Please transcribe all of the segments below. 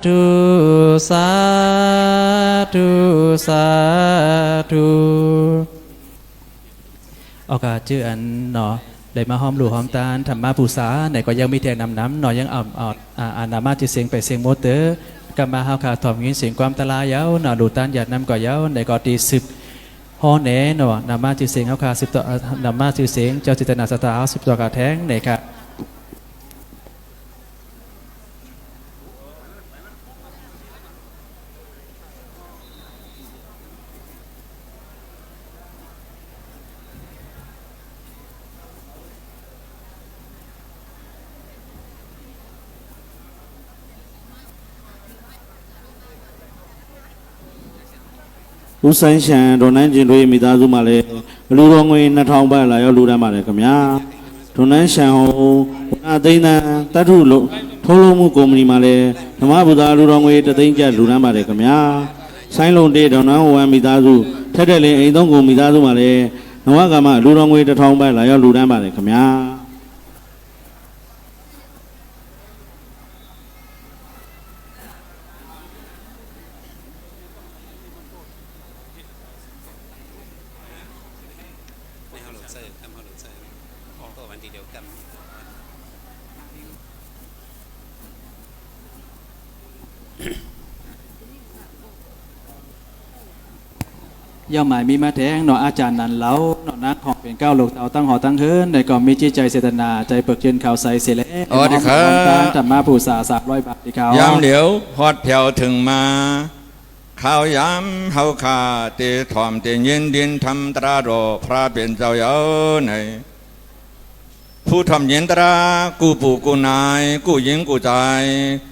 ธุสาธุสาธุโอกาสชื่ออันเนาะได้มาหอมหลู่หอมตาลธรรมะผู้สาไหนก็ยังมีแทงน้ำเนาะยังเอานามาจิเสียงไปเสียงโมเตอร์กำมาเฮาขาถอมยินเสียงความตลายเย้าเนาะดูตานหยาดน้ำก่อเย้าไหนก็ตีสิบฮอแหนเนาะนามาจิเสียงเฮาขา10ต่อนามาจิเสียงเจ้าจิตนาสตาเอา10ต่อกาแท้งไหนครับဦးစန်းရှန်ဒေါ်နန်းကျင်တို့ရဲ့မိသားစုမှာလည်းလူတော်ငွေ2000ဘတ်လာရောက်လူတန်းပါတယ်ခင်ဗျာဒေါ်နန်းရှန်ဟောဝနာသိန်းတန်တတ်ထုလို့ထုံးလုံးမှုကုမ္ပဏီမှာလည်းဓမ္မဗုဒ္ဓလူတော်ငွေ3သိန်းကျပ်လူတန်းပါတယ်ခင်ဗျာဆိုင်းလုံးတေးဒေါ်နန်းဟောမိသားစုထက်တဲ့လင်းအိမ်သုံးကုန်မိသားစုမှာလည်းနဝကမလူတော်ငွေ1000ဘတ်လာရောက်လူတန်းပါတယ်ခင်ဗျာย่อหมายมีมาแทงเนาะอาจารย์นันเล้าเนาะนักของเป็นก้าวลูกเต่าตั้งหอตั้งเฮิรนในก็มีจิตใจเจตนาใจเปิกเย็นข่าวใสเสียแล้วอ๋อดีครับธรรมะผู้สา300 บาทที่เขายามเหลียวฮอดแผ่วถึงมาข้าวยามเฮาคาเตถอมเตเย็นดินทำตราโรพระเป็นเจ้าเยาในผู้ทำเย็นตรากูปู่กูนายกูหญิงกูใจ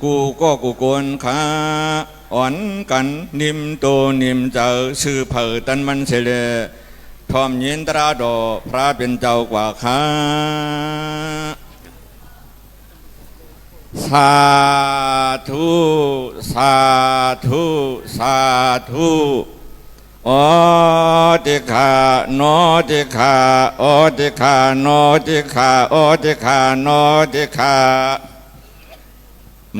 กูก็กูกวนขาอ่อนกันนิมโตนิมเจ้าชื่อเผ่าตันมันเสลทอมเย็นตราโรพระเป็นเจ้ากว่าขาสาธุสาธุสาธุโอติคาโนติคาโอติคาโนติคาโอติคาโนติคา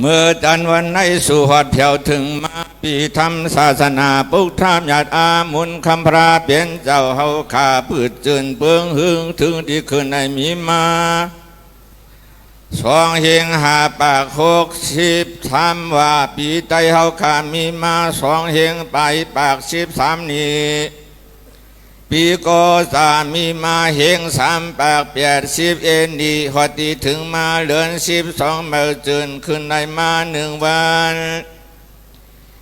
เมื่อจันวันในสู่หอดแถวถึงมาปีธรรมศาสนาปุกธรรมญาติอามุนคำพระเปลี่ยนเจ้าเฮาขาปืดจืนเปืองหึงถึงที่คืนในมีมาสองเฮงหาปาก60 3ว่าปีไตเฮาขามีมาสองเฮงไปปาก13นี้ปีก็สามีมาเฮง3ปาก80เอ็นดีหอดดีถึงมาเดือน12เมื่อจืนขึ้นในมา1วัน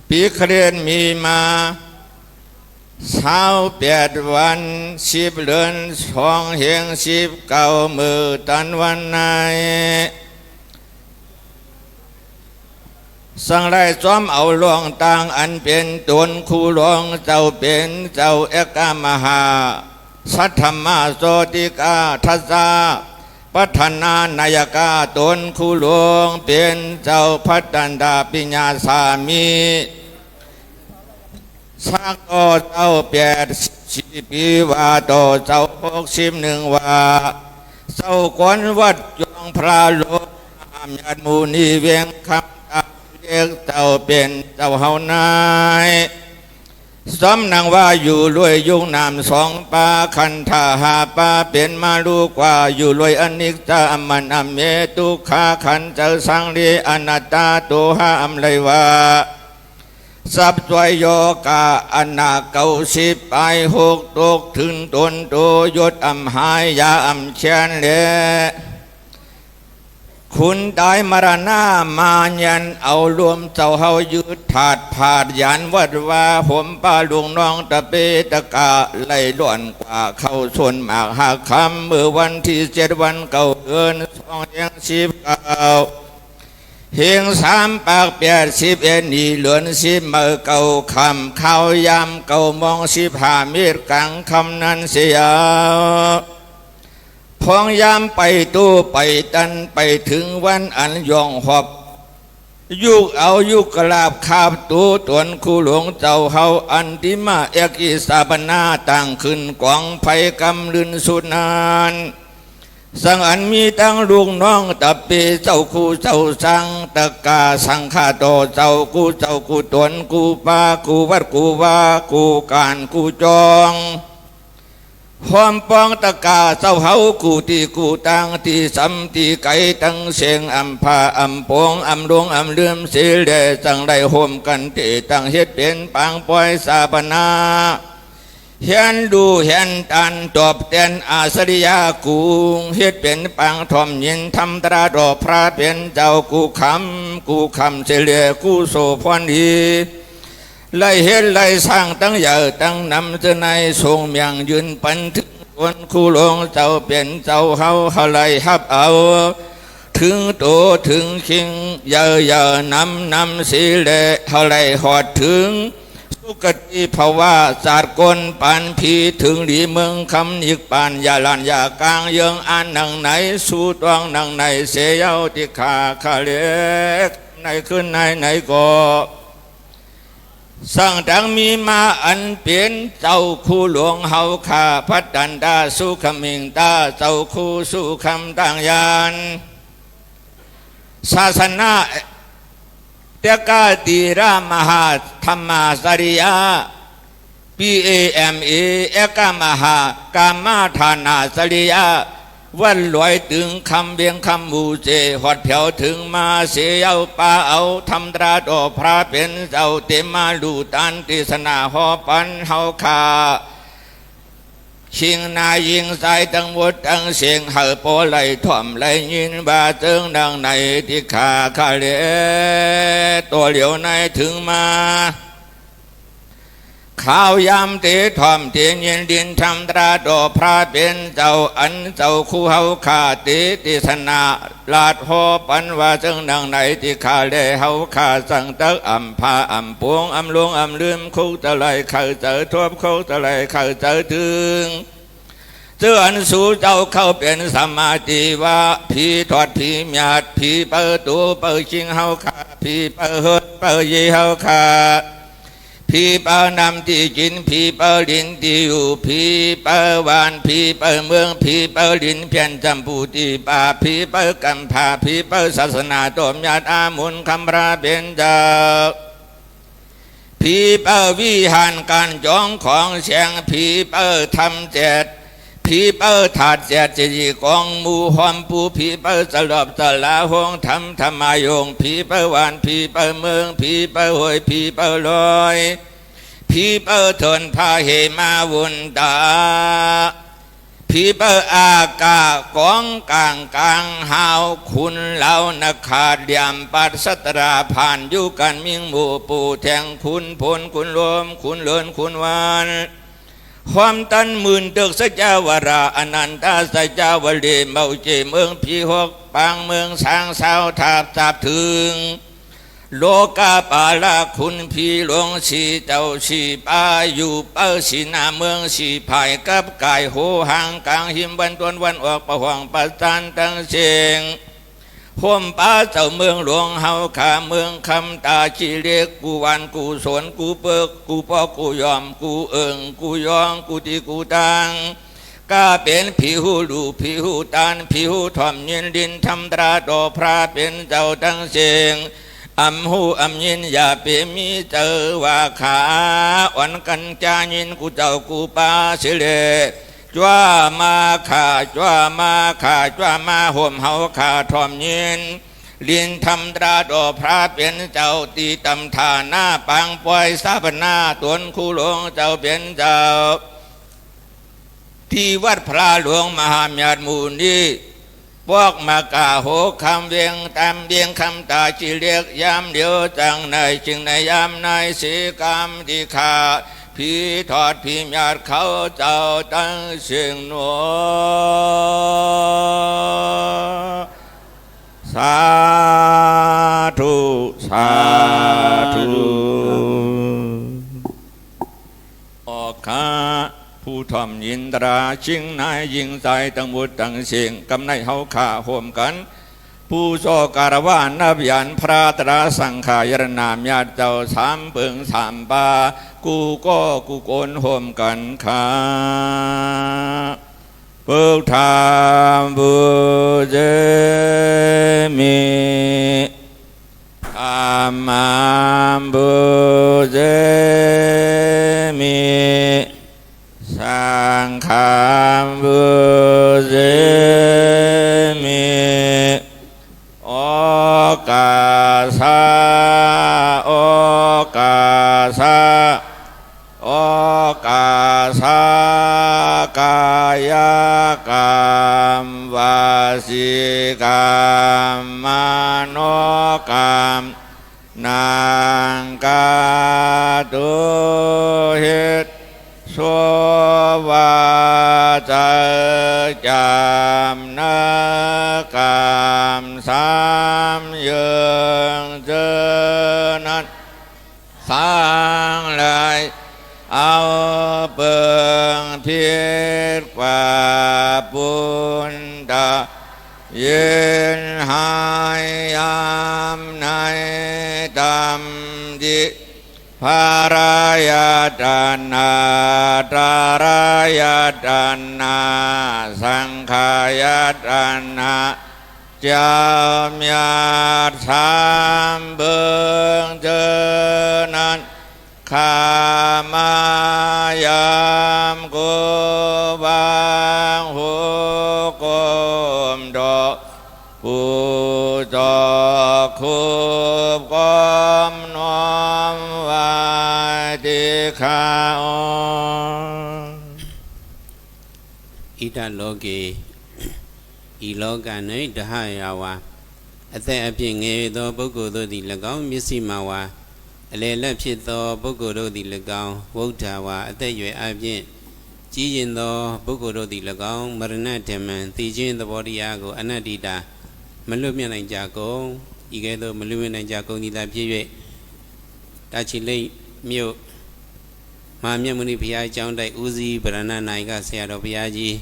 ปีเครียนมีมา28 วัน10เดือน2เฮง19มือตันวันในสังไรซ้อมเอาหลวงต่างอันเป็นตนคู่หลวงเจ้าเป็นเจ้าเอกามหาสัทธมมาโสติกาทัสสะปัฏนานายกาตนคู่หลวงเป็นเจ้าพัฒนดาปิญญาสามีสักก็เจ้า80 ปีว่าโตเจ้า61ว่าเจ้ากวนวัดยองพระหลวงอามญาติมูนีเวียงคำเรียกเจ้าเป็นเจ้าเฮานายสำนังว่าอยู่รวยยุ่งนาม2ป่าคันธาหาป่าเป็นมาลูกว่าอยู่รวยอนิจจามันอเมตุขาขันเจ้าสังเรีอนัตตาโตหาอัมเลยว่าสับสวยโยกาอนาเก่า10ไป6ตกถึงตนโตยศอำหายยาอำเชียนเลคุณได้มรณามายันเอารวมเจ้าเฮายืดถาดผาดยันวัดว่าผมป้าลุงน้องตะเปตะกาไล่ล้วนกว่าเข้าส่วนหมากหาคำเมื่อวันที่7วันเก่าเดือน2เฮง19เฮง3ปาก80เอ็นนี่เหลือน10เมื่อเก่าคำข้าวยำเก่ามอง15เมตรกลางคำนั้นเสียพองยามไปตู้ไปตันไปถึงวันอันยองหอบยุกเอายุกกลาบคาบตู้ตวนคู่หลวงเจ้าเฮาอันติมาเอกอิสาบนาต่างขึ้นกวางไผกำลืนสุนาน สังอันมีตั้งลูกน้องตะปีเจ้าคู่เจ้าสังตะกาสังฆาโตเจ้ากูตนกูปากูวัดกูว่ากูการกูจองความปองตะกาเจ้าเฮากูตีกูตังตีสัมตีไก่ตั้งเสียงอัมพาอัมปงอัมดวงอัมเลื่อมเสียเดจังได้โฮมกันตีตั้งเฮ็ดเป็นปางปล่อยสาปนาเห็นดูเห็นตันตอบเต้นอาสริยากูเฮ็ดเป็นปังทอมยินทำตราดอกพระเป็นเจ้ากูคำเฉลี่ยกูโสพรดีไล่เฮ็ดไล่สร้างตั้งใหญ่ตั้งนำจะในทรงเมียงยืนปันถึงคนคูหลวงเจ้าเป็นเจ้าเฮาไล่ฮับเอาถึงโตถึงคิงเยอะนำสีเลเฮาไล่หอดถึงสุกติภาวะศาสตร์กลปานพีถึงหลีเมืองคำนิกปานยาลันยากลางเยืองอันหนังไหนสู้ตวงหนังไหนเสียเย้าที่ขาเล็กในขึ้นในก็สั่งดังมีมาอันเปลี่ยนเจ้าคู่หลวงเฮาขาพัดดันดาสุขมิงตาเจ้าคู่สุคำต่างยานศาสนาเตกาติรามหาธรรมาสริยา PAMA เอกามหากามาฐานาสริยาวันลอยถึงคำเบียงคำมูเจหอดเผาถึงมาเสียเอาป่าเอาทำตราดอกพระเป็นเจ้าเตมาลูตันติสนาหอปันเฮาคาชิงนายิงใจตั้งหมดตั้งเสียงเฮาโปไหลถ่อมไหลยินบาเจิงดังในที่ขาเลตัวเหลียวในถึงมาข้าวยำเตะทอมเตียนยินดินทำตราดอกพระเป็นเจ้าอันเจ้าคู่เฮาขาติสนาลาดหอปันว่าจึงดังไหนที่ขาเลเฮาขาสังตักอัมพาอัมปวงอัมลวงอัมลืมคู่ตะไลเข้าเจอทบคู่ตะไลเข้าเจอถึงเจ้าอันสู่เจ้าเข้าเป็นสมาธิว่าผีทอดผีหยาดผีเปิดตัวเปิดชิงเฮาขาผีเปิดเฮดเปิดเยเฮาขาผีเปิดนำที่กินผีเปิดดินที่อยู่ผีเปิดวานผีเปิดเมืองผีเปิดดินเพียนจำปูที่ป่าผีเปิดกำพาผีเปิดศาสนาตมญาติอามุนคำราเป็นเจ้าผีเปิดวิหารการจองของเสียงผีเปิดทำเจ็ดผีเปิดถาดเสียจีกองมูหอมปูผีเปิดสลบสลาหงทำธรรมายงผีเปิดวานผีเปิดเมืองผีเปิดหอยผีเปิดลอยผีเปิดทนพาเหมาวุ่นตาผีเปิดอากาศกองกลางหาวคุณเหล่านักขาดเดียมปัดสัตราผ่านอยู่กันมิ่งหมู่ปูแทงคุณพลคุณลมคุณเลินคุณวานความตันหมื่นตึกสัจจาวราอนันตาสัจจาวลีเมาเจเมืองพีหกปางเมืองสางสาวทาบจับถึงโลกาปาลาคุณพีหลวงสีเจ้าสีปาอยู่เป้าสีนาเมืองสีภายกับกายโหห่างกลางหิมวันตวนวันออกประหว่างประจานตั้งเสียงห่มป้าเจ้าเมืองหลวงเฮาขาเมืองคำตาชีเล็กกูวันกูสวนกูเปิกกูปอกูยอมกูเอิงกูยองกูตีกูตังก้าเป็นผิวดูผิวตานผิวทอมยินดินทำตราดอกพระเป็นเจ้าตั้งเสียงอัมหูอัมยินอย่าเปมีเจอว่าขาอ่อนกันจายินกูเจ้ากูปาเสเลจ้ามาขาจ้ามาขาจ้ามาห่มเฮาขาทอมยินลินทำตราดอกพระเป็นเจ้าตีตำฐานาปังปล่อยสาปนาตวนคู่หลวงเจ้าเป็นเจ้าที่วัดพระหลวงมหาญาติมูนีพวกมากาโหคำเวียงตามเวียงคำตาจิเรียกยามเดียวจังในจึงในยามในสีกรรมที่ขาผีทอดผีญาติเขาเจ้าตั้งเสียงหนวสาธุสาธุออกขาผู้ทอมยินตราชิงนายยิงใจตั้งบุตรตั้งเสียงกำในเฮาขาห่มกันผู้โซการวานนับยันพระตราสังขายรนามญาติเจ้าสามเปิงสามปากูก็กูโกนห่มกันขา พุทธังบูเจมิธัมมังบูเจมิสังฆังบูเจมิโอกาสะโอกาสะโอกาสะกายกรรมวสีกรรมมโนกรรมนังกาตุหิตสวาจาจามนกรรมสามเยืองเจนั้นสร้างเลยเอาเปิงเพียรกว่าปุณดาเย็นหายยามในดำจิภารายดานาตารายดานาสังขายดานาจามยาสามเบิงเจนั้นขามายามกุบางหุกมดอกผู้จอกคูบกอมน้อมไว้ที่ข้าอิตาโลกีဤလောက၌တဟယဝါအသက်အပြည့်ငယ်သောပုဂ္ဂိုလ်တို့သည်၎င်းမျက်စိမှာဝါအလယ်လက်ဖြစ်သောပုဂ္ဂိုလ်တို့သည်၎င်းဝုဒ္ဓဝါအသက်ရွယ်အပြည့်ကြီးရင်သောပုဂ္ဂိုလ်တို့သည်၎င်းမရဏဓမ္မံသိခြင်းသဘောတရားကိုအနတ္တိတာမလွတ်မြတ်နိုင်ကြကုန်ဤကဲ့သို့မလွတ်မြတ်နိုင်ကြကုန်သည်သာဖြစ်၍တာချီလိတ်မြို့မဟာမြတ်မုနိဘုရားကျောင်းတိုက်ဦးစီးဗရဏနာယကဆရာတော်ဘုရားကြီး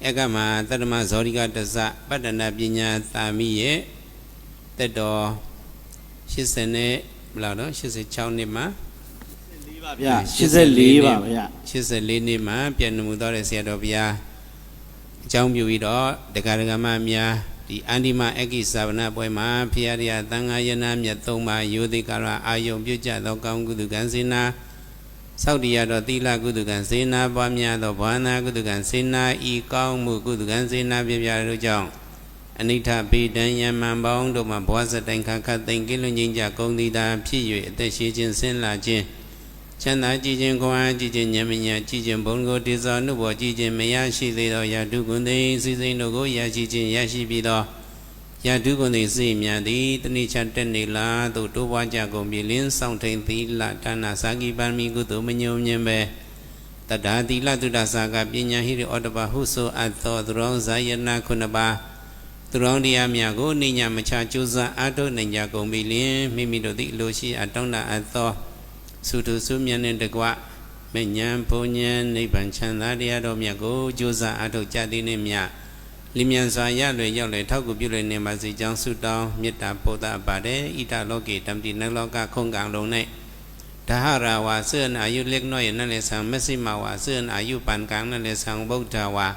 ဧကမသတ္တမဇောရိကတဇပတ္တနာပညာသာမိရဲ့တက်တော်80နဲ့ဘယ်လောက်တော့86နှစ်မှာ84ပါဗျာ84ပါဗျာ84နှစ်မှာပြန်မှုတော်တဲ့ဆရာတော်ဘုရားအကြောင်းပြုပြီးတော့ဒကာဒကာမများဒီအန္တိမအက္ခိစာဝနာပွဲမှာဖရာတရားသံဃာယနာမြတ်3ပါးယောသိကာရအာယုံပြုကြသောကောင်းကုသကံစေနာသောက်တရားတော်သီလကုသကံစေနာပွားများသောဘာနာကုသကံစေနာဤကောင်းမှုကုသကံစေနာပြပြတို့ကြောင့်အနိဋ္ဌပိဒံယမံပေါင်းတို့မှာဘဝစတိုင်ခါခတ်သိမ့်ကင်းလွန်ခြင်းကြကုန်သည်သာဖြစ်၍အသက်ရှိခြင်းဆင်းလာခြင်းချမ်းသာကြည်ခြင်းခွန်အားကြည်ခြင်းဉာဏ်မဉာဏ်ကြည်ခြင်းဘုံကိုတေဇောနှုတ်ပေါ်ကြည်ခြင်းမရရှိသေးသောယာတုကွန်သိစိစိန်တို့ကိုရရှိခြင်းရရှိပြီးသောယာတုကွန်သိစိမြတ်သည်တဏိချတက်နေလာသို့တိုးပွားကြကုန်ပြီလင်းဆောင်ထိန်သီလဒါနစာကိပါရမီကုသိုလ်မညုံမြင်ပဲတတ္တာသီလတုဒ္ဒစာကပညာဟိရိဩတ္တပဟုဆိုအပ်သောသူတော်ဇာယနာခုနှစ်ပါးသူတော်တရားများကိုနိညာမချကြိုးစားအားထုတ်နိုင်ကြကုန်ပြီလင်မိမိတို့သည်အလိုရှိအတောင်းတအပ်သောသုတုစုမြတ်နှင့်တကွမဉ္ဇဉ်ဘုံဉ္ဇဉ်နိဗ္ဗာန်ချမ်းသာတရားတော်မြတ်ကိုကြိုးစားအားထုတ်ကြသည်နှင့်မြတ်လင်းမြန်စွာရလွယ်ရောက်လွယ်ထောက်ကူပြုလွယ်နေပါစေကြောင်းဆုတောင်းမေတ္တာပို့သပါတယ်ဣတလောကေတံတိနလောကခုံကံလုံး၌ဒါဟရာဝါเสื้ออายุเล็กน้อยนั่นแหละสังมัสสิมาวาเสื้ออายุปานกลางนั่นแหละสังบุตรวา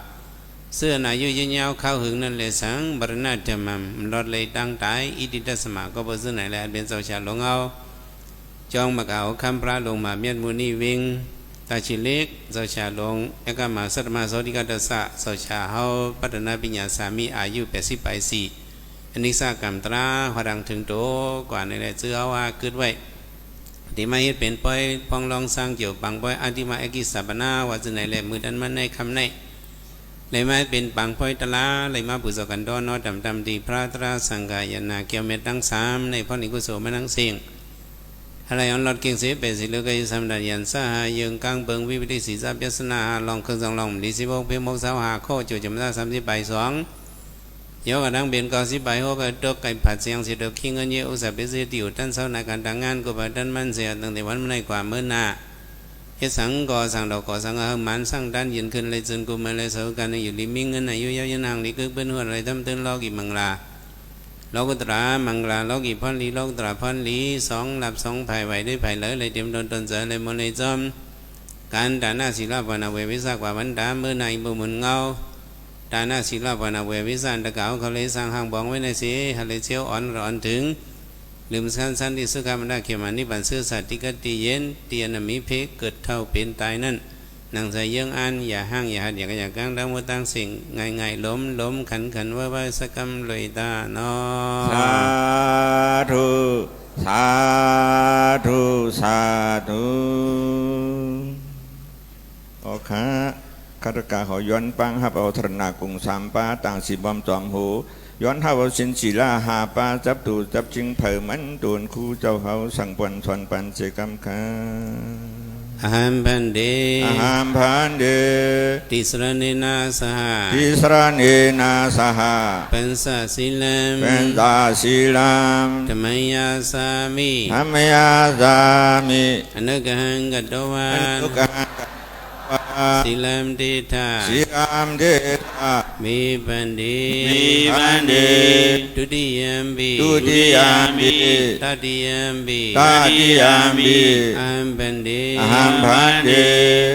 เสื้ออายุยืนยาวเข้าหึงนั่นแหละสังบรณะธรรมรอดเลยตั้งใจอิติตัสมาก็บ่ซื้อไหนแหละเป็นเจ้าชาลงเอาจองมาเอาคำพระลงมาเมียนมุนีวิงตาชิเล็กเจ้าชาลงเอกมาสัตมาโสติกาตสะเจ้าชาเฮาปัตนาปิญญาสามีอายุ80 ปีสี่อันนี้สากรรมตราหดังถึงโตกว่าในแหละเสื้อว่าเกิดไว้ที่มาเฮ็ดเป็นปอยพองลองสร้างเกี่ยวปังปอยอันที่มาเอกิสัปนาว่าจะไหนแหละมือดันมันในคำในเลยมาเป็นปังปอยตะลาเลยมาปุจกันดอนนอดำดีพระตราสังกายนาเกี่ยวเม็ดทั้ง3ในพระนิกุศลมาทั้งเสียงอะไรอันหลอดเก่งเสียเป็นสิลูกไก่สำดัดยันสาหายังกลางเบิงวิวิธีศีรษะพิศนาลองเครื่องสองลองดีสิบกเพียง6 สาวหาข้อจุดจำได้30 ใบ2ยกกระดังเบียน90 ใบ6ก็ตกไก่ผัดเสียงสิดอกขี้เงินเยอะอุตส่าห์เป็นเสียติวตั้นเสาในการทำงานก็แบบตั้นมันเสียตั้งแต่วันในกว่าเมื่อหน้าเฮ็ดสังก่อสังดอกก่อสังอาหมันสังด้านยืนขึ้นเลยจนกูมาเลยเสากันอยู่ริมมิ่งเงินอายุยาวนานนี่คือเป็นหัวอะไรทำตื่นลอกิมังลาโลกุตระมังลาโลกิพันลีโลกุตระพันลี2หลับ2ภายไหวได้ภายเลยเตรียมตนเสริญเลยมนเลยจอมการด่าหน้าศิลปะนาเววิสากว่าวันดาเมื่อในบุญเงา านาศิลาปนาเววิสันตะเกาเขาเลยสร้างห้างบองไว้ในสีฮะเลยเชียวอ่อนร้อนถึงลืมสันสันที่สุขามันได้เขียมันนี่บันซื่อสัตย์ที่กติเย็นเตียนมีเพกเกิดเท่าเป็นตายนั่นนางใจเยื่องอันอย่าห้างอย่าหัดอย่ากังดังว่าตั้งสิ่งไงล้มขันว่าสกรรมเลยตาเนาะ สาธุสาธุสาธุโอเคข้าราชการขอย้อนปังฮับเอาธนากุงสามป้าต่างสีบอมจอมหูย้อนฮับเอาสินศีลาหาป้าจับตูจับจิงเผยมันโดนคู่เจ้าเขาสั่งปวนชวนปันเจกรรมค่ะอาหารพันเด อาหารพันเด ติสรเนนาสหะ ทิสรเนนาสหะ เป็นสาสิลัม เป็นตาศีลัม ธรรมยาสามิ ธรรมยาสามิ อนุกหังกัตวา อนุ น กหังกัตวา สิลัมเดธา ศีลัมเดธา มีปันเด มีปันเด ทุติยัมปิ ทุติยามปิ ตติยัมปิ ตาติยามปิ อาหารพันเด อาหารพันเด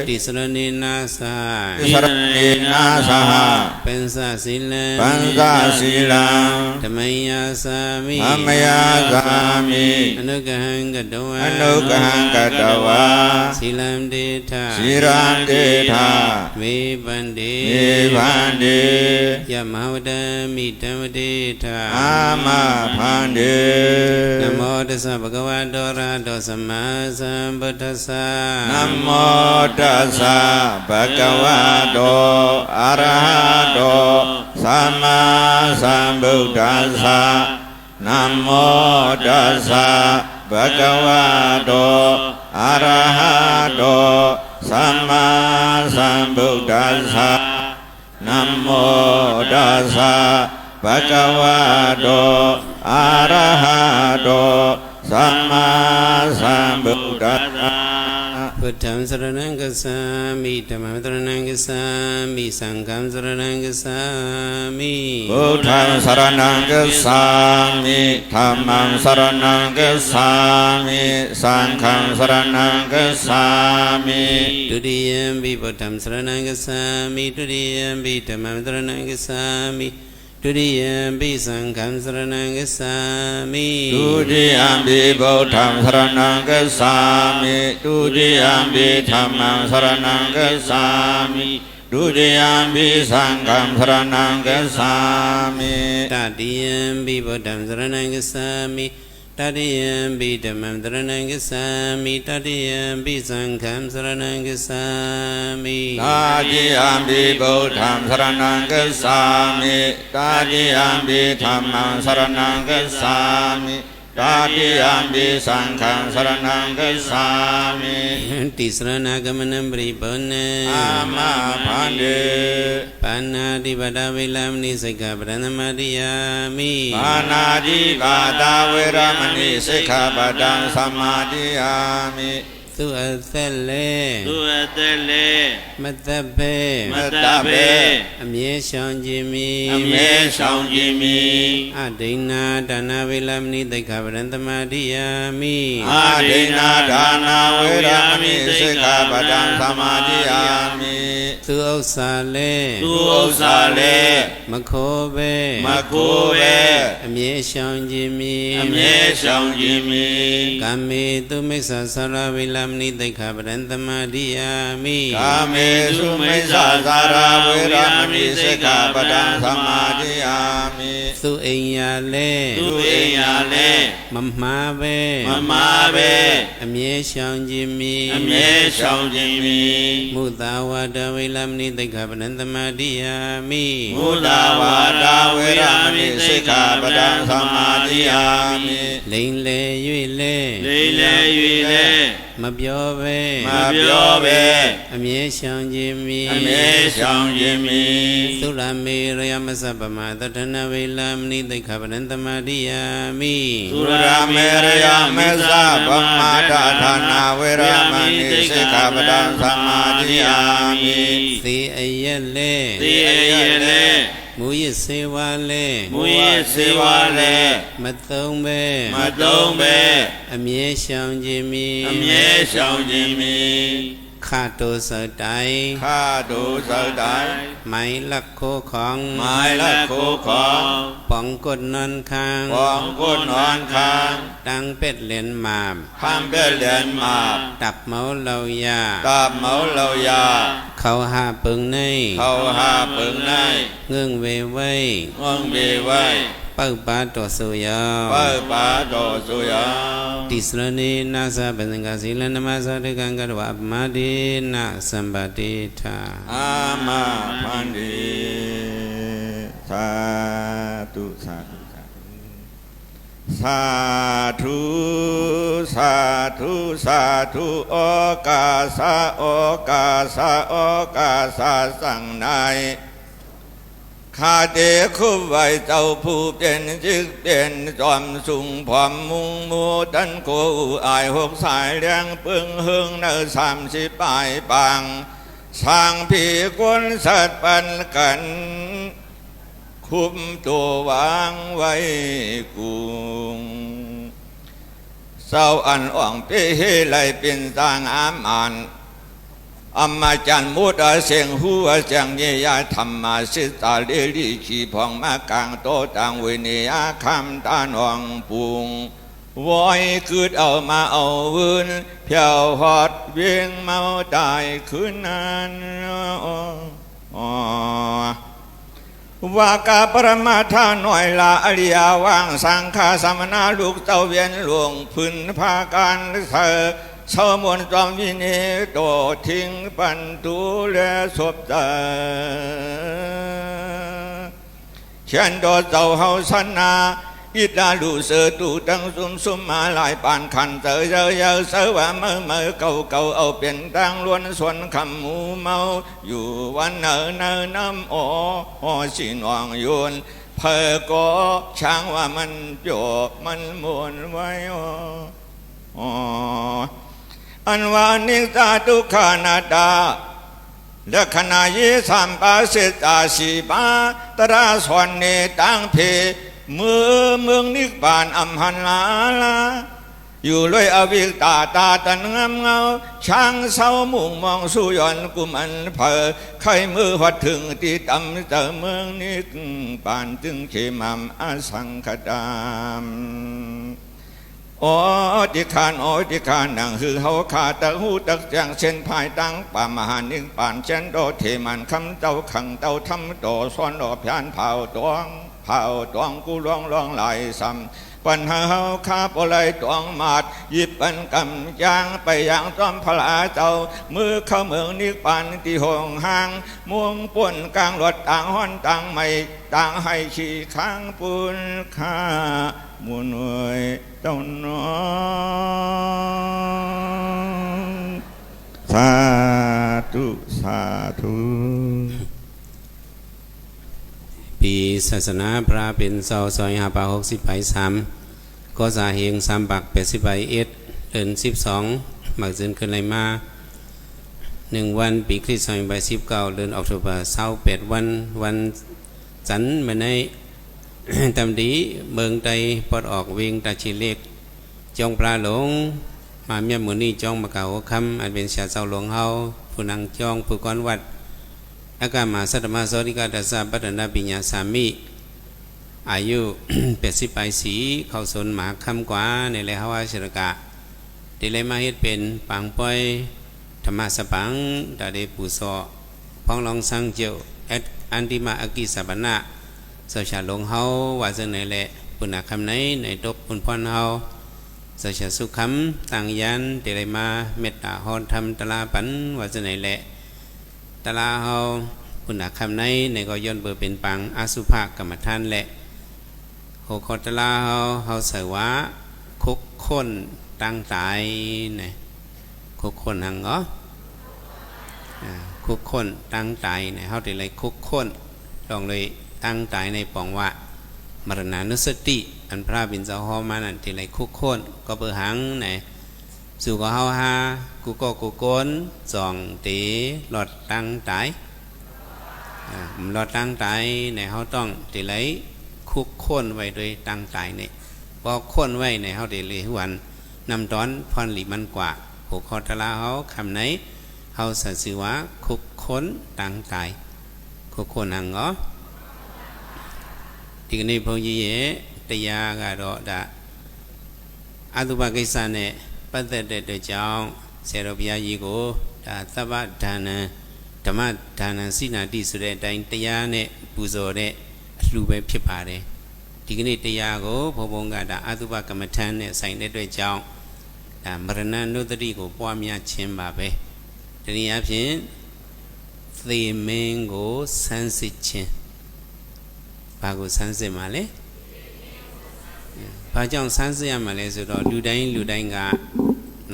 ติสรเนนาสหะ ทิสรเนนาสหะ เป็นสาสิลัม ปัญจศีลัง ธรรมยาสามิ ธรรมยาสามิ อนุกหังกัตวา อนุกหังกัตวา สิลัมเดธา ศีลัมเดธา มีปันเด มีพันเด ยะมหาวดามิธรรมเดธา อามาพันเด นะโมตัสสะภะคะวะโตอะระหะโตสัมมาสัมพุทธัสสะ นะโมตัสสะภะคะวะโตอะระหะโตสัมมาสัมพุทธัสสะนะโมตัสสะภะคะวะโตอะระหะโตสัมมาสัมพุทธัสสะนะโมตัสสะภะคะวะโตอะระหะโตสัมมาสัมพุทธัสสะ พุทธังสรณังคัจฉามิธัมมังสรณังคัจฉามิสังฆังสรณังคัจฉามิ พุทธังสรณังกัสสามิธัมมังสรณังกัสสามิสังฆังสรณังกัสสามิ ทุติยัมปิพุทธังสรณังคัจฉามิทุติยัมปิธัมมังสรณังคัจฉามิทุติยัมปิสังฆังสรณังคัจฉามิ ทุติยมปิพุทธังสรณังกัสสามิทุติยมปิธัมมังสรณังกัสสามิทุติยมปิสังฆังสรณังกัสสามิ ตติยัมปิพุทธังสรณังคัจฉามิตติยัมปิธัมมังสรณังคัจฉามิตติยัมปิสังฆังสรณังคัจฉามิ ตาติยมปิพุทธังสรณังกัสสามิตาติยมปิธัมมังสรณังกัสสามิตาติยมปิสังฆังสรณังกัสสามิ ติสรณากมนัมปริปุณเน อามาพันเด ปานาติปตาเวลามนิสิกขาปะนัมมาติยามิ ปานาติปาตาเวรมณีสิกขาปะทังสมาธิยามิ สุอัตเตเล သူအသက်လေ มัตตเป မတ္တပေ အမြဲရှောင်ခြင်းမိ အမြဲဆောင်ခြင်းမိ အဒိဏဒါနဝေလမနိတိခာပရံတမတိယာမိ အာဒိနာဒါနာဝေရမณีสิกขาปะทังสมาธิยามิ သူဥစ္စာလေ သူဥစ္စာလည်း မခိုးပဲ မကိုယ်ပဲ အမြဲရှောင်ခြင်းမိ အမြဲဆောင်ခြင်းမိ ကာမေတုမိစ္ဆာသရဝေလမနိတိခာပရံတမတိယာမိ ကာမေစုမိစ္ဆာသာရဝေရမณีสิกขาปะทังสมาธิยามิ သူအိမ်ယာလေ သူအိမ်ယာလည်း မမှားပဲ မမာပဲ အမြဲရှောင်ခြင်းမိ အမြဲဆောင်ခြင်းမိ မုသာဝတဝေလမနိတိခာပရံတမတိယာမိ မုဒ္ဒဝါဒဝေရမณีสิกขาปะทังสมาธิยามิ လိန်လေ၍လေ လေးလဲ၍လဲ မပြောပဲ မပြောပဲ အမြဲရှောင်ခြင်းမိ အမြဲဆောင်ခြင်းမိ သုလမေရယမစပမသတ္ထနဝေလမနိတိခာပရံတမတိယာမိ သုရမေရယမေသဗမတဌာနာဝေရမဏိစိกขาปะทังสมาธิยามิ သေအရက်လေ သေအရဲ့လဲ မူရစ်စေဝါလေ မူရစ်စေဝါလဲ မသုံးပဲ မသုံးပဲ အမြဲရှောင်ခြင်းမိ အမြဲဆောင်ခြင်းမိ ข้าตัวเสดใด ข้าดูเสดาย ไม้ลักโคของ ไม้ละคู่ของ ป้องกดนอนค้าง ปองกุนนอนค้าง ดังเป็ดเหรียญหมาบ ทำเป็นเหรียญมาบ ตับเมาเหลายา ตาบเมาเหลายา เขาหาปึงใน เขาหาปึงใน เงื่องเวไว้ ง่วงบีไว้ เป้าปาตัวสุยา เปิดปาโตสุยา ติสรณีนาสาเป็นสังกาศิลนามาสาธิกังกัดวะมาดีนาสัมปติทา อามาพันดีสาธุสาธุสาธุสาธุสาธุโอกาสาโอกาสาโอกาสาสังนายข้าเดคุไว้เจ้าผู้เป็นจึกเป็นจอมสูงพร้อมมุงมูดันโกอายหกสายเลี้ยงปึงหึงเนอ30 ปลายปางสร้างผีกวนสัตว์ปันกัน คุมตัววางไว้กุงเศร้าอันอ่องเปเหไลเป็นต่างอามอ่านอำมาจันมุดเสียงหัวเสียงเยียธรรมาสิตาเลลีขีพองมากลางโตต่างเวเนียคำตาหนองปุงวอยคืดเอามาเอาวืนเพียวหอดเวียงเมาตายคืนนั้นว่ากาปรมาทาหน่อยละอริยว่างสังฆาสมณะลูกเจ้าเวียนหลวงพื้นภาการเธอเศร้ามนจอมวินีโตทิ้งปันตูและศพเจอเขียนโดดเจ้าเฮาสนาอิดาลูเสือตูตั้งซุ่มมาหลายปานขันเจอเยอะเสือว่าเมื่อเก่าเอาเป็นตังล้วนส่วนคำหมูเมาอยู่วันเนน้ำโอสินวางยนเพอก็ช่างว่ามันโยบมันมวนไว้อันวานิตาทุกขานาดาและขณะยีสัมปาสิตาสีปาตราสวนเนตังเพเมืองนิบานอัมหันลาอยู่เลยอวิกตาตันงามเงาช่างเศร้ามุ่งมองสุยอนกุมันเพอใครมือหัดถึงที่ตำเจอเมืองนิบานจึงเขมัมอสังคดามโอติคานนังคือเฮาขาตะหูตักจังเช่นภายตั้งป่ามหานิงป่านเช่นโดเทมันคำเจ้าขังเจ้าทำโตซ้อนดอกพยานเผาตวงกูร้องไหลซ้ำปัญหาเฮาขาปลายตวงมาดหยิบปันกำยางไปอย่างจอมพลาเจ้ามือเข้าเมืองนิปานที่ห้องห่างม่วงป่นกลางรถต่างห้อนต่างไม่ต่างให้ขี่ข้างปุนข้ามุนเวยเจ้าน้องสาธุสาธุ ปีศาสนาพระเป็นเสาซอยหาปา60 ไป3ก็สาเหง3 ปัก80 ไป1เดือน12หมักซึนขึ้นไรมา1 วันปีคริสต์ศักราช19 เดือนออกตุลา28 วันจันทร์มาใน ตำดีเมืองใดปลดออกเวียงตาชีเล็กจองปลาหลงมาเมียหมือนี่จองมาเก่าคำอันเป็นชาเจ้าหลวงเฮาผู้นังจองผู้ก้อนวัดอากามาสัตมาสริกาดัสสะปัตนาปิญญาสามิอายุ 80 ไปสีเข้าสนหมาคำกว่าในแลฮาวาชรกะที่เลยมาเฮ็ดเป็นปังป้อยธรรมะสปังดาเดปูซอพ้องลองสังเจียวอันติมาอากิสัปนะเสชาหลงเฮาว่าจังไหนแหละปุณณคำไหนในตกปุณพรเฮาเสชาสุขคำต่างยันที่เลยมาเมตตาฮอนทำตลาปันว่าจังไหนแหละตลาเฮาปุณณคำไหนในก็ย้อนเบอร์เป็นปังอาสุภกรรมฐานแหละโหคอตลาเฮาเสวะคุกคนตั้งตายเนี่ยคุกคนหังเหรอคุกคนตั้งตายเนี่ยเฮาได้เลยคุกคนลองเลยตั้งตายในปองว่ามรณานุสติอันพระบินเจ้าฮอมานั่นที่ไรคุกคนก็เบอร์หังไหนสู่ก็เฮาฮากูก็กูโกนจองตีหลอดตั้งตายหลอดตั้งตายในเฮาต้องที่ไรคุกคนไว้โดยตั้งตายเนี่ยพอคนไว้ในเฮาได้เลยวันนำตอนพรหลีมันกว่าผูกคอตะลาเฮาคำไหนเฮ เขาสัตว์สิวะคุกค้นต่างตายคุกค้นหังเหรอဒီကနေ့ဘုန်းကြီးရဲ့တရားကတော့ဒါအတုပကိစ္စနဲ့ပတ်သက်တဲ့အတွက်ကြောင့်ဆရာတော်ဘုရားကြီးကိုဒါသဗ္ဗဒါနံဓမ္မဒါနံစိနာတိဆိုတဲ့အတိုင်းတရားနဲ့ပူဇော်တဲ့အလှူပဲဖြစ်ပါတယ်ဒီကနေ့တရားကိုဘုန်းဘုန်းကဒါအတုပကမ္မထမ်းနဲ့ဆိုင်တဲ့အတွက်ကြောင့်ဒါမရဏနုတ္တိကိုပွားများခြင်းပါပဲဒီနည်းအားဖြင့်သေမင်းကိုဆန်းစစ်ခြင်းဘာကိုဆန်းစစ်မှာလဲဘာကြောင့်ဆန်းစစ်ရမှာလဲဆိုတော့လူတိုင်းက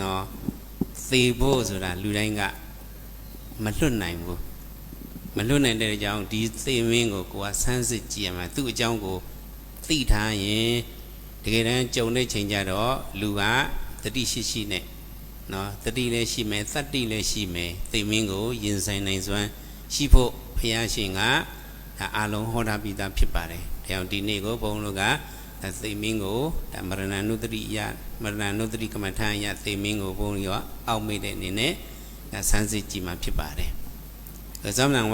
နော်သေဖို့ဆိုတာလူတိုင်းကမလွတ်နိုင်ဘူးမလွတ်နိုင်တဲ့အကြောင်းဒီသေမင်းကိုကိုကဆန်းစစ်ကြည့်ရမှာသူ့အကြောင်းကိုသိထားရင်တကယ်တမ်းကြုံတဲ့ချိန်ကျတော့လူကတတိရှိနဲ့နော်တတိလည်းရှိမယ်သတ္တိလည်းရှိမယ်သေမင်းကိုရင်ဆိုင်နိုင်စွမ်းရှိဖို့ဘုရားရှင်ကအာလုံးဟောတာပြီးသားဖြစ်ပါတယ်ဒါကြောင့်ဒီနေ့ကိုဘုန်းတို့ကသေမင်းကိုမရဏနုတ္တိမရဏနုတ္တိကမ္မထာယသေမင်းကိုဘုန်းကြီးကအောက်မေ့တဲ့အနေနဲ့ဆန်းစစ်ကြည့်မှဖြစ်ပါတယ်ဒါကြောင့်လည်း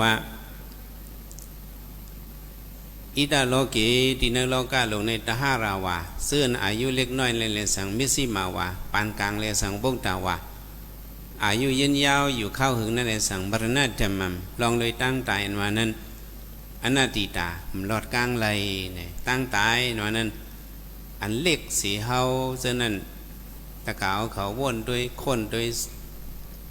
ဣဒလောကေဒီနလောကလုံးနဲ့တဟရာဝါซึ่งอายุเล็กน้อยเลยสังมิสิมาวาปานกลางเลยสังบงตาวาอายุยืนยาวอยู่เข้าหึงนั่นเลยสังมรณะธรรมลองเลยตั้งตายมานั้นอนัตติตาหลอดกลางเลยเนี่ยตั้งตายมานั้นอันเล็กสีเฮาเจ้านั้นตะกาวเขาวนด้วยคนด้วย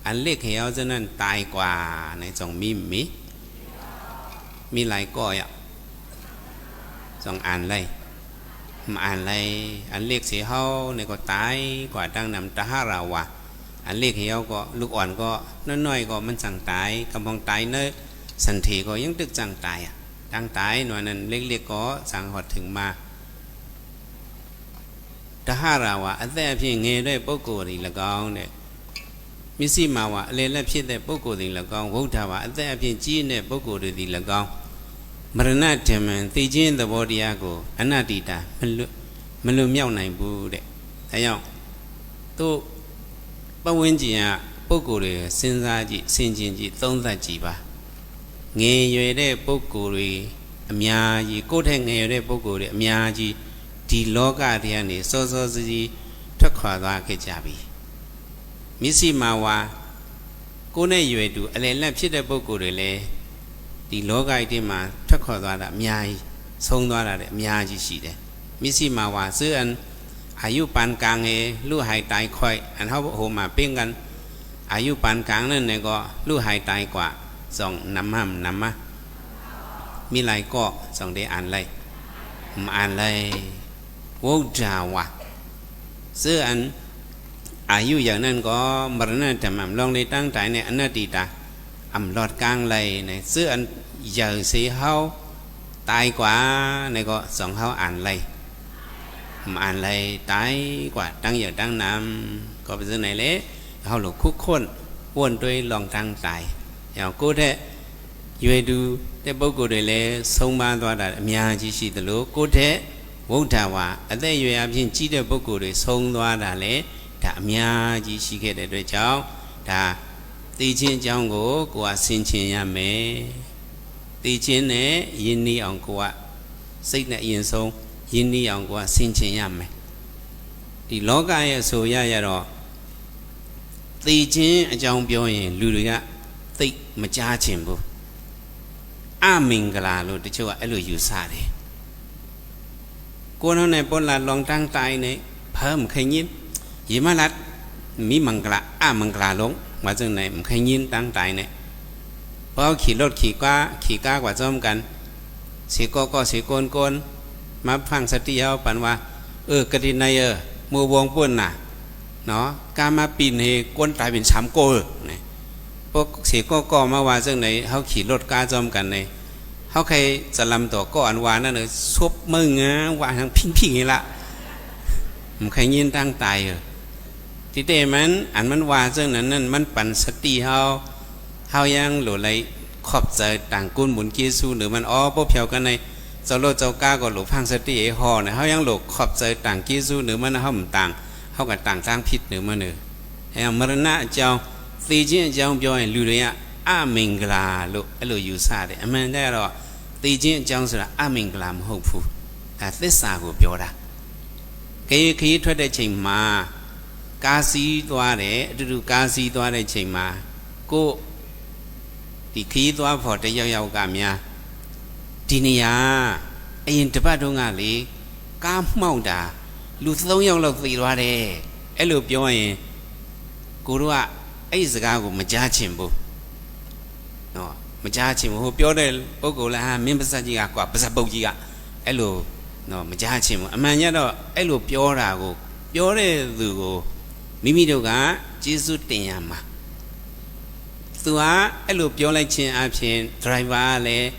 อันเล็กเฮาเจ้านั้นตายกว่าในสองมีหลายก้อยสองอันเลยมาอ่านเลยอันเล็กเสียเฮาเนี่ยก็ตายกว่าดังนำตาหาราวะอันเล็กเฮาก็ลูกอ่อนก็น้อยๆก็มันสั่งตายกำลังตายเนื้อสันทีก็ยังตึกสั่งตายดังตายหน่วยนั้นเล็กๆก็สั่งหอดถึงมาตาหาราวะอันแต่เพียงเงยได้ปุกโกดีละกองเนี่ยมิสิมาวะเลยและพิษได้ปุกโกดีละกองวุฒาวะอันแต่เพียงจีนได้ปุกโกดีละกองมรณะธรรมသိခြင်းသဘောတရားကိုအနတ္တိတာမလွတ်မြောက်နိုင်ဘူးတဲ့ဒါကြောင့်သူပတ်ဝန်းကျင်ကပုဂ္ဂိုလ်တွေစဉ်းစားကြည့်ဆင်ခြင်ကြည့်သုံးသပ်ကြည့်ပါငယ်ရွယ်တဲ့ပုဂ္ဂိုလ်တွေအများကြီးကိုယ့်ထက်ငယ်ရွယ်တဲ့ပုဂ္ဂိုလ်တွေအများကြီးဒီလောကထဲကနေစောစောစီးထွက်ခွာသွားခဲ့ကြပြီမျက်စိမှာဝါကိုယ်နဲ့ရွယ်တူအလယ်လက်ဖြစ်တဲ့ပုဂ္ဂိုလ်တွေလည်းဒီလောကကြီးမှာထွက်ခွာသွားတာအများကြီးဆုံးသွားတာလည်းအများကြီးရှိတယ်မျက်စိမှာဝါซื้ออันอายุปานกลางลูกหายตายค่อยอันเขาโหมาเป้งกันอายุปานกลางนั่นเนี่ยก็ลูกหายตายกว่าสองน้ำมามีหลายก็สองได้อ่านเลยอ่านเลยวุฒาวะซื้ออันอายุอย่างนั้นก็มรณะธรรมลองได้ตั้งใจในอนัตติตาอำหลอดกลางเลยในซื้ออันใหญ่สีเฮาตายกว่าในก็สองเฮาอ่านเลยอ่านเลยตายกว่าตั้งอย่างตั้งนำก็เป็นสิ่งไหนเละเฮาหลงคุกค้นวนด้วยลองตั้งตายอย่างกูแท้อยู่ดูแต่บุกกูเลยเลยส่งมาตัวได้มีอาชีพสิทธิ์ลูกกูแท้วุฒิว่าแต่อยู่อาชีพจีเดบุกกูเลยส่งตัวได้เลยถ้ามีอาชีพสิเกตด้วยเจ้าถ้าตีเชียนเจ้ากูกูว่าสินเชียนยามเมตีเชียนเนี่ยยินดีองกูว่าสิ่งเนี่ยยินส่งยินดีองกูว่าสินเชียนยามเมที่โลกายสุยายรอตีเชียนเจ้าเปียวเองလူတွေကသိမကြားချင်ဘူးအမင်္ဂလာလို့တချို့ကအဲ့လိုယူဆတယ်ကိုယ်နဲ့ပေါ်လာလောင်တန်းတိုင်းနဲ့เพิ่มเคยยินยีมาลัดมีมังกรมังกรลงมาจากไหนมันเคยยินตั้งใจเนี่ยเพราะขี่รถขี่ก้ากว่าซ้อมกันเสียก็เสียโกนมาฟังสติเอาปันว่ากระดิ่งในมือวงปุ่นน่ะเนาะการมาปีนเฮก้นตายเป็นสามโกเนี่ยพวกเสียก็มาว่าจากไหนเขาขี่รถก้าซ้อมกันเนี่ยเขาใครจะลำตัวก็อันวานั่นเลยซบมึงว่าทางพิงนี่ละมันเคยยินตั้งใจที่เตมันอันมันว่าซึ่งนั้นมันปั่นสติเฮายังหลุดไหลขอบใจต่างกุนหมุนกีซูหรือมันพวกเพียวกันในเจ้าโลเจ้าก้าก็หลุดพังสติห่อเนี่ยเฮายังหลุดขอบใจต่างกีซูหรือมันเฮาต่างเฮากับต่างสร้างผิดหรือมันอย่างมรณะเจ้า သေခြင်းအကြောင်းပြောရင်လူတွေကအမင်္ဂလာလို့အဲ့လိုယူဆတယ်အမှန်တည်းကတော့သေခြင်းအကြောင်းဆိုတာအမင်္ဂလာမဟုတ်ဘူးဒါသစ္စာကိုပြောတာခရီးထွက်တဲ့ချိန်မှာကားစီးသွားတယ်အတူတူကားစီးသွားတဲ့ချိန်မှာကိုဒီခရီးသွားဖို့တယောက်ကများဒီနေရာအရင်တပတ်တုန်းကလေကားမှောက်တာလူ3ယောက်လောက်သေသွားတယ်အဲ့လိုပြောရင်ကိုတို့ကအဲ့ဒီစကားကိုမကြားချင်ဘူးနော်မကြားချင်ဘူးဟိုပြောတဲ့ပုဂ္ဂိုလ်လည်းဟာမင်းပါဇက်ကြီးကကွာပါဇက်ပုတ်ကြီးကအဲ့လိုနော်မကြားချင်ဘူးအမှန်ကတော့အဲ့လိုပြောတာကိုပြောတဲ့သူကိုမိမိတို့ကကျေးဇူးတင်ရမှာသူကအဲ့လိုပြောလိုက်ခြင်းအပြင် driver ကလည်း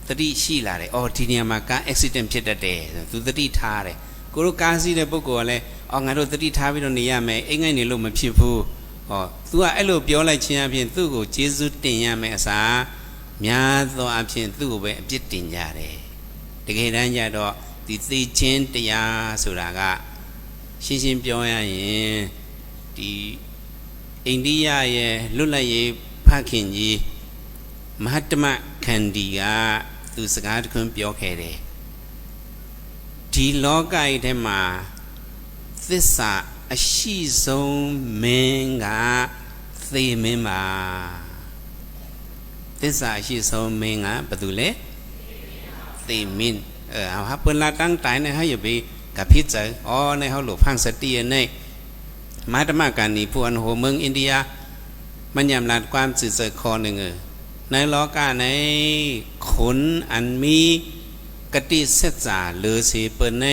သတိရှိလာတယ်အော်ဒီနေရာမှာကား accident ဖြစ်တတ်တယ်သူသတိထားတယ်ကိုတို့ကားစီးတဲ့ပုဂ္ဂိုလ်ကလည်းအော်ငါတို့သတိထားပြီးတော့နေရမယ်အိမ်ငိုက်နေလို့မဖြစ်ဘူးဟောသူကအဲ့လိုပြောလိုက်ခြင်းအပြင်သူ့ကိုကျေးဇူးတင်ရမယ်အစားများသောအဖြစ်သူ့ကိုပဲအပြစ်တင်ကြတယ်တကယ်တမ်းကျတော့ဒီသိချင်းတရားဆိုတာကရှင်းရှင်းပြောရရင်ဒီအိန္ဒိယရဲ့လွတ်လပ်ရေးဖခင်ကြီးမဟာတမခန္ဒီကသူစကားတစ်ခုပြောခဲ့တယ်ဒီလောကကြီးထဲမှာသစ္စာအရှိဆုံးမင်းကသေမင်းပါသစ္စာအရှိဆုံးမင်းကဘာတူလဲသေမင်းဟာပလာတန်းတိုင်းနဲ့ဟာရပြီကဖိတ်တယ်အော်နဲ့ဟောလို့ဖန်စတီနဲ့မဟာတမကန်ဒီผู้อันโหเมืองอินเดียมันยำนัดความสื่อเสคอหนึ่งในโลกาในคนอันมีกติเสจาหรือสิเปิ้นใน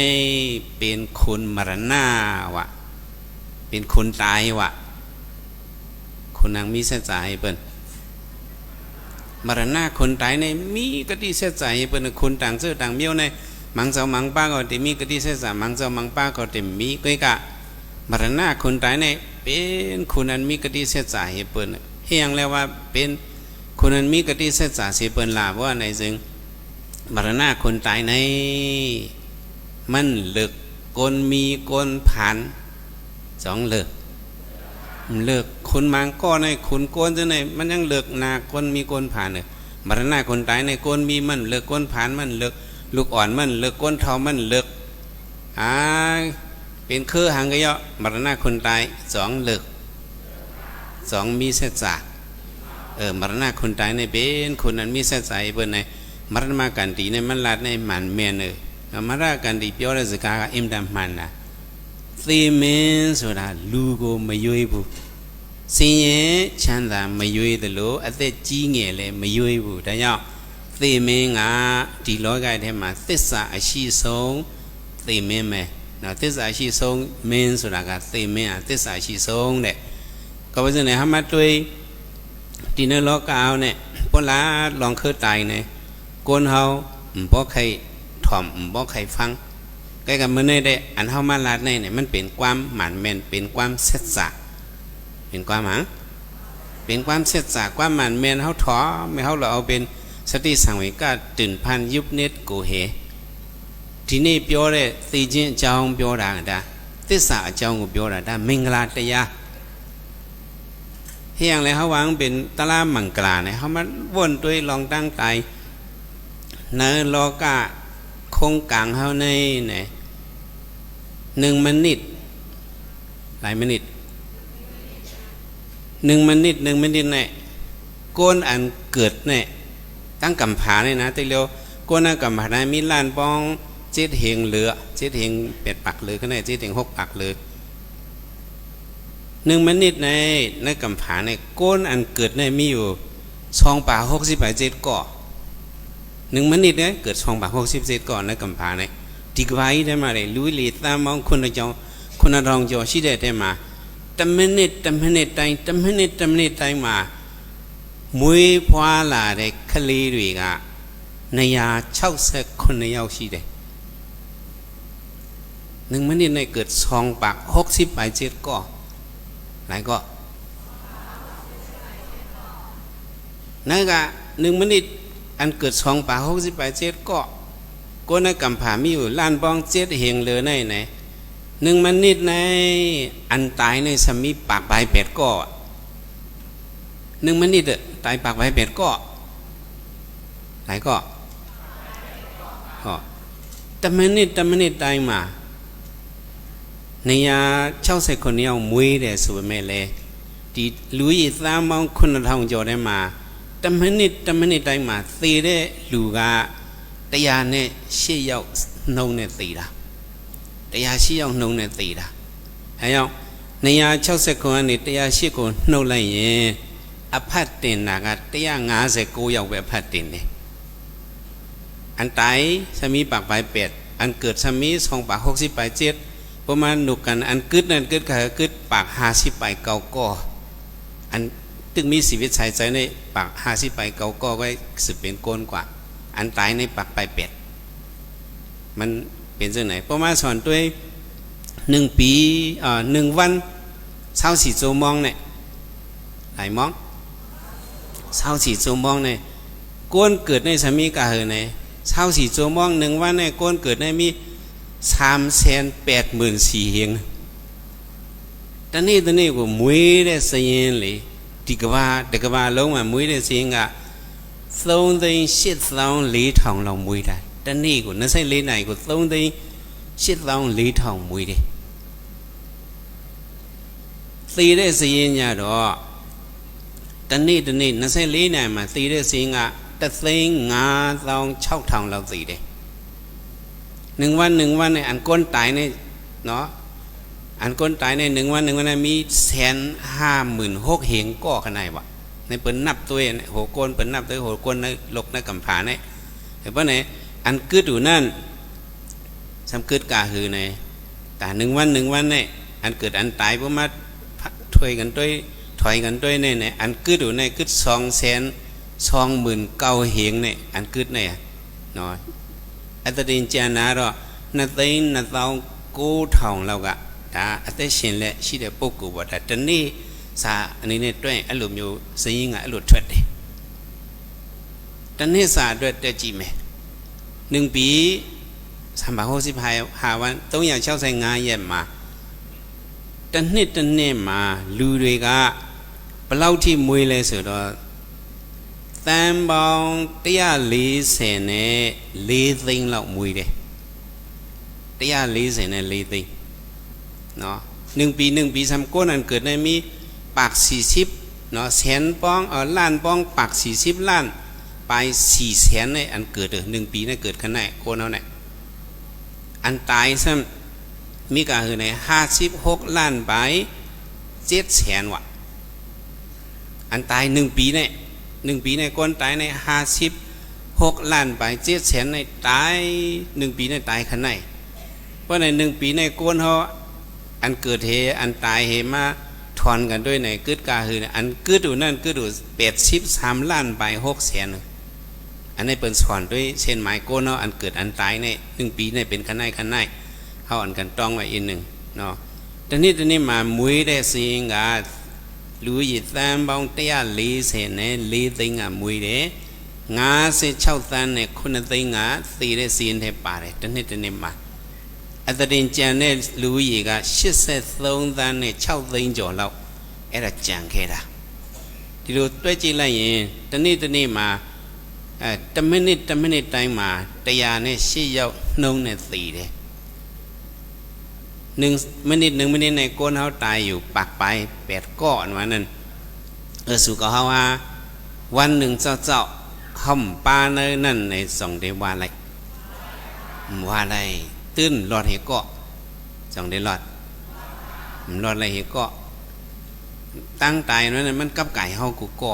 เป็นคนมรณาวะเป็นคนตายวะคนนางมีเสจาให้เปิ้นมรณะคนตายในมีกติเสจาให้เปิ้นคนต่างเสื้อต่างเมียวในมังเจ้ามังป้าก็จะมีกติเสจามังเจ้ามังป้าก็จะมีก้อยกะมรณะคนตายในเป็นคนอันมีกติเสจาให้เปิ้นเฮียงแล้วว่าเป็นคนอันมีกติเสจาให้เปิ้นลาว่าในซึ่งมรณะคนตายในมันเลิกกนมีกนผ่านสองเลิกคนมังก้อนในคนโกนจะไหนมันยังเลิกนาคนมีกนผ่านเนี่ยมรณะคนตายในกนมีมันเลิกกนผ่านมันเลิกลูกอ่อนมันเลิกกนเท่ามันเลิกเป็นคือหางก็ย่อมรณะคนตายสองเลิกสองมีเสจามรณะคนตายในเป็นคนนั้นมีเสจาเปิ้นในมรณะกันตีในมันลาดในมันเมียนมรณะกันตีပြောတဲ့စကားကอิมดัมมันนะသေမင်းဆိုတာလူကိုမရွေးဘူးစင်ရဲ့ချမ်းသာမရွေးသလိုအသက်ကြီးငယ်လည်းမရွေးဘူးဒါကြောင့်သေမင်းကဒီလောကထဲမှာသစ္စာအရှိဆုံးသေမင်းပဲနော်သစ္စာအရှိဆုံးမင်းဆိုတာကသေမင်းဟာသစ္စာအရှိဆုံးတဲ့ကောဘဇနေဟာမတွေးဒီในโลกเอาเนี่ยพวกละลองคือตายเนี่ยกวนเฮาบ่ใครถ่อมบ่ใครฟังใกล้กับมื้อนี้ได้อันเฮามาลาดในเนี่ยมันเป็นความหมั่นแม่นเป็นความเสร็จสะเป็นความหยังเป็นความเสร็จสะความหมั่นแม่นเฮาถอไม่เฮาเราเอาเป็นสติสังเวชก็ตื่นพันยุบเน็ตกูเหဒီနေ့ပြောတဲ့သိချင်းအကြောင်းပြောတာကဒါသစ္စာအကြောင်းကိုပြောတာဒါမင်္ဂလာတရားเฮียงเลยเขาวางเป็นตลามังกราเนี่ยเขามาวนด้วยลองตั้งใจในโลกะคงกลางเขาในเนี่ย1 มินิทหลายมินิท1 มินิทเนี่ยก้นอันเกิดเนี่ยตั้งกำผาเนี่ยนะแต่เร็วก้นอันกำผาเนี่ยมีล้านปองเจ็ดเหงเหลือเจ็ดเหง8 ปักเลยก็ได้เจ็ดเหง6 ปักเลย1 มินิทในกำผาในก้นอันเกิดในมีอยู่2 ป่า67 เกาะ1 มินิทเนี่ยเกิด2 ป่า67 เกาะในกำผาในดีกว่าอีได้มาเลยลุยลีตามมองคนละจองคนละรองจอชิได้มา1 มินิท1 มินิทတိုင်း1 มินิท1 มินิทတိုင်းမှာမွေးဖွားလာတဲ့ကလေးတွေက269 ယောက်ရှိတယ်1 มินิทในเกิด2 ป่า67 เกาะไหนก็นั่นก็1 มินิทอันเกิด2 ป่า67 เกาะก็ในกำผามีอยู่ล้านปอง7 เหงเหลือใน1 มินิทในอันตายในสมีปากปลาย8 เกาะ 1 มินิตตายปากไว้เป็ดก็หลายก็ตะมินิตตายมาในยาเช่าใส่คนนี้เอามวยเดสุเมเลที่ลุยตามมองคุณทองจอได้มาตะมินิตตายมาตีได้ลูกาตะยาเนี่ยเชี่ยวนงเนี่ยตีละตะยาเชี่ยวนงเนี่ยตีละไอ้ยังในยาเช่าใส่คนนี้ตะยาเชี่ยคนนงไรเย่อภัตตินนะก็ตะยา59อยากแบบอภัตตินเลยอันตายสามีปากปลายเป็ดอันเกิดสามี2 ปาก60 ปลาย 7ประมาณหนุกกันอันกึดนั่นกึดก็กึดปาก50 ปลาย 9ก็อันตึงมีชีวิตใช้ใจในปาก50 ปลาย 9ก็ไว้สืบเป็นโกนกว่าอันตายในปากปลายเป็ดมันเป็นจังไหนประมาณสอนด้วย1 ปี1 วัน24 ชั่วโมงเนี่ยหลายมอง24 ชั่วโมงเนี่ยโกนเกิดในสามีกะเฮเนี่ย24 ชั่วโมง1 วันเนี่ยโกนเกิดในมี384,000เฮงตอนนี้ก็มวยได้เสียงเลยดีกว่าลงมามวยได้เสียงก็3,800,000ทองเรามวยได้ตอนนี้ก็นั่นใช่เลยไหนก็3,800,000ทองมวยได้ตีได้เสียงเนี่ยดอกตอนนี้นั่นใช่เลยไหนมาตีได้เสียงก็แต่เสียง5,600,000ทองเราตีได้1 วันเนี่ยอันก้นตายเนี่ยเนาะอันก้นตายใน1 วันเนี่ยมี156,000เฮงก็ขนาดวะในเปิ้นนับตัวเนี่ยโหก้นเปิ้นนับตัวโหก้นในลกในกำผาเนี่ยเห็นป่ะเนี่ยอันกึดอยู่นั่นสำกึดกาหือในแต่1 วันเนี่ยอันเกิดอันตายเพราะมาถอยกันด้วยเนี่ยอันกึดอยู่ในกึด229,000เฮงเนี่ยอันกึดเนี่ยเนาะอัตตินเจนาเรา2,200,000เรากะถ้าอัตชินและชีเดปุกุบแต่ตอนนี้สาอันนี้เนี่ยด้วยอารมณ์อยู่สิ่งอารมณ์ทวดเลยตอนนี้สาด้วยแต่จีเม1 ปี365 วันต้องอย่างเช่าใส่งานเยี่ยมมาตอนนี้มาลูเรกะเปล่าที่มวยเลยสุดตามบอง140เนี่ย4 သိန်းလောက်မွေးတယ်140နဲ့4 သိန်းเนาะ1 ปีซ้ำก้นอันเกิดในมีปาก40เนาะ100,000ป้องล้านป้องปาก40 ล้านไป400,000เนี่ยอันเกิด1 ปีเนี่ยเกิดขนาดโคนเอาเนี่ยอันตายซ้ำมีกะคือใน56 ล้านไป700,000ว่ะอันตาย1 ปีเนี่ย1 ปีในก้นตายใน56 ล้านไป700,000ในตาย1 ปีในตายขนาดเพราะใน1 ปีในก้นเขาอันเกิดเหอันตายเหมาถอนกันด้วยในกึดกาคืออันกึดอยู่นั่นกึดอยู่83 ล้านไป600,000อันนี้เป็นสอนด้วยเช่นหมายก้นเขาอันเกิดอันตายใน1 ปีในเป็นขนาดเขาอันกันต้องไว้อีกหนึ่งเนาะตอนนี้มามวยได้สิ่งกาလူကြီးတန်ပေါင်း140နဲ့4 သိန်းကမွေးတယ်56 သန်းနဲ့9 သိန်းကသေတဲ့စီးရင်ထဲပါတယ်တစ်နှစ်မှာအတရင်ကြံတဲ့လူကြီးက83 သန်းနဲ့6 သိန်းကျော်လောက်အဲ့ဒါကြံခဲ့တာဒီလိုတွဲကြည့်လိုက်ရင်တစ်နေ့မှာ1 မိနစ်တိုင်းမှာ108 ယောက်နှုံးနဲ့သေတယ်1 มินิตในก้นเขาตายอยู่ปากไป8 ก้อนวันนั้นสุกเขาวันหนึ่งเจ้าห้อมปลาในนั่นใน2 เดือนว่าอะไรตื้นหลอดเหกาะ2 เดือนหลอดอะไรเหกาะตั้งตายนั้นมันกับไก่เฮากูก่อ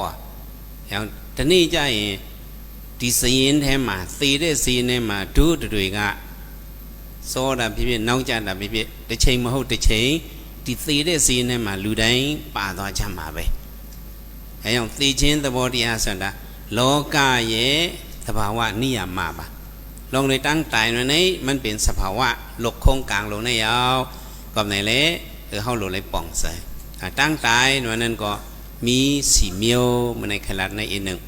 แล้วทีนี้ใจดีซีนแท้มาตีได้ซีนมาดูด้วยกะโซดาพี่น้องจันดาพี่แต่เชงมาหูแต่เชงที่ตีได้ซีเนี่ยมาลูได้ป่าตัวจำมาไปไอ้ยังตีเชนตะบอดีอาสันดาโลกาเย่สภาวะนิยามมาปะลงในตั้งตายนั้นนี้มันเป็นสภาวะหลกโคงกลางลงในยาวกับในเละเข้าหลงในป่องใส่ตั้งตายนั้นก็มี4 မျိုးมันในขลัดในอีกหนึ่ง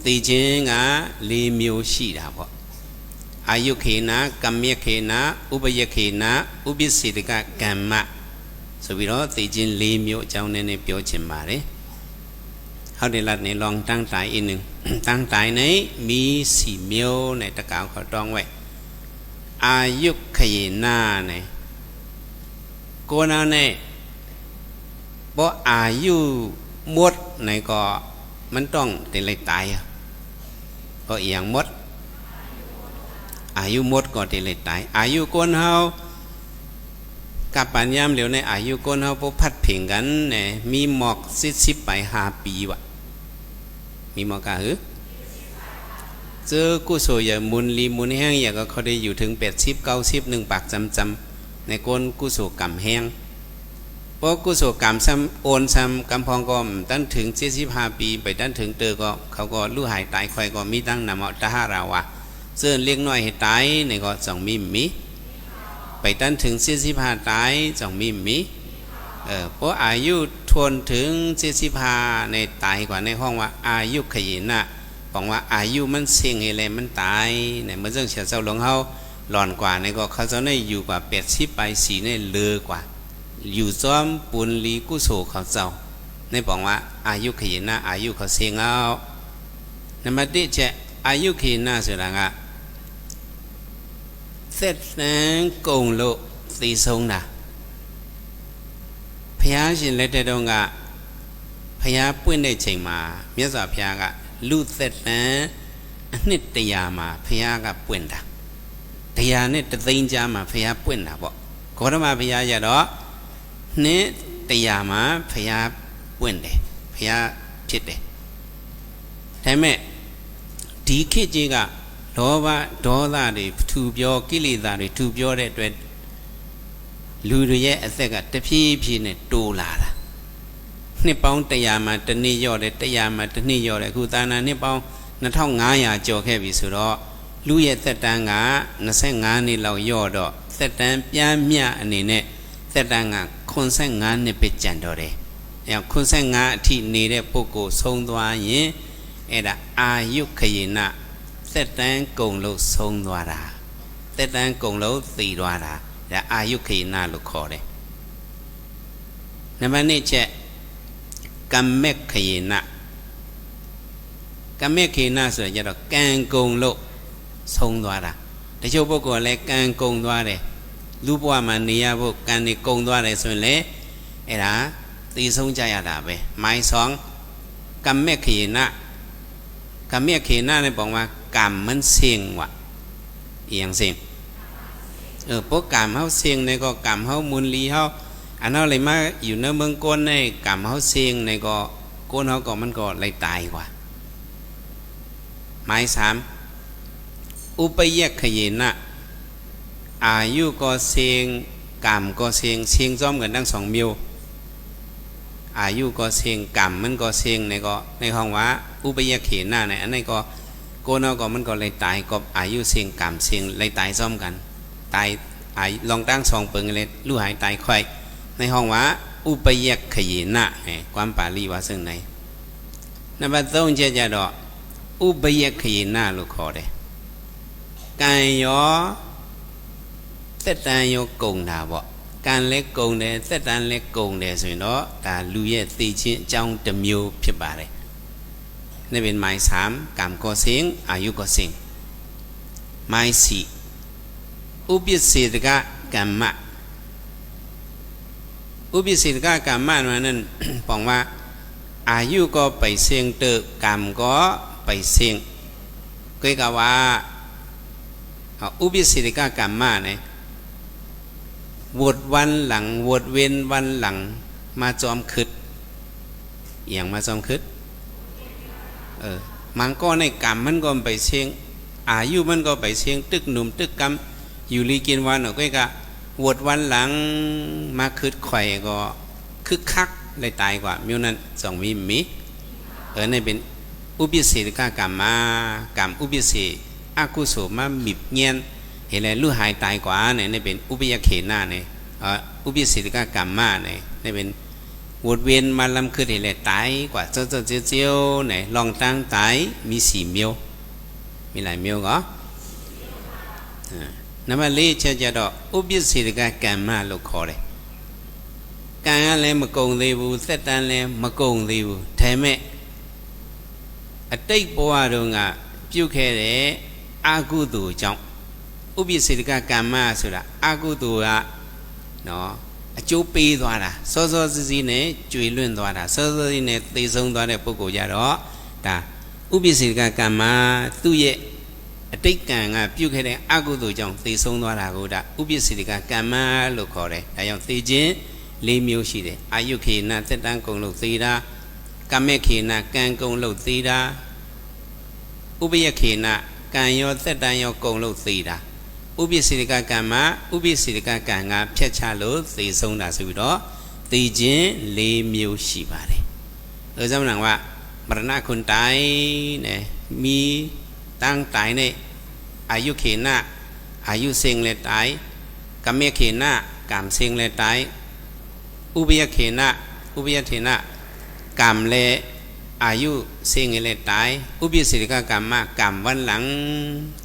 ตีเชง4 မျိုးရှိတာပေါ့อายุเขนะกัมเมเขนะอุปยเขนะอุปิสิตกะกัมมะဆိုပြီးတော့သိချင်း4 မျိုးအကြောင်းနဲ့ပြောချင်ပါတယ် เขาได้รัดในลองตั้งตายอีกหนึ่ง ตั้งตายในมีสี่เมียวในตะกาวเขาต้องไว้อายุขยีหน้าในโกนาในเพราะอายุมดในก็มันต้องเป็นอะไรตายเพราะอย่างมดอายุมดก็เป็นอะไรตายอายุคนเฮากับปัญญามเหลียวในอายุคนเฮาพบพัดผิงกันเนี่ยมีหมอก10ไป5ปีวะมีหมอกกะหือเจอกุศลอย่ามุนลีมุนแห้งอย่าก็เขาได้อยู่ถึง80 90 1ปากจำในก้นกุศลกำแห้งเพราะกุศลกรรมซ้ำโอนซ้ำกำพองก็ตั้งถึง75 ปีไปตั้งถึงเตอก็เขาก็ลู่หายตายคอยก็มีตั้งนำเอาตาหาราวะเสื้อเลี้ยงน้อยให้ตายในก็สองมีไปตั้งถึง75ตายสองมีเพราะอายุทวนถึง75ในตายกว่าในห้องว่าอายุขยินน่ะบอกว่าอายุมันเสี่ยงอะไรมันตายในเมื่อเรื่องเฉียดเจ้าหลวงเขาหลอนกว่าในก็เขาจะได้อยู่กว่า80ไป4ในเลือกว่าอยู่ซ้อมปุนลีกุโสเขาเจ้าในบอกว่าอายุขยินนะอายุเขาเสียงเอานมาดิเจอายุขยินนะสุดละงะเสร็จนั้นกงโลตีทรงนะพญาชินเล็ดดงกะพญาปุ้นได้เชิงมาเมียสาวพญากะลูเสร็จนั้นนิตยามาพญากะปุ้นดาตยาเนี่ยตะติงจามาพญาปุ้นดาบอกขอธรรมาพญาอย่าดอเนี่ยตยามาพญาป่วนเดพญาผิดเดแต่แม่ดีขี้จีกะโลภะโทสะတွေထူပြောကိလေသာတွေထူပြောတဲ့အတွက်လူတွေရဲ့အသက်ကတဖြည်းဖြည်းနဲ့တိုးလာတာနှစ်ပေါင်း100မှာတစ်နှစ်ရော့တယ်100မှာတစ်နှစ်ရော့တယ်အခုသာနာနှစ်ပေါင်း2500ကျော်ခဲ့ပြီဆိုတော့လူရဲ့သက်တမ်းက25နှစ်လောက်ရော့တော့သက်တမ်းပြမ်းမြအနေနဲ့သက်တမ်းက85နှစ်ပဲကျန်တော့တယ်။အဲ85အထိနေတဲ့ပုဂ္ဂိုလ်ဆုံးသွားရင်အဲ့ဒါအာယုခယေနသက်တမ်းကုန်လို့ဆုံးသွားတာ။သက်တမ်းကုန်လို့သိသွားတာ။ဒါအာယုခယေနလို့ခေါ်တယ်။နံပါတ်2ချက်ကမ္မခယေနကမ္မခယေနဆိုကြတော့ကံကုန်လို့ဆုံးသွားတာ။တချို့ပုဂ္ဂိုလ်ကလည်းကံကုန်သွားတယ်လူဘဝမှာနေရဖို့ကံနေကုန်သွားတယ်ဆိုရင်လေအဲ့ဒါသိဆုံးကြရတာပဲမိုင်းဆောင်กรรมเขนะกรรมเขนะเนี่ยบอกว่ากรรมมันเสี่ยงว่ะอีหยังเสี่ยงพวกกรรมเฮาเสี่ยงในก็กรรมเฮามุนลีเฮาอันนั้นเลยมาอยู่ในเมืองก้นในกรรมเฮาเสี่ยงในก็ก้นเฮาก็มันก็เลยตายกว่าหมาย3อุปยคเยนะอายุก็เสียงกรรมก็เสียงซ้อมกันทั้ง2มิวอายุก็เสียงกรรมมันก็เสียงในห้องว่าอุปยคเขนะในอันนี้ก็โกนเอาก็มันก็เลยตายก็อายุเสียงกรรมเสียงเลยตายซ้อมกันตายลองตั้ง2เปิงเลยลู่หายตายค่อยในห้องว่าอุปยคเขนะความปาลีว่าซึ่งไหนนับว่าต้องเจจะดอกอุปยคเขนะลูกขอได้การย่อသက်တမ်းရောကုန်တာပေါ့ကံလည်းကုန်တယ်သက်တမ်းလည်းကုန်တယ်ဆိုရင်တော့ဒါလူရဲ့သိချင်းအကြောင်းတစ်မျိုးဖြစ်ပါတယ်นี่เป็นหมาย3กรรมก็เสียงอายุก็เสียงหมาย4อุปเสตกกรรมะอุปเสตกกรรมะนั้นบอกว่าอายุก็ไปเสียงเตกรรมก็ไปเสียงก็กล่าวว่าอุปเสตกกรรมะเนี่ยวดวันหลังวดเว้นวันหลังมาจอมคึดอย่างมาจอมคึดมันก็ในกรรมมันก็ไปเชียงอายุมันก็ไปเชียงตึกหนุ่มตึกกรรมอยู่ลีกินวันก็กะวดวันหลังมาคึดไข่ก็คึกคักเลยตายกว่ามิวนั้น2มีนี่เป็นอุปเสกกรรมกรรมอุปเสกอกุศลมามิบเงียนเห็นแล้วลู่หายตายกว่าเนี่ยนี่เป็นอุปยคเขนะเนี่ยอุปเสกกรรมะเนี่ยนี่เป็นวดเวียนมาลำคือเห็นแล้วตายกว่าเจ้าเนี่ยลองตั้งตายมี4มิวมีหลายมิวก็นั่นมาเลี้ยเจ้าดอกอุปเสกกรรมะลูกขอเลยการอะไรมาโกงดีบูเสตันเลยมาโกงดีบูแท้แม่ တိတ်ဘဝတုန်းကပြုတ်ခဲ့တဲ့အာကုသိုလ်ကြောင့်ဥပ္ပစေတကကမ္မဆိုတာအာကုသိုလ်ကနော်အကျိုးပေးသွားတာစောစောစီးစီးနဲ့ကျွေလွင့်သွားတာစောစောစီးနဲ့သေဆုံးသွားတဲ့ပုဂ္ဂိုလ်ကြတော့ဒါဥပ္ပစေတကကမ္မသူ့ရဲ့အတိတ်ကံကပြုတ်ခဲ့တဲ့အကုသိုလ်ကြောင့်သေဆုံးသွားတာကိုဒါဥပ္ပစေတကကမ္မလို့ခေါ်တယ်ဒါကြောင့်သေခြင်း၄မျိုးရှိတယ်အာယုခေနသက်တမ်းကုန်လို့သေတာကမ္မခေနကံကုန်လို့သေတာဥပယခေနကံရောသက်တမ်းရောကုန်လို့သေတာဥပ္ပစေတကကမ္မဥပ္ပစေတကကံကဖြတ်ချလို့သေဆုံးတာဆိုပြီးတော့သေခြင်း၄မျိုးရှိပါတယ်ဒါကြောင့်ကမရဏခွန်တိုင်နဲ့มีตั้งตายในอายุเขณะอายุเซ็งเลยตายกรรมเขณะกรรมเซ็งเลยตายอุปยเขณะอุปยเขณะกรรมเลยอายุเซ็งเลยตายอุปยสิริกกรรมกรรมวันหลัง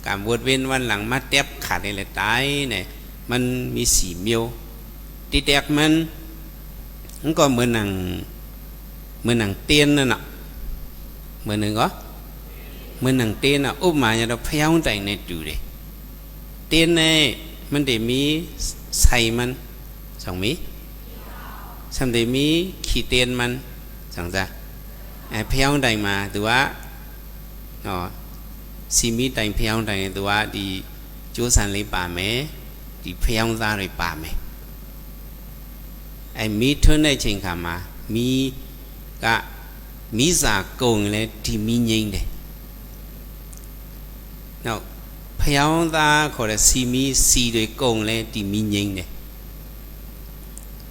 กรรมวนเวียนวันหลังมาเต็บขาดเลยตายเนี่ยมันมีสีเมียวตีแตกมันก็เหมือนหนังเตียนนั่นน่ะเหมือนหนึ่งก็เมื่อหนังเต้นอุปมาเนี่ยเราพยายามใจในดูเลยเต้นเนี่ยมันได้มีใส่มันสองมีสัมได้มีขี้เต้นมันสองจ้ะพยายามใจมาตัวอ๋อซีมีใจพยายามใจตัวดีจูสันเลยป่าไหมดีพยายามตาเลยป่าไหมมีทุนในเชิงขามามีก็มีสากโกงเลยที่มีเงินเลยnow พยาวตาขอแต่ซีมีซีโดยกงเลยที่มีเงินเนี่ย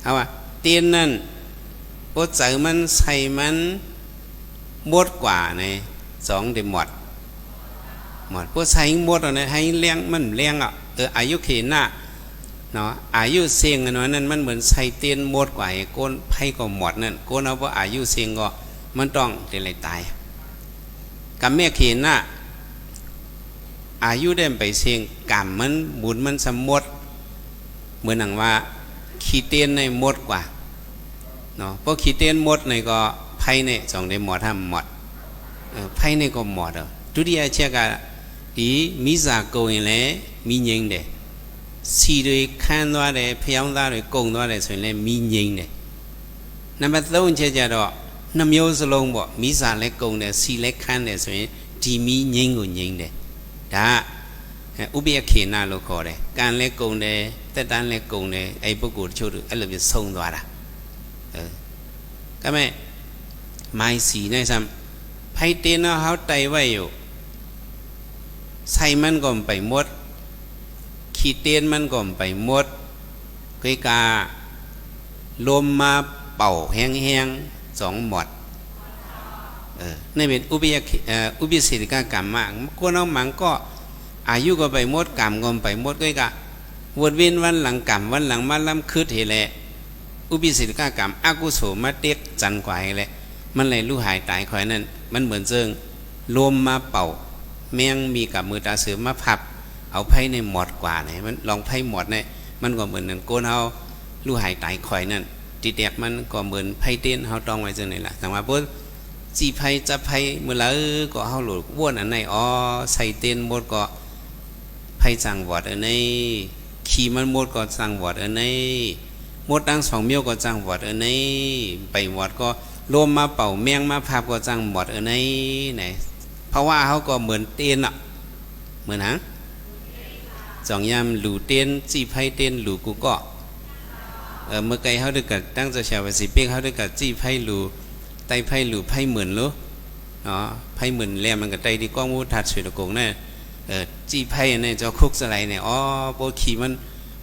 เอาว่าเตียนนั่นปวดใจมันใส่มันหมดกว่าเนี่ยสองเดือนหมดปวดใส่หมดเนี่ยให้เลี้ยงมันเลี้ยงอ่ะอายุเขณะเนาะอายุเสียงกันนั้นมันเหมือนใส่เตียนหมดกว่าไอ้ก้นไพ่ก็หมดนั่นก้นเอาว่าอายุเสียงก็มันต้องเดี๋ยวเลยตายกับแม่เขณะอายุได้ไปเสียงกรรมมันบุญมันสมมติเหมือนหนังว่าขี้เตียนในหมดกว่าเนาะเพราะขี้เตียนหมดในก็ไพ่ในสองได้หมดทำหมดไพ่ในก็หมดทุติยเชื่อกันดีมิสาโกยเลยมีเงินเด้สีด้วยขันตัวเด้พยายามตัวด้วยกงตัวเด้ส่วนเลยมีเงินเด้นั่นเป็นต้นเชื่อจะดอกน้ำโยสลงบ่มิสาเล็กกงเด้สีเล็กขันเด้ส่วนที่มีเงินกูเงินเด้ဒါဥပယခေနလို့ခေါ်တယ်ကံလဲကုန်တယ်တက်တန်းလဲကုန်တယ်အဲ့ပုဂ္ဂိုလ်တချို့အဲ့လိုမျိုးဆုံးသွားတာကဲမိုင်းစီနဲ့ဆမ်ဖိုက်တင်နော်ဟောက်တိုင်ไว้อยู่ใส่มันก็ไปหมดขี้เตียนมันก็ไปหมดกิกาลมมาเป่าแห้งๆสองหมดนี่เป็นอุปสิทธิกรรมมากก็น้องมังก็อายุก็ไปหมดกรรมก็ไปหมดก็กะวนเวียนวันหลังกรรมวันหลังมาล้ำคืดเหละอุปสิทธิกรรมอกุศลมาเต็กจันกว่าเหละมันเลยรู้หายตายคอยนั่นมันเหมือนเจิงลมมาเป่าแมงมีกับมือตาเสือมาพับเอาไพ่ในหมดกว่าเนี่ยมันลองไพ่หมดเนี่ยมันก็เหมือนนั่นโกนเฮารู้หายตายคอยนั่นตีแตกมันก็เหมือนไพ่เต้นเฮาต้องไว้เจิงนี่แหละแต่ว่าพวกจีไพ่จะไพ่เมื่อไรก็เฮาหลุดว้วนอันไหนอ๋อใส่เต้นหมดก็ไพ่จังหวัดอันนี้ขี่มันหมดก็จังหวัดอันนี้หมดตั้งสองเมียวก็จังหวัดอันนี้ไปหวัดก็ลมมาเป่าแมงมาพับก็จังหวัดอันนี้ไหนเพราะว่าเขาก็เหมือนเต้นอ่ะเหมือนหางสองยามหลู่เต้นจีไพ่เต้นหลู่กูก็เมื่อไกลเขาด้วยกันตั้งจะชาวสิเปียกเขาด้วยกันจีไพ่หลู่ไตไพ่หลู่ไพ่เหมือนรู้เนาะไพ่เหมือนแลมันกับไตที่ก้องมูถัดสวยตะโกงเนี่ยจีไพ่เนี่ยจะคุกสไลเนี่ยอ๋อโบขี่มัน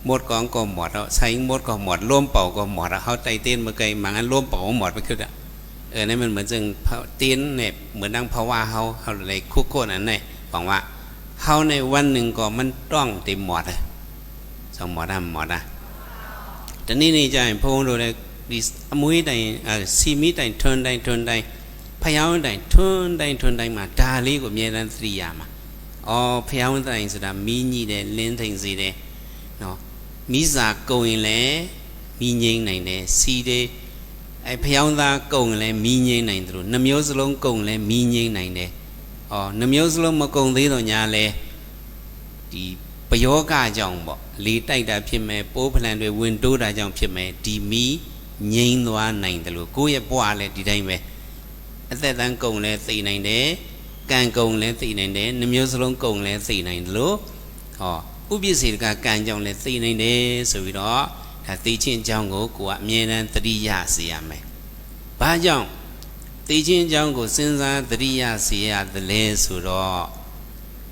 หมดกองก็หมดแล้วใช้หมดก็หมดร่วมเป่าก็หมดแล้วเขาไตเต้นเมื่อไกลมันงั้นร่วมเป่าหมดไปขึ้นอ่ะนี่มันเหมือนจึงเต้นเนี่ยเหมือนดังเพราะว่าเขาเลยคุกโคนอันไหนบอกว่าเขาในวันหนึ่งก็มันต้องเต็มหมดเลยสองหมดหมดแต่นี่จะให้พงดูเลยดิมุ้ยได้ซีมิได้ทนได้พยาวได้ทนได้มาดาลีก็มีนันทรียามาอ๋อพยาวได้สุดามีนี่เดเลนทิงซีเดเนาะมิซาโกยเลยมีเงินไหนเดซีเดไอพยาวตาโกงเลยมีเงินไหนตัวน้ำยศลงโกงเลยมีเงินไหนเด อ๋อနှမျိုးစလုံးမကုန်သေးတော့ညာလဲဒီပယောဂကြောင့်ပေါ့လေတိုက်တာဖြစ်မယ်ပိုးဖလန်တွေဝင်တိုးတာကြောင့်ဖြစ်မယ်ဒီမီငြိမ်းသွားနိုင်တယ်လို့ကိုယ့်ရဲ့ဘဝလည်းဒီတိုင်းပဲအသက်တန်းကုန်လဲသိနိုင်တယ်ကံကုန်လဲသိနိုင်တယ်နှမျိုးစလုံးကုန်လဲသိနိုင်တယ်လို့ဟောဥပ္ပစ္စေတကကံကြောင့်လဲသိနိုင်တယ်ဆိုပြီးတော့ဒါသိချင်းအကြောင်းကိုကိုကအမြဲတမ်းသတိရစေရမယ်ဘာကြောင့်သိချင်းအကြောင်းကိုစဉ်းစားသတိရစေရသလဲဆိုတော့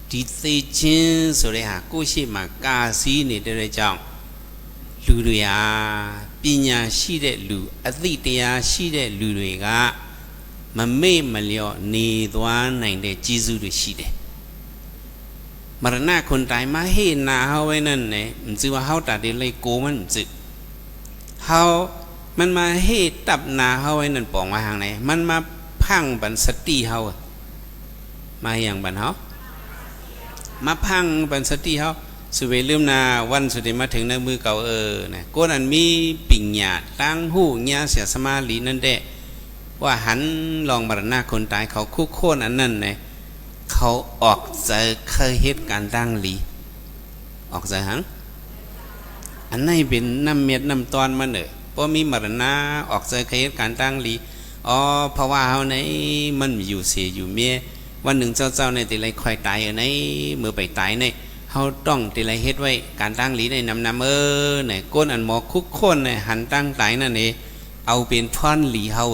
ဒီသိချင်းဆိုတဲ့ဟာကိုယ့်ရှိမှကာစီးနေတဲ့ကြောင့်လူတွေဟာပညာရှိတဲ့လူအသိတရားရှိတဲ့လူတွေကမမေ့မလျော့နေသွားနိုင်တဲ့ကျေးဇူးတွေရှိတယ်မရဏคนตายมาเฮนาเฮาไว้นั่นแหละมันสิว่าเฮาตัดได้เลยโกมันสิเฮามันมาเฮตับนาเฮาไว้นั่นปองมาทางไหนมันมาพังบันสติเฮามาอย่างบันเฮามาพังบันสติเฮาสุเวลืมนาวันสุดที่มาถึงในมือเก่านะโกนันมีปิ่งหยาตั้งหูญาเสียสมาลีนั่นแหละว่าหันลองมรณะคนตายเขาคุกโค่นอันนั้นนะเขาออกใจเคยเหตุการณ์ตั้งลีออกใจหังอันนั้นเป็นน้ำเม็ดน้ำตอนมันเนอะพอมีมรณะออกใจเคยเหตุการณ์ตั้งลีอ๋อเพราะว่าเขาในมันอยู่เสียอยู่เมียวันหนึ่งเจ้าในตีไรคอยตายในเมื่อไปตายในเขาต้องตีไรเฮ็ดไว้การตั้งลีในนำเนี่ยก้นอันหมอคุกโค่นเนี่ยหันตั้งตายนั่นเองเอาเป็นท่อนลีเขา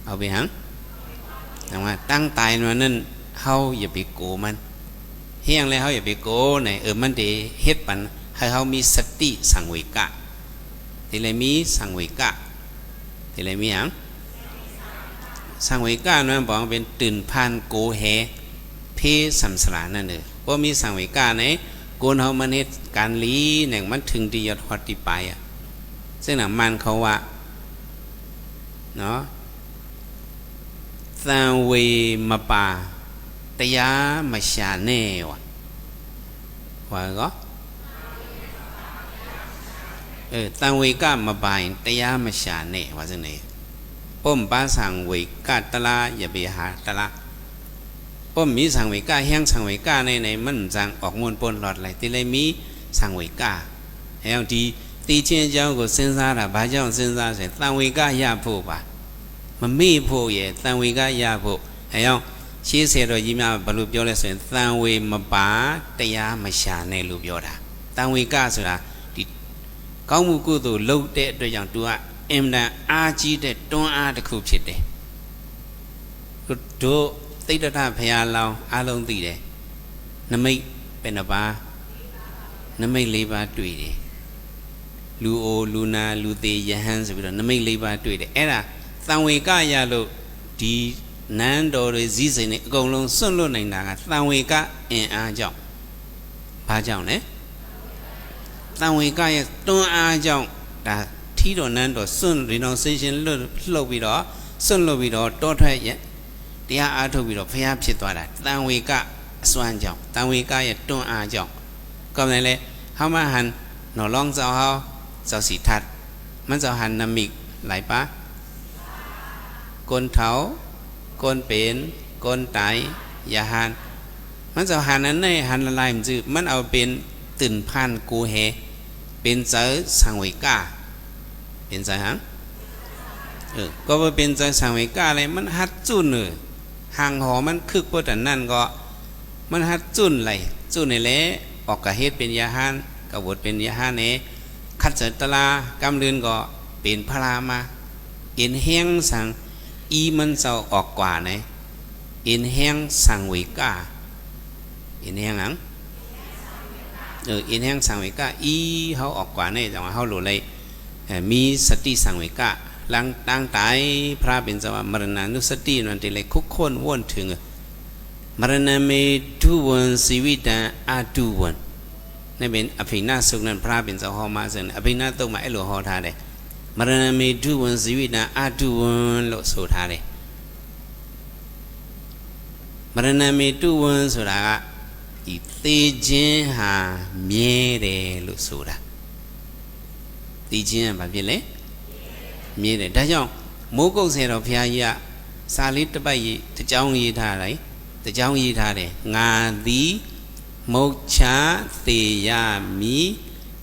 เอาไปหังแต่ว่าตั้งตายมานั่นเฮาอย่าไปโกมันเฮียงแล้วเฮาอย่าไปโกไหนมันได้เฮ็ดปันให้เฮามีสติสังเวกะที่ไรมีสังเวกะที่ไรมีหยังสังเวกะนั่นบอกเป็นตื่นผ่านโกแฮเพสัมสลานั่นเด้อบ่มีสังเวกะไหนโกนเฮามันเฮ็ดการลีแหน่งมันถึงที่ยอดฮอดที่ไปซึ่งน่ะมันเขาว่าเนาะသံဝေမပါတရားမရှာနဲ့ဝါကောသံဝေကမပိုင်တရားမရှာနဲ့ဝါစနေปุ่มป้าสังเวกะตะลาอย่าไปหาตะละปุ่มมีสังเวกะแห้งสังเวกะในมันจังออกมวลปนหลอดไหลที่เลยมีสังเวกะแห่งที่ตีเชียนเจ้าก็စဉ်းစားတာဘာကြောင့်စဉ်းစားเสร็จသံဝေကရဖို့ပါမမေ့ဖို့ရဲ့သံဝေကရဖို့အဲကြောင့်ရှေးဆယ်တော်ကြီးများဘယ်လိုပြောလဲဆိုရင်သံဝေမပါတရားမရှာနဲ့လို့ပြောတာသံဝေကဆိုတာဒီကောင်းမှုကုသိုလ်လုပ်တဲ့အတွက်ကြောင့်သူကအင်မတန်အားကြီးတဲ့တွန်းအားတစ်ခုဖြစ်တယ်တို့သိတ္တဖရာလောင်းအားလုံးသိတယ်နမိတ်เป็นနှပါနမိတ်၄ပါးတွေ့တယ်လူအိုလူနာလူသေးယဟန်ဆိုပြီးတော့နမိတ်၄ပါးတွေ့တယ်အဲ့ဒါသံဝေကရလို့ဒီနန်းတော်တွေစည်းစိမ်တွေအကုန်လုံးစွန့်လွတ်နိုင်တာကသံဝေကအင်အားကြောင့်ဘာကြောင့်လဲသံဝေကရဲ့တွန်းအားကြောင့်ဒါထီးတော်နန်းတော်စွန့်ရီနောင်ဆေးရှင်လှုပ်ပြီးတော့စွန့်လွတ်ပြီးတော့တောထွက်ရဲ့တရားအားထုတ်ပြီးတော့ဖျားဖြစ်သွားတာသံဝေကအစွမ်းကြောင့်သံဝေကရဲ့တွန်းအားကြောင့်ကောင်းတယ်လေเฮามาหันหนอลองเจ้าเฮาเจ้าสีทัดมันเจ้าหันนามิกหลายปะกนเถากนเป็นกนตายอย่าหันมันเจ้าหันนั้นในหันละลายมันจืมันเอาเป็นตื่นพันกูเฮเป็นเจ้าสังเวกาเป็นเจ้าหังก็ว่าเป็นเจ้าสังเวกาอะไรมันหัดจุนเลยห่างหอมันคึกพวกแต่นั่นก็มันหัดจุนไหลจุนในเละออกกระเฮ็ดเป็นยาหันกระบดเป็นยาหันเนขัดเสตลากำเรือนก็เป็นพรามาเอ็นแห้งสังอีมันเจ้าออกกว่าไหนเอ็นแห้งสังเวกาเอ็นแห้งหลังเอ็นแห้งสังเวกาอีเขาออกกว่าเนี่ยจังว่าเขาหลุดเลยมีสติสังเวกาลังตั้งตายพระเป็นจังว่ามรณานุสตินั่นที่เลยคุกคนว่นถึงมรณะเมตุวันสีวิตาอาตุวันนี่เป็นอภินาสุนันพระเป็นเจ้าหอมาซึ่งอภินาต้องมาไอ้หลวงหอท่าเดมรณะเมตุวันสีวิตาอาตุวันโลสุท่าเดมรณะเมตุวันสุดาอีเตจินหาเมียเดโลสุดาเตจินแบบนี้เลยเมียเดได้จังโมกุเสเราพยายะสาลิตไปยี่จะจ้องยี่ท่าไร တကြောင်းရေးထားတယ်ငါသည်မုတ်ချသေးရမည်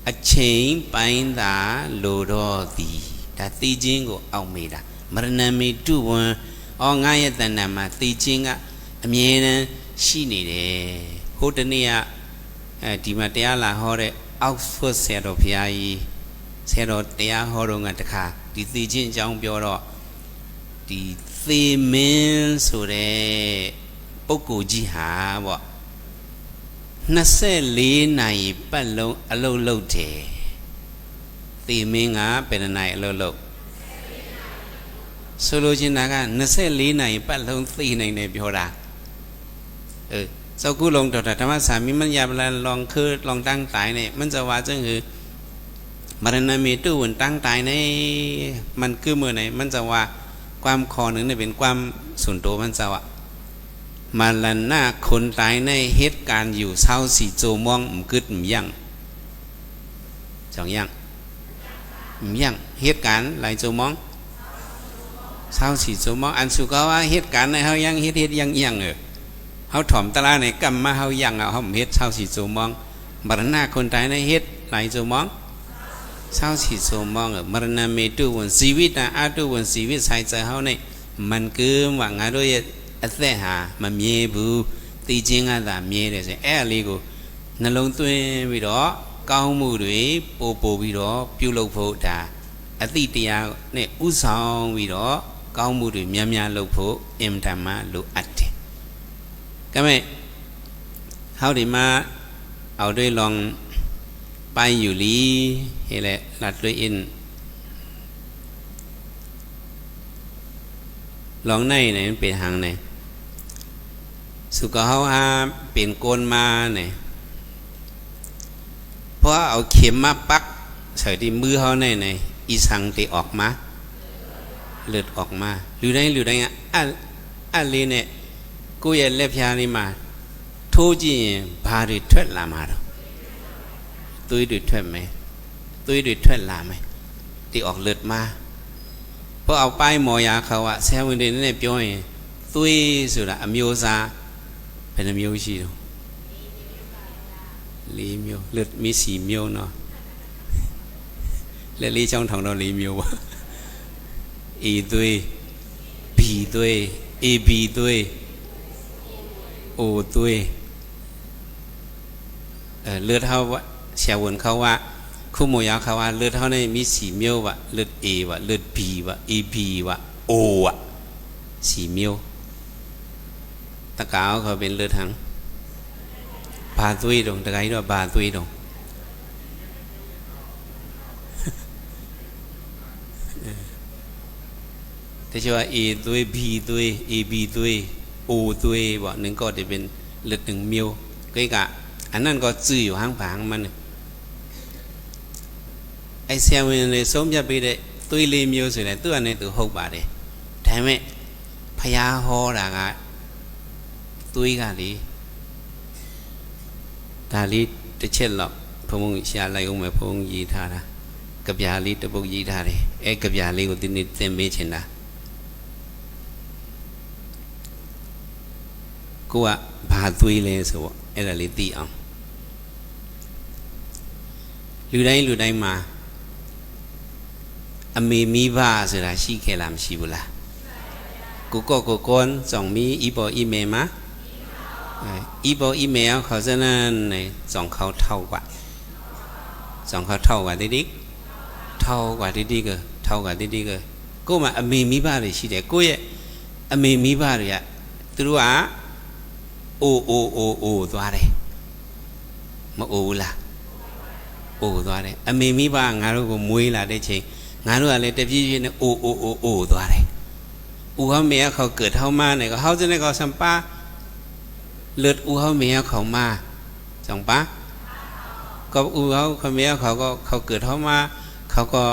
အချိန်ပိုင်းသာလိုတော့သည်ဒါသိခြင်းကိုအောက်မေးတာမရဏမေတုဝံငါရဲ့တဏ္ဍာမှာသိခြင်းကအမြဲတမ်းရှိနေတယ်ဟိုတနေ့ကဒီမှာတရားလာဟောတဲ့အောက်ဆွတ်ဆရာတော်ဘုရားကြီးဆရာတော်တရားဟောတော့ကတခါဒီသိခြင်းအကြောင်းပြောတော့ဒီသေမင်းဆိုတဲ့ပုဂ္ဂိုလ်ကြီးဟာပေါ့24နာရီပတ်လုံးအလုပ်လုပ်တယ်သေမင်းကဘယ်နှနာရီအလုပ်လုပ်ဆိုလိုချင်တာက24နာရီပတ်လုံးသိနိုင်တယ်ပြောတာsau cú lòng đầu ta mà sami mình nhập là lòng khơi lòng tăng tài này mình giờ vào chân hư mà nên mình tu vận tăng tài này mình cứ mưa này mình giờ vàoความคอหนึ่งเนี่ยเป็นความส่วนตัวมันจะว่ามาลันหน้าคนตายในเหตุการณ์อยู่เช้าสี่โจมองมกึดมยังสองยังยังเหตุการณ์หลายโจมองเช้าสี่โจมองอันสุกว่าเหตุการณ์ในเขายังเหตุยังเขาถ่อมตลาในกรรมมาเขายังเอาเขาเฮ็ดเช้าสี่โจมองมรณะคนตายในเฮ็ดหลายโจมองเช้าสี่โจมองมรณะเมตุวันชีวิตนะอาตุวันชีวิตใส่ใจเขาเนี่ยมันคือว่างานด้วยอัตหามันมีบุตีจริงอะไรมีเลยสิลีกูนั่นลงตัววิโรก้าวมือด้วยปูวิโรพิวโลกโพดาอติเตียเนี่ยอุสาววิโรก้าวมือด้วยมีโลกโพเอ็มธรรมะโลอัตถิก็ไม่เขาได้มาเอาด้วยลองไปอยู่ลีเฮ้ยแหละลัดด้วยอินลองในไหนมันเป็นหางไหนสุกเขาอาเป็นโกนมาเนี่ยเพราะเอาเข็มมาปักใส่ที่มือเขาในอีสังตีออกมาเลือดออกมาหรือได้อ่ะอะไรเนี่ยกูอยากเล็บยานี่มาทูจีบาริทวดลามาแล้วตุ้ยดุทวดไหมตุ้ยดุทวดลาไหมตีออกเลือดมาเพราะเอาป้ายหมอยาเขาอะแซววันเดียวนี่เปียวเองตุ้ยสุดละอเมียวซาเป็นอเมียวชีดูลีเมียวเลือดมีสีเมียวเนาะและลีช่องทางเราลีเมียวอีตุ้ยบีตุ้ยเอบีตุ้ยโอตุ้ยเลือดเขาว่าเสียวนเขาว่าคู่หมอยาเขาว่าเลือดเขาในมีสีเมียววะเลือดเอวะเลือดบีวะเอบีวะโอวะสีเมียวตะกาวเขาเป็นเลือดทั้งบาตุ้ยตรงตะไคร้ด้วยบาตุ้ยตรงแต่ชื่อว่าเอตุ้ยบีตุ้ยเอบีตุ้ยโอตุ้ยบ่หนึ่งก็จะเป็นเลือดหนึ่งเมียวก็อีกอะอันนั้นก็จื้ออยู่ห้างผางมันไอเสียวันเลยสมจะไปได้ตุ้ยเลยเมียวสุดเลยตัวนี้ตัวหกบาทเลยแต่ไม่พยาหอด่างะตุ้ยกันดิดาลีจะเช่นหรอกพระมงเสียอะไรองค์แม่พระองค์ยีท่าละกับยาลีตะบุกยีท่าเลยกับยาลีก็ติดนิดเต็มเบชนะกูว่าบาตุ้ยเลยสิวะไอ้ละลิตีเอาလူတိုင်းမှာအမေမိဘဆိုတာရှိခဲ့လားမရှိဘူးလားကိုကွန်สองมีอีบออีเมมาอีบออีเมเอาเขาจะนั่นในสองเขาเท่ากว่าสองเขาเท่ากว่าดิ๊กเท่ากว่าดิ๊กเท่ากว่าดิ๊กก็มาอเมမိဘတွေရှိတယ်ကိုရဲ့အမေမိဘတွေကသူတို့ကအိုသွားတယ်မအိုဘူးလားအိုသွားတယ်အမေမိဘငါတို့ကိုမွေးလာတဲ့ချိန်ငါတို့ကလည်းတပြည့်ပြည့်နဲ့အိုသွားတယ်อูเขาเมียเขาเกิดเท่ามาเนี่ยก็เขาจะได้ก็สัมปะเลือดอูเขาเมียเขามาสัมปะก็อูเขาเมียเขาเกิดเท่ามาเขาก็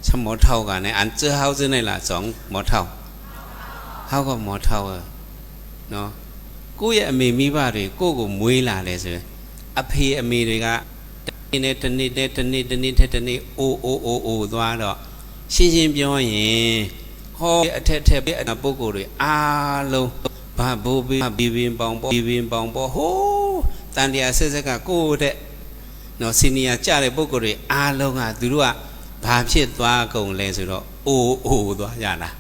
สมอเท่ากันในอันเจอเขาจะในละสองหมอเท่าเขาก็หมอเท่าเนาะกูยังมีบ้าเลยกูก็มวยละเลยสิอภัยอเมริกาเนี่ยตอนนี้โอตัวดอกชินเปียวเย่ฮอเทปปุกโกเลยอาลง บาบูบีวินปองปอโหตันเดียเสสกะโก้เดเนาะซีเนียจ่าတဲ့ပုဂ္ဂိုလ်တွေအားလုံးကသူတို့ကဘာဖြစ်သွားကုန်လဲဆိုတော့အိုသွားကြတာ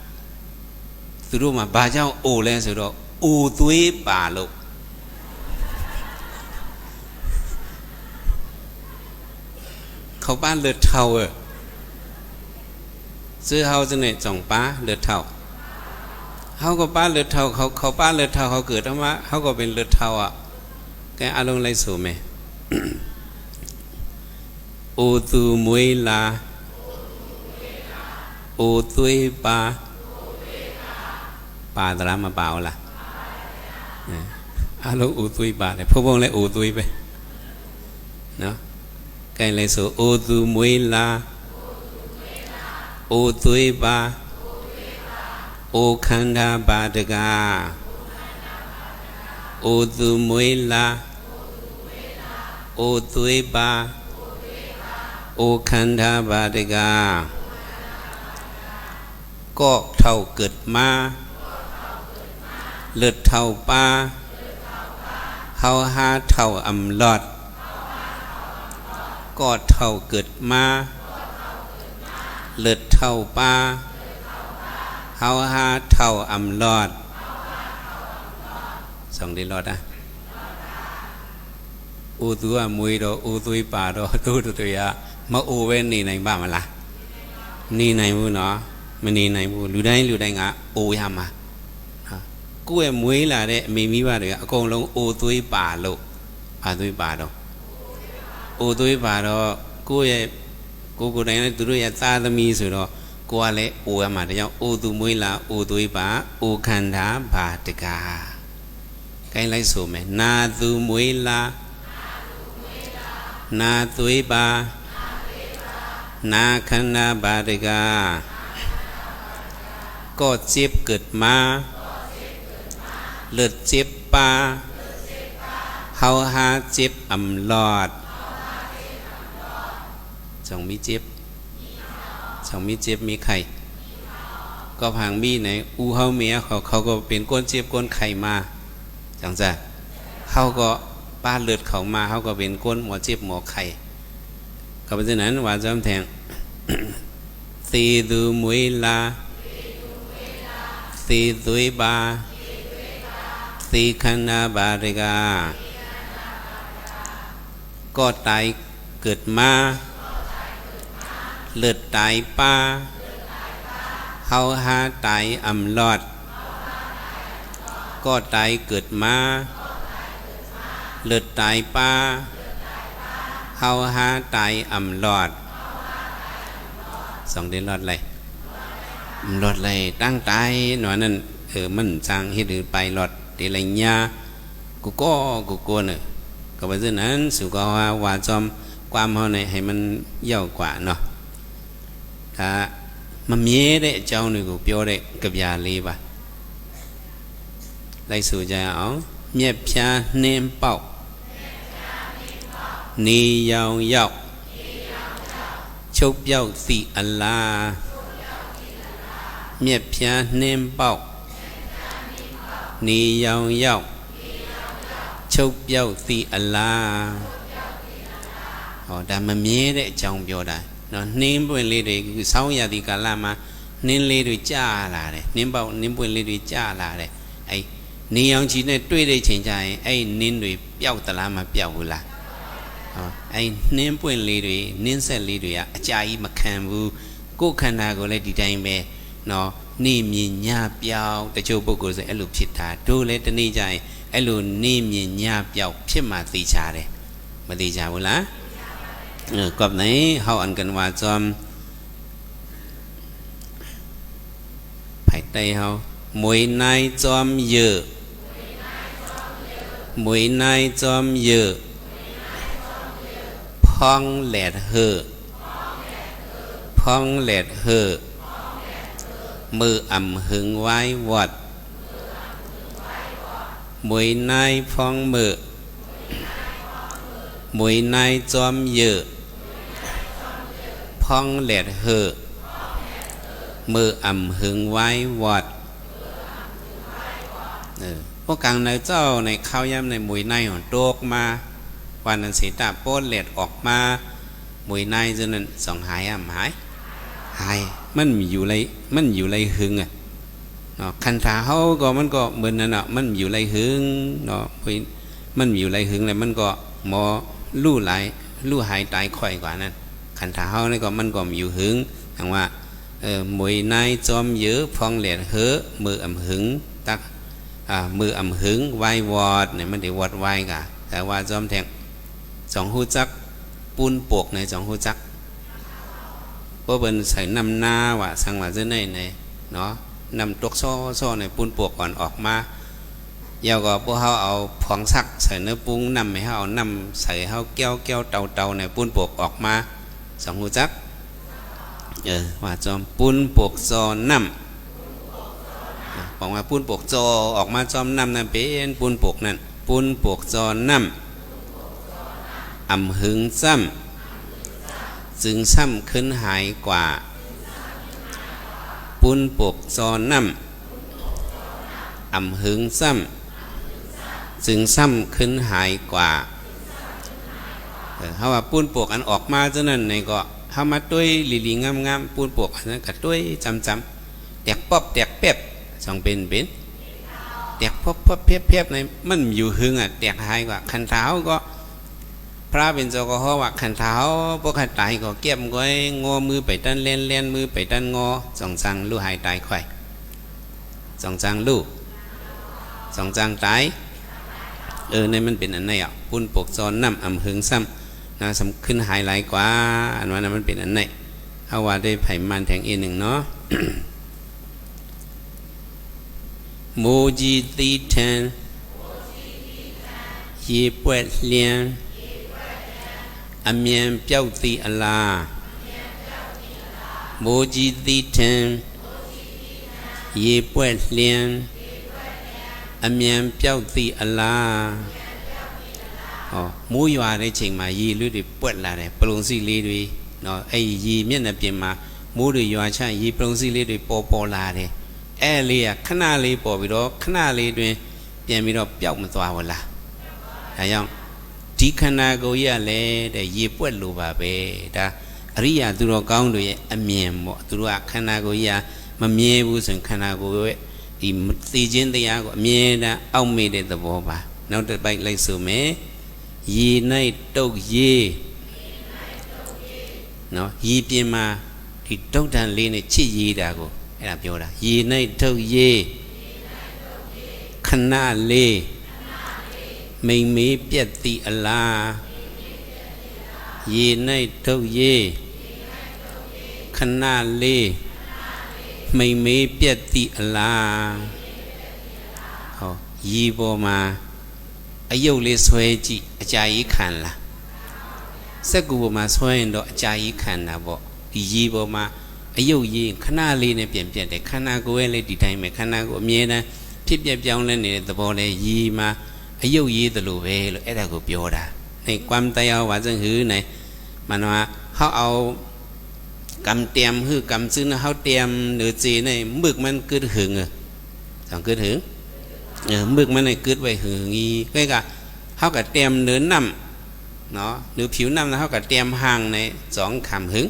သူတို့မှာဘာကြောင့်အိုလဲဆိုတော့အိုသွေးပါလို့เขาป้าเลือดเท่าซื้อเฮาจะเนี่ยจ่องป้าเลือดเท่าเขาก็ป้าเลือดเท่าเขาป้าเลือดเท่าเขาเกิดธรรมะเขาก็เป็นเลือดเท่าอ่ะแกอารมณ์ไรสูงไหมโอตูมวยลาโอตุยปาปาตระมาเปล่าล่ะอารมณ์โอตุยปาเลยพวกเลยโอตุยไปเนาะใกล้เลยสูโอตูมวยลาโอตุยปาโอคันดาบาดกาโอตูมวยลาโอตุยปาโอคันดาบาดกาก็เท่าเกิดมาเลือดเท่าปลาเฮาหาเท่าอำลอดก็เท่าเกิดมาเลือดเท่าปลาเฮาหาเท่าอำลอดสองได้รอดอ่ะอูตัวมวยดออูตุยป่าดอตัวอ่ะมาอูเว้นนี่ไหนบ้างมาล่ะนี่ไหนมูเนาะมันนี่ไหนมูလူတိုင်းကအိုရမှာကိုယ့်ရဲ့မွေးလာတဲ့အမေမိဘတွေကအကုန်လုံးအိုသွေးပါလို့ဘာသွေးပါတော့အိုသွေးပါတော့ကိုယ့်ရဲ့ကိုယ်တိုင်လည်းသူတို့ရဲ့သားသမီးဆိုတော့ကိုကလည်းအိုရမှာဒါကြောင့်အိုသူမွေးလာအိုသွေးပါအိုခန္ဓာဘာတကားကိုင်းလိုက်ဆိုမယ်နာသူမွေးလာนาตุยปานาคันนาบาดกาก็เจ็บเกิดมาเลือดเจ็บปาเฮาหาเจ็บอำลอดสองมีเจ็บสองมีเจ็บมีไข่ก็พังมีไหนอูเฮาเมียเขาก็เป็นก้นเจ็บก้นไข่มาจังจ้ะเขาก็ป้าเลือดเขามาเขาก็เป็นก้นหมอเจ็บหมอไข่ก็เป็นฉะนั้นว่าจำแทงตีดูมวยลาตีตุยบาตีคันนาบาริกาก็ตายเกิดมาเลือดตายป้าเฮาหาตายอำลอดก็ตายเกิดมาเลือดตายป้าเฮาหาตายอำลอดสองเดือนลอดเลยลอดเลยตั้งตายหน่อยนั่นมันจางเฮ็ดไปลอดเดลัยญากูก็เนี่ยก็เป็นเช่นนั้นสุก็ว่าจอมความเฮาเนี่ยให้มันเย่ากว่าเนาะถ้ามันมีได้เจ้านี่กูเปียวได้กับยาลีป่ะไล่สู่ใจเอาเมียพาเนมเป่านียาวยาวชุบยาวสีอัลลาเมียพาเนมเป่านียาวยาวชุบยาวสีอัลลาอ๋อแต่มันมีได้เจ้าเปียวได้เนาะนิ่มเป็นเลยเลยคือเช้าอยาดีกาลามานิ่มเลยด้วยจ้าละเลยนิ่มเป่านิ่มเป็นเลยด้วยจ้าละเลยไอ้นี่ยังจีเนี่ยด้วยได้เฉยใจไอ้นิ่มด้วยเปียวตะลามาเปียวละไอ้นิ่มเป็นเลยด้วยนิ่มเสร็จเลยด้วยอ่ะใจมาแข่งบูกูขันนาก็เลยดีใจไหมเนาะนี่มีหญ้าเปียวแต่โจบุกก็จะไอ้ลูกผิดทาดูเลยตอนนี้ใจไอ้ลูกนี่มีหญ้าเปียวเชื่อมาตีชาเลยมาตีชาบุละกับไหนเขาอันกันว่าจอมไผ่ไตเขามวยนายจอมเยอะมวยนายจอมเยอะพองแหลดเห่อพองแหลดเห่อมืออ่ำหึงไว้วอดมวยนายพองมือมวยนายจอมเยอะพองแหลดเห่อมืออ่ำหึงไว้วอด พวกกลางในเจ้าในข้าวย่ำในมวยในของโตกมาวันนั้นสีตาโป้นเล็ดออกมามวยในจนนั้นสองหายหายมันอยู่ไรหึงอ่ะเนาะคันถาเขาก็มันก็เหมือนนั่นเนาะมันอยู่ไรหึงเนาะมันอยู่ไรหึงเลยมันก็หมอลู่หายตายค่อยกว่านั้นคันถาเขานี่ก็มันก็อยู่หึงทางว่ามวยในจอมเยอะพองเล็ดเหือมือหึงตักมือหึงไหววอดเนี่ยมันได้วอดไหวกะแต่ว่าจอมแทงสองหูจักปูนปกในสองหูจักเพราะเป็นใส่นำหน้าว่าสังว่าเจ้าในเนาะนำตกซ้อในปูนปกก่อนออกมาเยาวก็พวกเขาเอาผงซักใส่เนื้อปรุงนำให้เขาเอานำใส่เขาแก้วเตาในปูนปกออกมาสองหูจักว่าจอมปูนปกจอนำบอกว่าปูนปกจอออกมาจอมนำนั่นเป็นปูนปกนั่นปูนปกจอนำหึงซ้ำจึงซ้ำขึ้นหายกว่าปูนปกจอนำหึงซ้ำจึงซ้ำขึ้นหายกว่าเขาว่าปูนปกอันออกมาเท่านั้นในก็เขามาด้วยลีงามปูนปกอันนั้นก็ด้วยจำแตกป๊อบแตกเป๊บสองเป็นแตกป๊อบเพียบในมันอยู่หึงอ่ะแตกหายกว่าคันเท้าก็พระเป็นเจ้าก็เขาว่าขันเท้าพวกขันตายก็เก็บก้อยงอมือไปด้านเล่นมือไปด้านงอสองจังลู่หายตายค่อยสองจังลู่สองจังตายในมันเป็นอันไหนอ่ะปุ้นปกจอนน้ำหึงซ้ำนะสำขึ้นหายหลายกว่าอันว่านั้นมันเป็นอันไหนเอาว่าได้ไผ่มันแทงหนึ่งเนาะ โมจีตีแทนยีปวดเลียนအမြန်ပြောက်သည်အလားမိုးကြီးသည်ထံရေပွက်လျင်အမြန်ပြောက်သည်အလားမိုးရွာတဲ့ချိန်မှာရေလွတ်တွေပွက်လာတယ်ပလုံစီလေးတွေနော်အဲ့ရေမျက်နှာပြင်မှာမိုးတွေရွာချရေပလုံစီလေးတွေပေါ်လာတယ်အဲ့လေးကခဏလေးပေါ်ပြီးတော့ခဏလေးတွင်ပြန်ပြီးတော့ပျောက်မသွားဘူးလားဒါကြောင့်ဒီခန္ဓာကိုယ်ရလဲတဲ့ရေပွက်လိုပါပဲဒါအရိယာသူတော်ကောင်းတို့ရဲ့အမြင်ပေါ့သူတို့ကခန္ဓာကိုယ်ရမမြဲဘူးဆိုရင်ခန္ဓာကိုယ်ရဲ့ဒီသိခြင်းတရားကိုအမြဲတမ်းအောက်မေ့တဲ့သဘောပါနောက်တစ်ပိုက်လိုက်ဆိုမယ်ရေ၌တုတ်ရေနော်ရေပြင်မှာဒီတုတ်တန်လေးနဲ့ချစ်ရေးတာကိုအဲ့ဒါပြောတာရေ၌တုတ်ရေခဏလေးမိန်မေးပြက်သည်အလားရေ၌ထုတ်ရေခဏလေးမိန်မေးပြက်သည်အလားဟောရေပေါ်မှာအယုတ်လေးဆွဲကြည့်အကြာကြီးခံလားစက်ကူပေါ်မှာဆွဲရင်တော့အကြာကြီးခံတာပေါ့ဒီရေပေါ်မှာအယုတ်ရေခဏလေးနဲ့ပြန်ပြက်တယ်ခန္ဓာကိုယ်ရဲ့လည်းဒီတိုင်းပဲခန္ဓာကိုယ်အမြဲတမ်းဖြစ်ပြပြောင်းလဲနေတဲ့သဘောလဲရေမှာအယုတ်ရေးတယ်လို့ပဲလို့အဲ့ဒါကိုပြောတာในความตายเอาว่าจังหือในมันว่าเฮาเอากำเตรียมคือกำซื้อนะเฮาเตรียมเนื้อจีในมึกมันกึดหึงสองกึดหึงมึกมันในกึดไว้หึงอีก็กะเฮาก็เตรียมเนื้อน้ำเนาะเนื้อผิวน้ำนะเฮาก็เตรียมห่างในสองขามหึง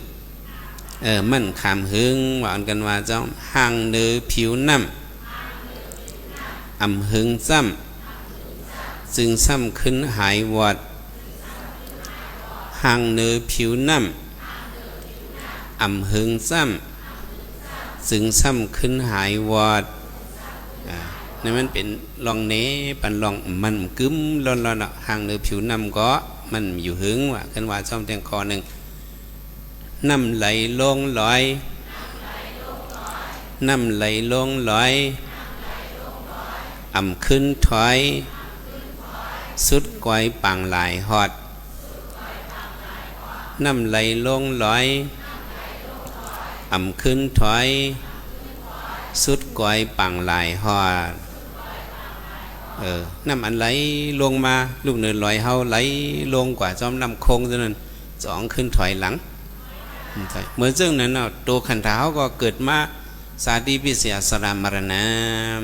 มันขามหึงว่ากันว่าจ้องห่างเนื้อผิวน้ำหึงซ้ำจึงซ้ำขึ้นหายวอดห่างเนื้อผิวน้ำหึงซ้ำจึงซ้ำขึ้นหายวอดนั่นมันเป็นลองเน้ปันลองมันกึ้มร้อนห่างเนื้อผิวน้ำก็มันอยู่หึงว่ากันว่าซ่อมแตงคอหนึ่งน้ำไหลลงลอยน้ำไหลลงลอยขึ้นถอยสุดก้อยปังหลายหอดน้ำไหลลงลอยขึ้นถอยสุดก้อยปังหลายหอดน้ำอันไหลลงมาลูกเนินลอยเฮาไหลลงกว่าจอมน้ำคงจนนั้นสองขึ้นถอยหลังเหมือนซึ่งนั้นตัวขันเท้าก็เกิดมา สาธิปิเสียสรามรณะ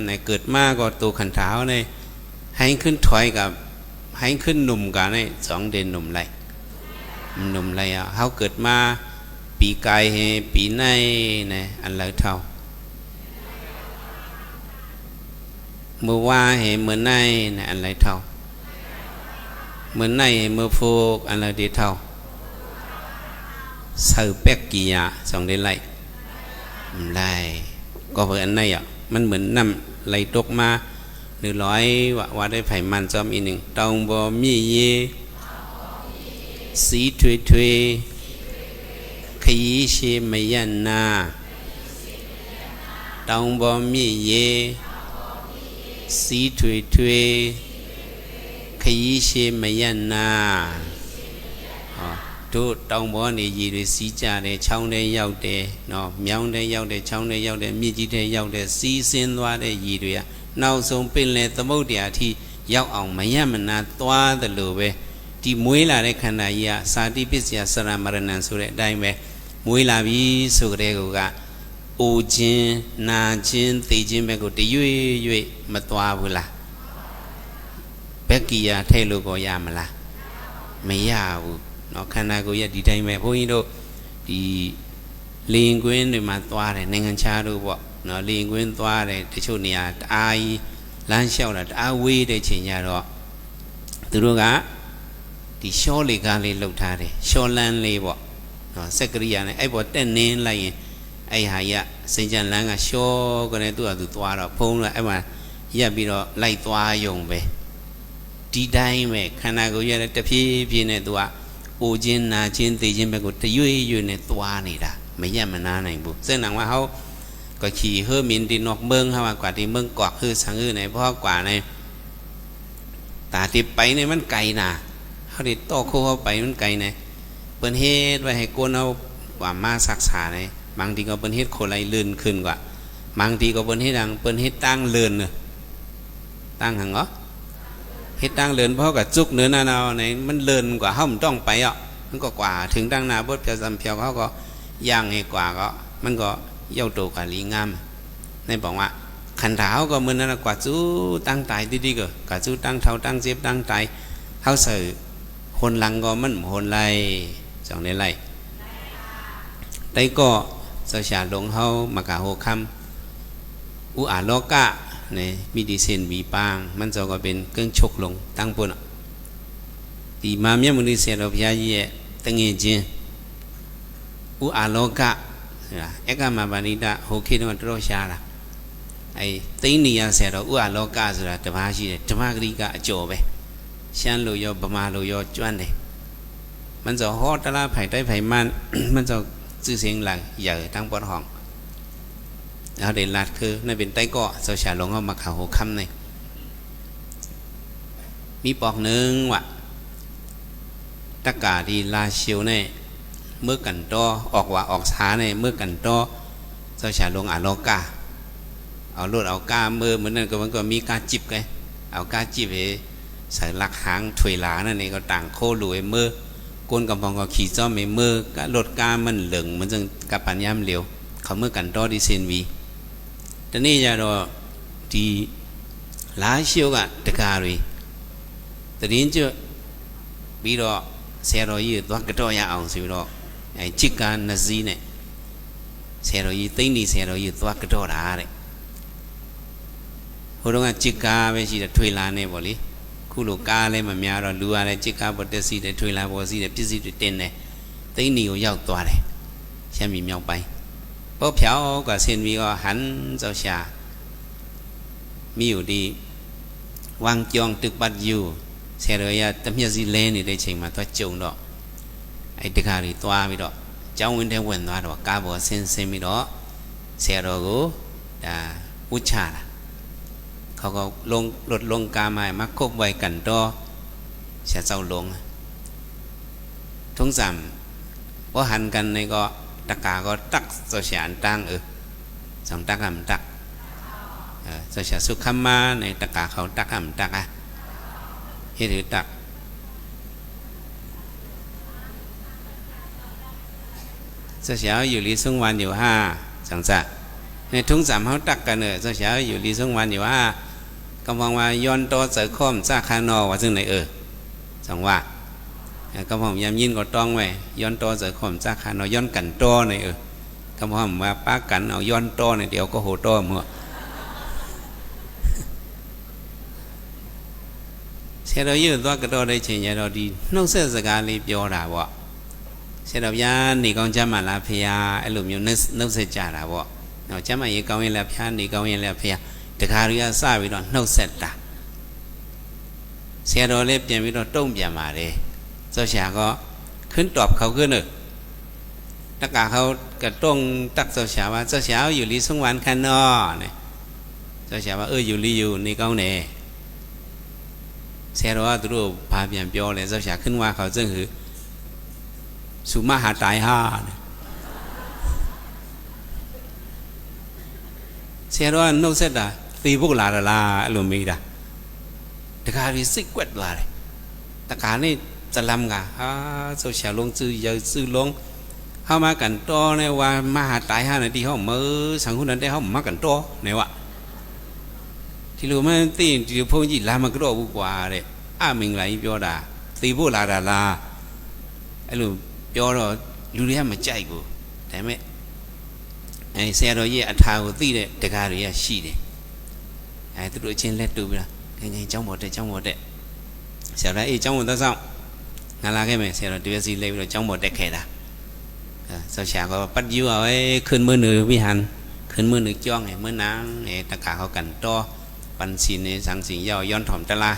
ในเกิดมาก็ตัวขันเท้าในให้ขึ้นถอยกับให้ขึ้นหนุ่มกันใน2 เดือนหนุ่มไรอ่ะเขาเกิดมาปีกายเฮปีในเนี่ยอันไรเท่าเมื่อว่าเฮเมื่อในเนี่ยอันไรเท่าเมื่อในเมื่อฟูกอันไรดีเท่าเสือเป็กกี่ยา2 เดือนไรก็เพราะอันนี้อ่ะมันเหมือนน้ำไหลตกมา100ว่าได้ไผ่มันจอมอีก1ตองบ่มีเยสีถวยขยี้เชมยันนาตองบ่มีเยสีถวยขยี้เชมยันนาတို့တောင်ပေါ်နေရည်တွေစီးကြတယ်ချောင်းထဲရောက်တယ်နော်မြောင်းထဲရောက်တယ်ချောင်းထဲရောက်တယ်မြစ်ကြီးထဲရောက်တယ်စီးဆင်းသွားတဲ့ရည်တွေကနောက်ဆုံးပင်လယ်သမုဒ္ဒရာအထိရောက်အောင်မရမနာသွားတယ်လို့ပဲဒီမွေးလာတဲ့ခန္ဓာကြီးကစာတိပစ္စယစရမရဏံဆိုတဲ့အတိုင်းပဲမွေးလာပြီဆိုကြတဲ့ကအိုခြင်းနာခြင်းသိခြင်းဘက်ကိုတရွေ့ရွေ့မသွားဘူးလားဘက်ကီယာထဲလို့ကိုရမလားမရဘူးနော်ခန္ဓာကိုယ်ရဲ့ဒီတိုင်းပဲဘုန်းကြီးတို့ဒီလင်ကွင်းတွေမှာသွားတယ်နိုင်ငံခြားတို့ပေါ့နော်လင်ကွင်းသွားတယ်တချို့နေရာတအားကြီးလမ်းလျှောက်တာတအားဝေးတဲ့ချိန်ကျတော့သူတို့ကဒီရှောလေကားလေးလှုပ်ထားတယ်ရှောလန်းလေးပေါ့နော်စက်ကရိယာနဲ့အဲ့ပေါ်တက်နင်းလိုက်ရင်အဲ့ဟာကြီးကစိန်ကြံလန်းကရှောကနေသူ့ဟာသူသွားတော့ဖုံးတော့အဲ့မှာရက်ပြီးတော့လိုက်သွားယုံပဲဒီတိုင်းပဲခန္ဓာကိုယ်ရဲ့တဖြည်းဖြည်းနဲ့သူကအိုခြင်းနာခြင်းသိခြင်းဘက်ကိုတရွေ့ရွေ့နဲ့သွားနေတာမရက်မနာနိုင်ဘူးซึ่งหนังว่าเขาก็ขี่เฮือมินที่นอกเมืองเขากว่าที่เมืองกอกคือสังเกตในเพราะกว่าในตาที่ไปในมันไกลนะเขาที่โตโคเขาไปมันไกลในเปิ้นเฮ็ดไว้ให้คนเอากว่ามาศักษาในบางทีก็เปิ้นเฮ็ดโคไลลื่นขึ้นกว่าบางทีก็เปิ้นเฮ็ดดังเปิ้นเฮ็ดตั้งเลื่อนตั้งหังเหรอเฮ็ดตั้งเลื่อนเพราะกับจุกเนื้อนาในมันเลื่อนกว่าเขาไม่ต้องไปอ่ะมันก็กว่าถึงตั้งนาบดเพียวจำเพียวเขาก็ย่างให้กว่าก็มันก็เย้าโตกว่าลีงามในบอกว่าขันเท้าก็มันนั่นกว่าจู้ตั้งตายดีๆก็กว่าจู้ตั้งเท้าตั้งเจ็บตั้งตายเขาใส่คนหลังก็มันคนไรสองในไรได้ก็เสียชาลงเขามากะโหคำอุอาโลกะเนี่ยมีดีเซนวีปางมันจะก็เป็นเครื่องชกลงตั้งปุ่นตีมาเมียมุนีเสียเราพยายามตั้งเงินจีอุอาโลกะเอกมาบานิดาโหคิดว่าตรอชาละไอ้ตีนี่ยาเสียเราอุอาโลกะสุดาธรรมะชีธรรมะกริกะโจไปฉันรู้ยอบมารู้ยอจวนเลยมันจะฮอตละไผ่ได้ไผ่มันมันจะชื่อเสียงหลังใหญ่ตั้งปอดห้องเอาเด่นหลักคือในเป็นใต้เกาะเสาฉาลงเอามาข่าวหัวค่ำนี่มีปอกหนึ่งว่ะตะกาดีลาเชียวเนี่ยเมื่อกันต่อออกว่าออกช้าเนี่ยเมื่อกันต่อเสาฉาลงอาโลกาเอาลวดเอากาเมื่อเหมือนนั้นก็มันก็มีกาจิบไงเอากาจิบไปใส่หลักหางถวยหลานั่นเองก็ต่างโคลุยเมื่อก้นกำพองก็ขี่จ้อมเมื่อก็ลดกามันเหลืองมันจึงกับปัญญามเหลียวเขาเมื่อกันต่อดีเซนวีแต่นี่จะรอดีหลายเชี่ยวกันตะการีแต่นี้จะบีรอเสียรอยี่ตัวกระโดดยาเอาสิบีรอไอ้จิการนาซีเนี่ยเสียรอยี่ตีนี่เสียรอยี่ตัวกระโดดอะไรหัวตรงนั้นจิกาไปสิจะถวยลาเนี่ยบ่ลิคู่ลูกกาเลยมันมีอะไรรู้อะไรจิกาบดสิจะถวยลาบ่สิจะพิสิจะเต้นเลยตีนี่ก็ยาวตัวเลยใช่มีเมียวไปพอเพียวก็เส้นวีก็หันเจ้าชามีอยู่ดีวางจองตึกบัดอยู่เสียเลยตั้งยาซีเลนี่ได้เชิงมาตัวจงดอกไอ้ตะการีตัวมีดอกเจ้าวินเทวันตัวดอกกาบัวเส้นมีดอกเสียเราก็อุชาเขาก็ลงลดลงกามามักคบไว้กันต่อเสียเจ้าลงทุ่งสามพอหันกันในก็ตะกาก็ตักโซเชียลตั้งสองตักมันตักโซเชียลสุขมาในตะกาเขาตักมันตักเฮ็ดหรือตักโซเชียลอยู่ลีซุ่งวันอยู่5สังสะ ในทุ่งสามเขาตักกันเนอะเจ้าชายอยู่ลีสงวันอยู่ว่ากำลังว่าย้อนโตเสือข้อมซาคานอว่าซึ่งไหนสองว่าก็ผมยามยินก็ต้องไว้ย้อนโตเสือข้อมซาคานอย้อนกันโตในก็ผมว่าป้ากันเอาย้อนโตในเดียวก็โหโตมั่วเสียดายยืดตัวกระโดดได้เฉียดเราดีนอกเสื้อสกาลีเปียวด่าบ่เสียดายยาหนีกองจำมาลาพยาไอ้หลุมอยู่นอกเสื้อจ่าด่าบ่เนาะจำมาอีกองยังลาพยาหนีกองยังลาพยาแต่คาริยาซาวิโรนอกเสื้อด่าเสียดายเล็บเปลี่ยนวิโรต้งเปลี่ยนมาเลยเจ้าชายก็ขึ้นตอบเขาขึ้นเลยตะกาเขากระต้งตักเจ้าชายว่าเจ้าชายอยู่ลีสงวันคันนอเนี่ยเจ้าชายว่าอยู่ลีอยู่นี่กองเนี่ยเสียว่าตัวพาเปลี่ยนเปียวเลยเจ้าชายขึ้นว่าเขาจึงคือสุมาหาตายห่าเสียว่านกเสด็จตีพวกลาลาอารมณ์มีด่ะแต่การที่สิกวดลาเลยแต่การนี่จะลำกันเจ้าชายลงซื้อซื้อลงเข้ามากันโตในว่ามาหาตายห่าในที่เขาเมื่อสังคนนั้นได้เขามากันโตในวะที่รู้มันตีที่พวกยี่ลามันก็โดบุกว่าเลยมิงไหลเปียวด่าตีพวกลาไอ้ลูกเปียวเราလူတွေကမကြိုက်ဘူးဒါပေမဲ့ဆရာတော်ကြီးအထာကိုသိတဲ့တကားတွေကရှိတယ်သူတို့အချင်းလက်တူပြီးတော့ခင်ခင်ကျောင်းပေါ်တက်ဆရာတော်ကျောင်းပေါ်သက်ဆောင်ငါလာခဲ့မယ်ဆရာတော်တရွက်စီလေးပြီးတော့ကျောင်းပေါ်တက်ခဲ့တာဆောဆရာကပတ်ယူเอาไว้ขึ้นมือหนึ่งวิหารขึ้นมือหนึ่งจ้องไอ้มือนางไอ้ตะกาเขากันต่อปันศีลในสังสิงย่อย้อนถ่อมตะลา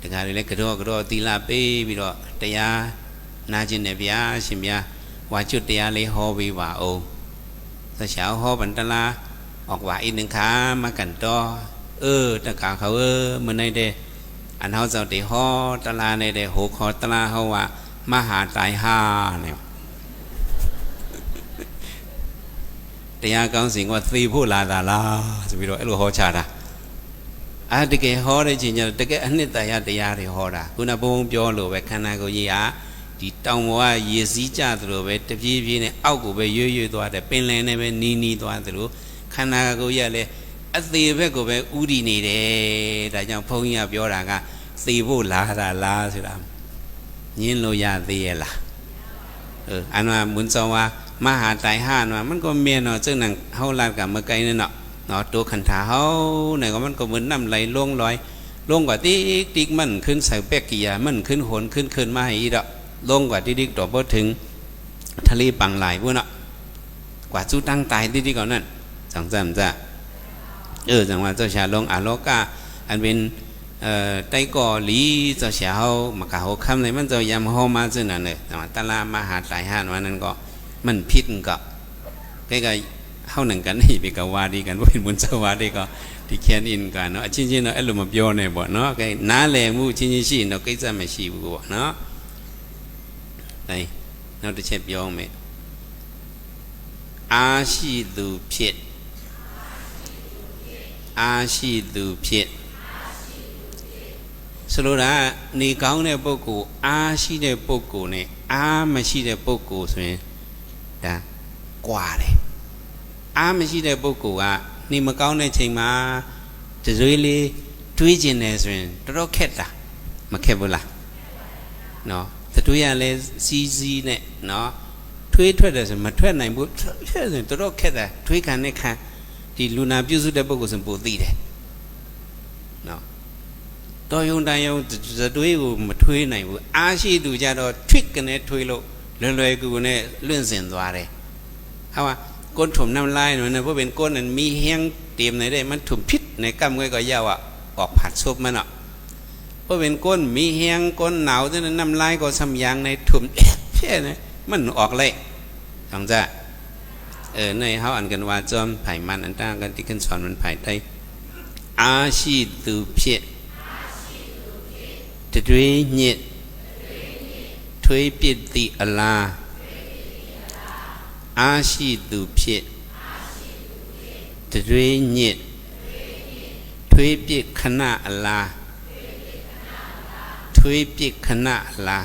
ตะกาเลยกระโดดตีลาปีပြီးတော့တရားนาจินเนี่ยဗျာရှင်ဗျာဝါကျွတ်တရားလေးဟောပြီးပါအောင်သချောဟောဗန္တလာออกว่าอีกหนึ่งขามากันต่อตะกาเขามื้อในเด้อันเฮาเจ้าได้ฮอตะลาในได้โหคอตะลาเฮาว่ามหาตายห่าเนี่ยတရားကောင်းစဉ်ကသေဖို့လာတာလားဆိုပြီးတော့အဲ့လိုဟောချတာတကယ်ဟောတဲ့ချိန်ကျတော့တကယ်အနှစ်တရားတရားတွေဟောတာခုနဘုံပြောလို့ပဲခန္ဓာကိုယ်ကြီးဟာဒီတောင်ပေါ်ကရေစည်းကြသလိုပဲတပြေးပြေးနဲ့အောက်ကိုပဲရွရွသွားတယ်ပင်လယ်နဲ့ပဲနီးသွားသလိုခန္ဓာကိုယ်ကြီးကလည်းအသေးဘက်ကိုပဲဥတည်နေတယ်ဒါကြောင့်ဘုန်းကြီးကပြောတာကသေဖို့လာတာလားဆိုတာညင်းလို့ရသေးရဲ့လားอันว่ามุนซอว่ามหาไตรห้าว่ามันก็เมียเนาะซึ่งนั่นเฮาลาดกับเมื่อไกลนั่นเนาะตัวขันธาเฮาเนี่ยก็มันก็เหมือนน้ำไหลล่วงลอยล่วงกว่าติ๊กมันขึ้นใส่แป๊กกี่มันขึ้นโหนขึ้นมาให้อีดอกล่วงกว่าติ๊กต่อพอถึงทะเลปังหลายพวกเนาะกว่าสู้ตั้งตายติ๊กก่อนนั่นสังสามจ้ะจังว่าเจ้าชาลงอาโลกาอันเป็นไต้ก่อหลีเจ้าเสียเขามากะเขาคำเลยมันจะยำห้อมาซึ่งนั่นเลยแต่ว่าตลาดมหาไตรห้าวันนั้นก็มันพิษก็ใกล้ๆเข้าหนึ่งกันนี่ไปกับวาดีกันว่าเป็นบุญสวาดีก็ที่แค้นอินกันเนาะจริงๆเนาะไอ้หลุมมาเปียวเนี่ยบ่เนาะใกล้น้าแรงมูจริงๆสิเนาะใกล้จะไม่ชีบ่เนาะไอ้เนาะจะเช็ดเปียวไหมอาชีดูพิษอาชีดูพิษสรุปแล้วนี่ก้าวเนี่ยปุกกูอาชีเนี่ยปุกกูเนี่ยไม่ชีเนี่ยปุกกูส่วนนะกว่าเลยไม่ชีเนี่ยปุกกูอ่ะนี่มาก้าวเนี่ยจริงมาจะรู้เลยทุยจินเนี่ยส่วนตัวแค่ละมาแค่บุละเนาะแต่ทุยอะไรซีเนี่ยเนาะทุยเดี๋ยวมาทุยไหนบุทุยส่วนตัวแค่ละทุยกันเนี่ยค่ะที่ลูนาพิสูจน์ได้ปุกกูส่วนปูตีเลยเนาะตัวยุงได้ยุงจะด้วยกูมาทุยไหนกูอาชีดูจะเราทริกกันเนี่ยทุยโลเลยกูเนี่ยเลื่อนเส้นตัวเลยเพราะว่าก้นถุ่มน้ำลายเนี่ยเพราะเป็นก้นนั้นมีแห้งเตรียมในได้มันถุ่มพิษในกำไว้ก็ยาวอ่ะออกผัดซุปมันอ่ะเพราะเป็นก้นมีแห้งก้นหนาวที่นั้นน้ำลายก็ซ้ำยางในถุ่มเช่นมันออกเลยฟังจ้ะในเขาอ่านกันว่าจอมไผ่มันอันต่างกันที่ขึ้นสอนมันไผ่ไตอาชีดูพิษตะด้วยnhiệtทุยปิติอลาอาชีตุพิษตะด้วยnhiệtทุยปิขณะอลาทุยปิขณะอลา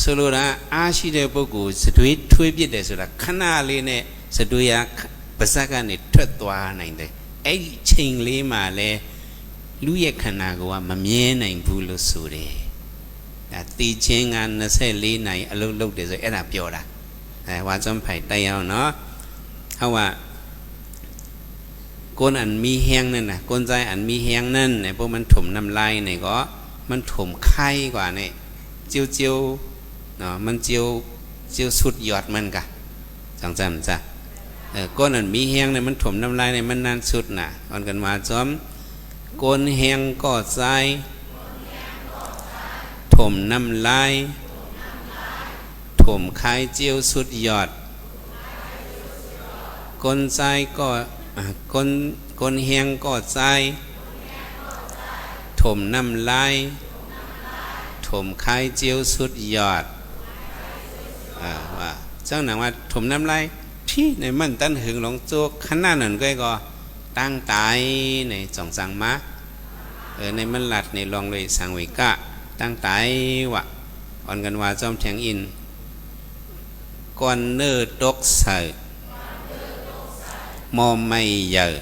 สรุปแล้วอาชีတဲ့ပုဂ္ဂိုလ်ทุยปิတဲ့ဆိုတာခဏလေးနဲ့ สะดุยภาษากันนี่ထွက်သွားနိုင်တယ်အဲ့ဒီချိန်လေးမှာလဲလူရဲ့ခန္ဓာကိုယ်ကမမြဲနိုင်ဘူးလို့ဆိုတယ်ဒါသိချင်းက24နိုင်အလုံးလုံးတယ်ဆိုအဲ့ဒါပြောတာဝါစွန်ဖိုင်တိုက်အောင်နော်ဟုတ်ว่าก้นอันมีแห้งนั่นนะก้นใจอันมีแห้งนั่นเนี่ยพวกมันถมน้ำลายเนี่ยก็มันถมไข่กว่าเนี่ยเจียวเนาะมันเจียวสุดยอดมันกะจังจำจ้ะก้นอันมีแห้งเนี่ยมันถมน้ำลายเนี่ยมันนานสุดน่ะอ่อนกันมาซ้อมก้นแห้งก็ใจถมน้ำลายถมไข่เจียวสุดยอดก้นใจก็ก้นแห้งก็ใจถมน้ำลายถมไข่เจียวสุดยอดว่าเจ้าหนังว่าถมน้ำลายพี่ในมันตั้นหึงหลงโจกขนาดนั้นก็ตั้งตายในสองสังมาในมันหลัดในลองเลยสังวิกะตั้งตายวะอ่อนกันว่าจอมแทงอินก่อนเนื้อตกใส่มอไม่เยอะ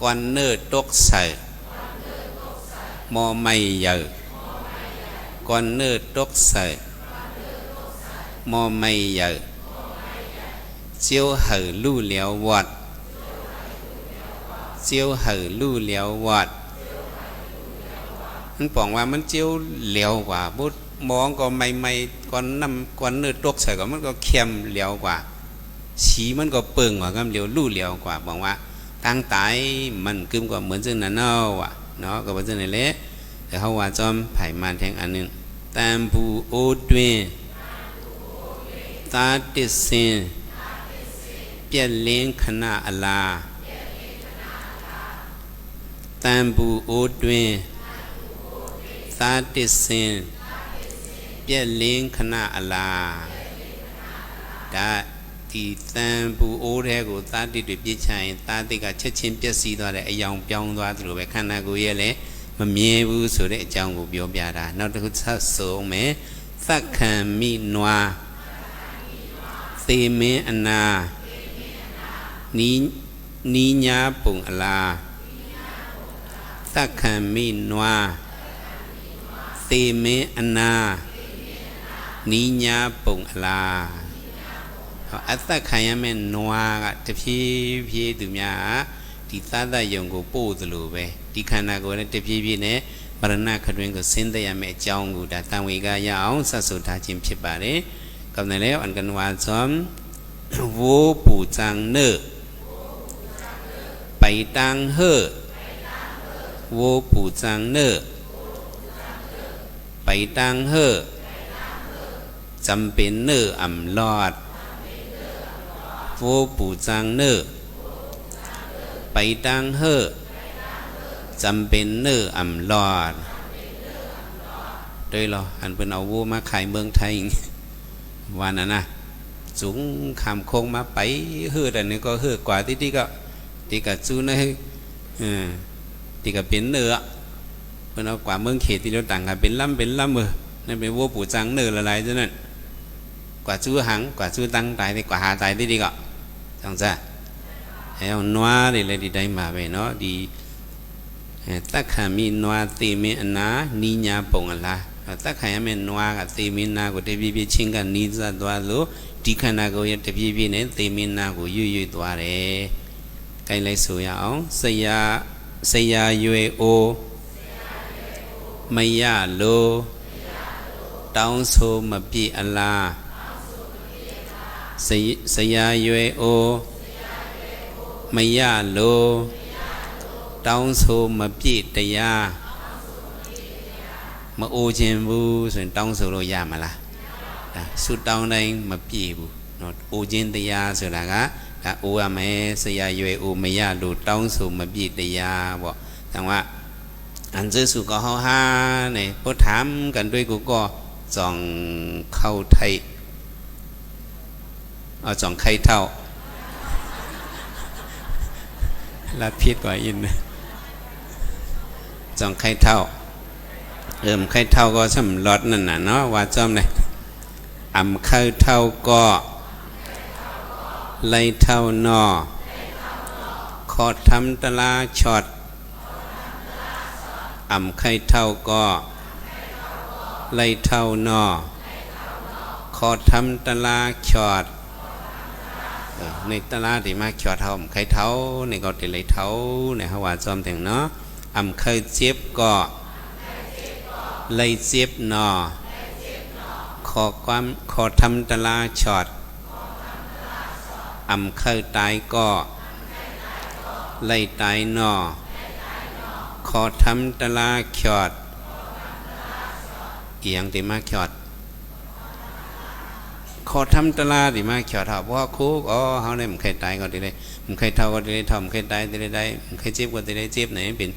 ก่อนเนื้อตกใส่มอไม่เยอะก่อนเนื้อตกใส่มอไม่เยอะเจียวเหอลู่เหลียววัดเจียวเหอลู่เหลียววัดมันบอกว่ามันเจียวเหลียวกว่าบุดมองก็ไม่ก่อนน้ำก่อนเนื้อตกใส่ก็มันก็เค็มเหลียวกว่าสีมันก็เปิงกว่าก็เหลียวลู่เหลียวกว่าบอกว่าตั้งตายมันกึมกว่าเหมือนเจ้านั่นเอาเนาะก็เป็นเจ้านั่นแหละแต่เขาว่าจอมไผ่มันแทงอันนึงตามผู้โอดเวนตาติสินเปลี่ยนเลี้ยงขณะอลาตามผู้โอดเวนตาติสินเปลี่ยนเลี้ยงขณะอลาได้ဒီတန်ပူအိုးတဲ့ကိုသာတိတွေပြစ်ချရင်သာတိကချက်ချင်းပြည့်စည်သွားတဲ့အယောင်ပြောင်းသွားသလိုပဲခန္ဓာကိုယ်ရဲ့လည်းမမြဲဘူးဆိုတဲ့အကြောင်းကိုပြောပြတာနောက်တစ်ခုဆက်ဆုံးမယ်သက္ခံမိနွာသေမင်းအနာနီးညာပုံအလားသက္ခံမိနွာသေမင်းအနာနီးညာပုံအလားအသက်ခံရမယ့်နွားကတဖြည်းဖြည်းသူများဒီသတ္တယုံကိုပို့သလိုပဲဒီခန္ဓာကိုယ်နဲ့တဖြည်းဖြည်းနဲ့မရဏခတွင်ကိုဆင်းသက်ရမယ့်အကြောင်းကိုဒါတန်ဝေကရအောင်ဆက်ဆိုထားခြင်းဖြစ်ပါတယ်။ကောင်းတယ်လေအန်ကန်ဝါဇွန်ဝိုးပူဇံနើไปตังเฮဝိုးပူဇံနើไปตังเฮจำเป็นเนออำลอดโวปูจังเนอไปตังเฮจำเป็นเนออำลอดโดยเราอันเป็นเอาวัวมาขายเมืองไทยวันนั้นนะสูงคำโค้งมาไปเฮือแต่นี่ก็เฮือกว่าที่ก็จูนให้ที่ก็เป็นเนื้อเป็นเอากว่าเมืองเขตที่เราต่างกันเป็นล่ำมือนั่นเป็นวัวปูจังเนื้ออะไรฉะนั้นกว่าจูหังกว่าจูตั้งตายที่กว่าหาตายที่ดีก็จังจ้ะเอานัวเลยดีได้มาไปเนาะดีตักขามีนัวตีมีอันนะนิญาปงอะไรตักขายมีนัวกับตีมีนาก็เทพีพีชิงกันนิจตัวรู้ดีขนาดก็ยังเทพีพีเนี่ยตีมีนาก็ยุ่ยตัวเลยใครเลยสุยเอาเสียยูโอไม่ยาโลตาวโซมาปีอัลลาสยาเยโอไม่ยาโลตาวโซมาปีตยามาโอเจนบูส่วนตาวโซโลยามาละสุดตาวในมาปีบูนอโอเจนตยาส่วนละกะโออะเมสยาเยโอไม่ยาโลตาวโซมาปีตยาบอกแต่ว่าอันเจอสุก็เฮาฮาเนี่ยพอถามกันด้วยกูก็จ่องเข้าไทยเอาจ่องไข่เท่าลาพิษกว่าอินจ่องไข่เท่าไข่เท่าก็สำรอดนั่นน่ะเนาะว่าจอมเลยไข่เท่าก็ ไล่เท่านอขอทำตลาช็อตอ่ำไข่เท่าก็ไล่เท่านอขอทำตลาช็อตในตลาดที่มาช็อตเท่าอ่ำไข่เท่าในก็ติไล่เท่าในฮาวาจอมถึงเนาะอ่ำไข่เจ็บก็ไล่เจ็บนอขอทำตลาช็อตอ่ำไข่ตายก็ไล่ตายนอขอทำตลาช็อตเอียงติมาช็อตขอทำตลาดิมาช็อตเพราะคุกเฮาได้มันใครตายก็ได้มันใครเท่าก็ได้เท่ามันใครตายได้มันใครเจ็บก็ได้เจ็บไหนเป็น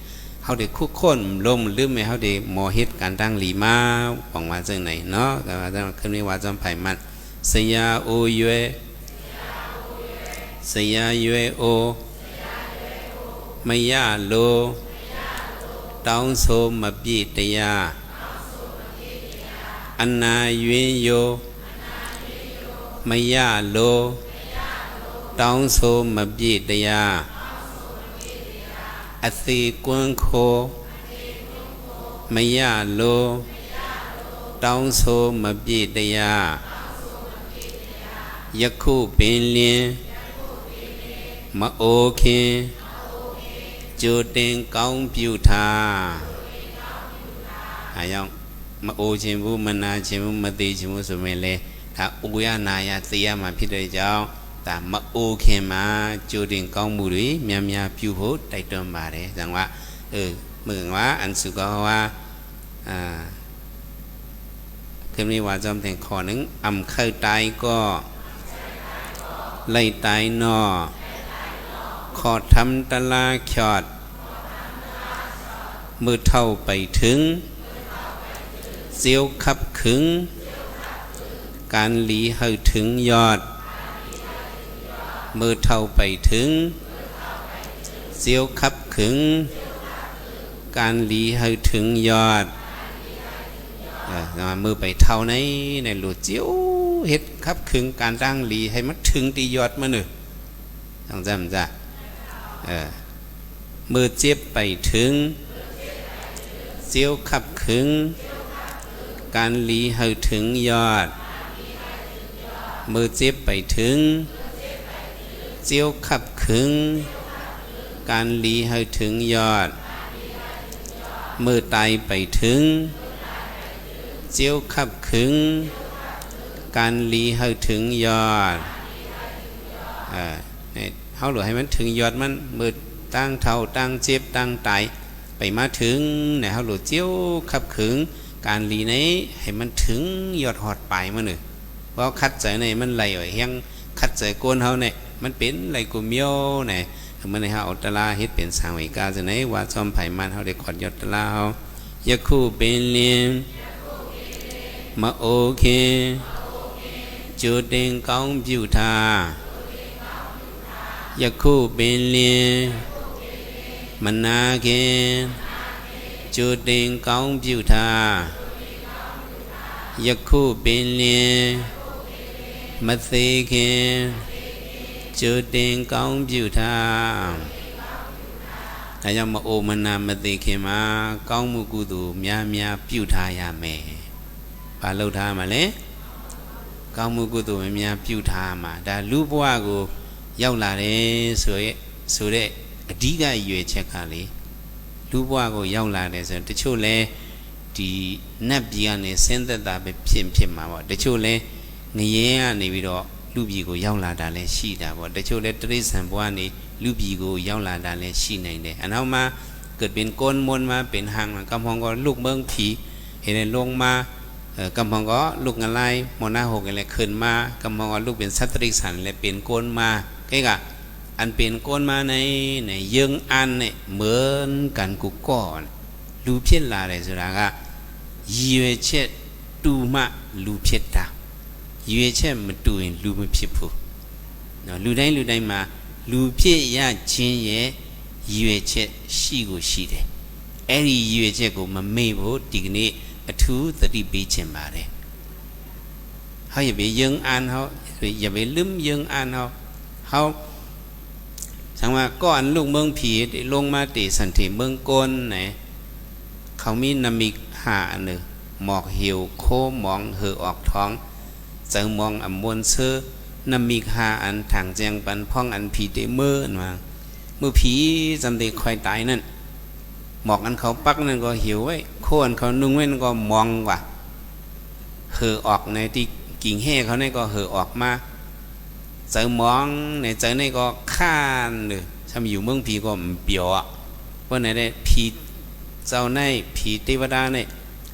เฮาได้คุกค้นล้มลืมไม่เฮาได้หมอเฮ็ดการตั้งหลีมาหวังว่าจังไหนเนาะก็ว่าจังคืนนี้ว่าจำไผมันสยาโอเยสยาเยโอมยาโลတောင်းဆိုမပြည့်တရားအနာယွင်ယိုမရလိုတောင်းဆိုမပြည့်တရားအသေးကွန်းခိုမရလိုတောင်းဆိုမပြည့်တရားယခုပင်လင်မအိုခင်จูติงก้องผิวทาอายังมาโอชิมบุมนาชิมบุมาตีชิมบุสุเมเลถ้าอุยานายาตียมาพิจารณาแต่มาโอเขมาจูติงก้องบุรีเมียเมียผิวโหดไต่ต้นบาร์จังว่าเมื่อว่าอันสุก็ว่าคือมีว่าจอมแต่งขอหนึ่งอ่ำเข้าตายก็ไล่ตายนอขอทำตลาช็อตมือเท่าไปถึงเสียวขับขึงการหลีให้ถึงยอดมือเท่าไปถึงเสียวขับขึงการหลีให้ถึงยอดมือไปเท่าในหลุดเจียวเฮ็ดขับขึงการตั้งหลีให้มันถึงตียอดมาหนึ่งต้องจำจ้ะมือเจ็บไปถึงเสียวขับขึงการหลีให้ถึงยอดมือเจ็บไปถึงเสียวขับขึงการหลีให้ถึงยอดมือตายไปถึงเสียวขับขึงการหลีให้ถึงยอดเฮาหรือให้มันถึงยอดมันมืดตั้งเท่าตั้งเจ็บตั้งตายไปมาถึงเนี่ยเฮาหรือเจียวขับขึงการหลีนี้ให้มันถึงยอดหอดปลายมันหนึ่งเพราะคัดใจในมันไหลไว้แห้งคัดใจก้นเฮาเนี่ยมันเป็นไหลกุมโยเนี่ยมันในเฮาอัตลาเฮ็ดเป็นสางวิกาจะไหนว่าจอมไผ่มันเฮาได้ขอดยอดตลาเฮายะคู่เป็นเลียนมาโอเคจูติงก้องผิวทายะคู่เป็นเลียมนาเกจูติงก้องผิวทายะคู่เป็นเลียมเสเกจูติงก้องผิวทาแต่ยังมาโอมนามเสเกมาก้องมุกุตุမြာမြာผิวทายาမယ်ဘာလုပ်ထားမှာလဲကောင်းမှုကုသိုလ်များပြုထားမှာဒါလူဘဝကိုရောက်လာတယ်ဆိုတဲ့အဓိကရွယ်ချက်ကလေလူဘဝကိုရောက်လာတယ်ဆိုတချို့လဲဒီနတ်ပြည်ကနေဆင်းသက်တာပဲဖြစ်မှာပေါ့တချို့လဲငရဲကနေပြီးတော့လူပြည်ကိုရောက်လာတာလဲရှိတာပေါ့တချို့လဲတိရစ္ဆာန်ဘဝနေလူပြည်ကိုရောက်လာတာလဲရှိနိုင်တယ်အနောက်မှာเกิดเป็นก้นมนมาเป็นหางกำพองก็ลูกเมืองผีเห็นลงมากำพองก็ลูกอะไรมอนาหกอะไรขึ้นมากำพองก็ลูกเป็นสัตว์ติสันเลยเป็นก้นมาใช่กะอันเป็นก้นมาในยึงอันเนี่ยเหมือนกันกูก่อนลูเพี้ยนลาเลยสุดาก็ยีเวเชตตูมาลูเพี้ยนตายีเวเชตมันตูนลูไม่เพี้ยนผู้ลูได้มาลูเพี้ยนยาชิ้นเย่ยีเวเชตရှိကိုရှိတယ်အဲ့ဒီยีเวเชตကိုမမေ့ဖို့ဒီကနေ့အထူးသတိပေးခြင်းပါတယ်ဟောရပြီយើងអានហောอย่าไปลืมយើងអានហော เขาสังว่าก้อนลูกเมืองผีลงมาติสันติเมืองโกนไหนเขามีนามิกหาอันหนึ่งหมอกหิวโคมองเหอออกท้องเจอมองอ่ำมวนเสื้อนามิกหาอันถังแจงปันพ่องอันผีเตเมื่อมาเมื่อผีจำเด็กคอยตายนั่นหมอกอันเขาปักนั่นก็หิวไว้โคอันเขานุ่งไว้นั่นก็มองว่ะเหอออกในที่กิ่งแห่เขาเนี่ยก็เหอออกมาเจอมองในเจอในก็ข้านเลยทำอยู่เมืองผีก็เปียวอ่ะว่าไหนได้ผีเจ้าในผีเทวดาใน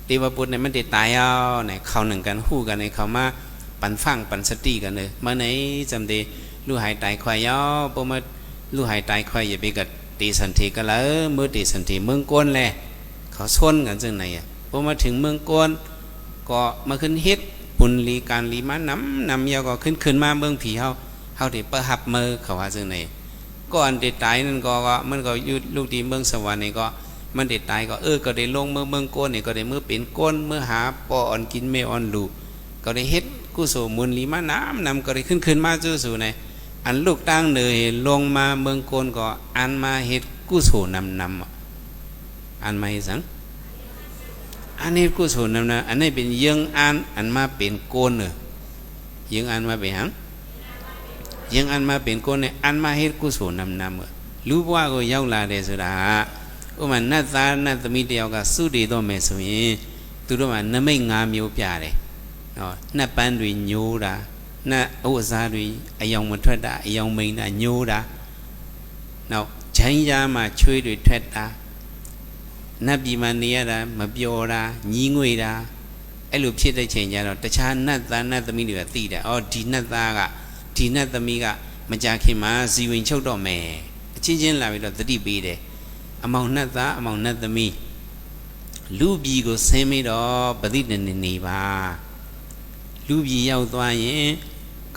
เทวปุตรในมันได้ตายเอาในเขาหนึ่งกันคู่กันในเขามาปันฟังปันสติกันเลยเมื่อไหนจำเดลู่หายตายควายย่อพอมาลู่หายตายควายอย่าไปกัดตีสันติกันแล้วเมื่อตีสันติเมืองก้นแหละเขาชนกันจังไหนอ่ะพอมาถึงเมืองก้นก็มาขึ้นเฮ็ดปุนลีการลีมาน้ำยาวก็ขึ้นมาเมืองผีเขาได้ประหับมือเขาว่าจังไหนก่อนได้ตายนั่นก็มันก็อยู่ลูกดีเมืองสวรรค์นี่ก็มันได้ตายก็ก็ได้ลงเมืองโกนนี่ก็ได้เมื่อเป็นก้นเมื่อหาปออ่อนกินเมอ่อนลูก็ได้เฮ็ดกุศลมุนลีมาน้ำก็ได้ขึ้นมาจู่สู่ในอันลูกตั้งเนยลงมาเมืองโกนก็อันมาเฮ็ดกุศลนำอันมาให้สังอันนี้กุศลนำอันนี้เป็นยังอันมาเป็นโกนเนยังอันมาเป็นหังยังอันมาเป็นโกนเนี่ยอันมาเฮ็ดกุศลนำรู้ว่าก็ยาวลาเดสุดาဥမာနတ်သားနတ်သမီးတယောက်ကစုတည်တော့မယ်ဆိုရင်သူတို့ကနမိတ်၅မျိုးပြတယ်နော်နတ်ပန်းတွေညိုးတာနတ်ဥစ္စာတွေအယောင်မထွက်တာအယောင်မိန်တာညိုးတာနောက်ဂျိုင်းကြားမှာချွေးတွေထွက်တာနတ်ပြည်မှာနေရတာမပျော်တာညီးငွေတာအဲ့လိုဖြစ်တဲ့ချိန်ကျတော့တခြားနတ်သားနတ်သမီးတွေကသိတယ်အော်ဒီနတ်သားကဒီနတ်သမီးကမကြခင်မှာဇီဝင်ချုပ်တော့မယ်အချင်းချင်းလာပြီးတော့သတိပေးတယ်အမောင်နှက်သားအမောင်နှက်သမီးလူပြည်ကိုဆင်းပြီးတော့ပဋိတနေပါလူပြည်ရောက်သွားရင်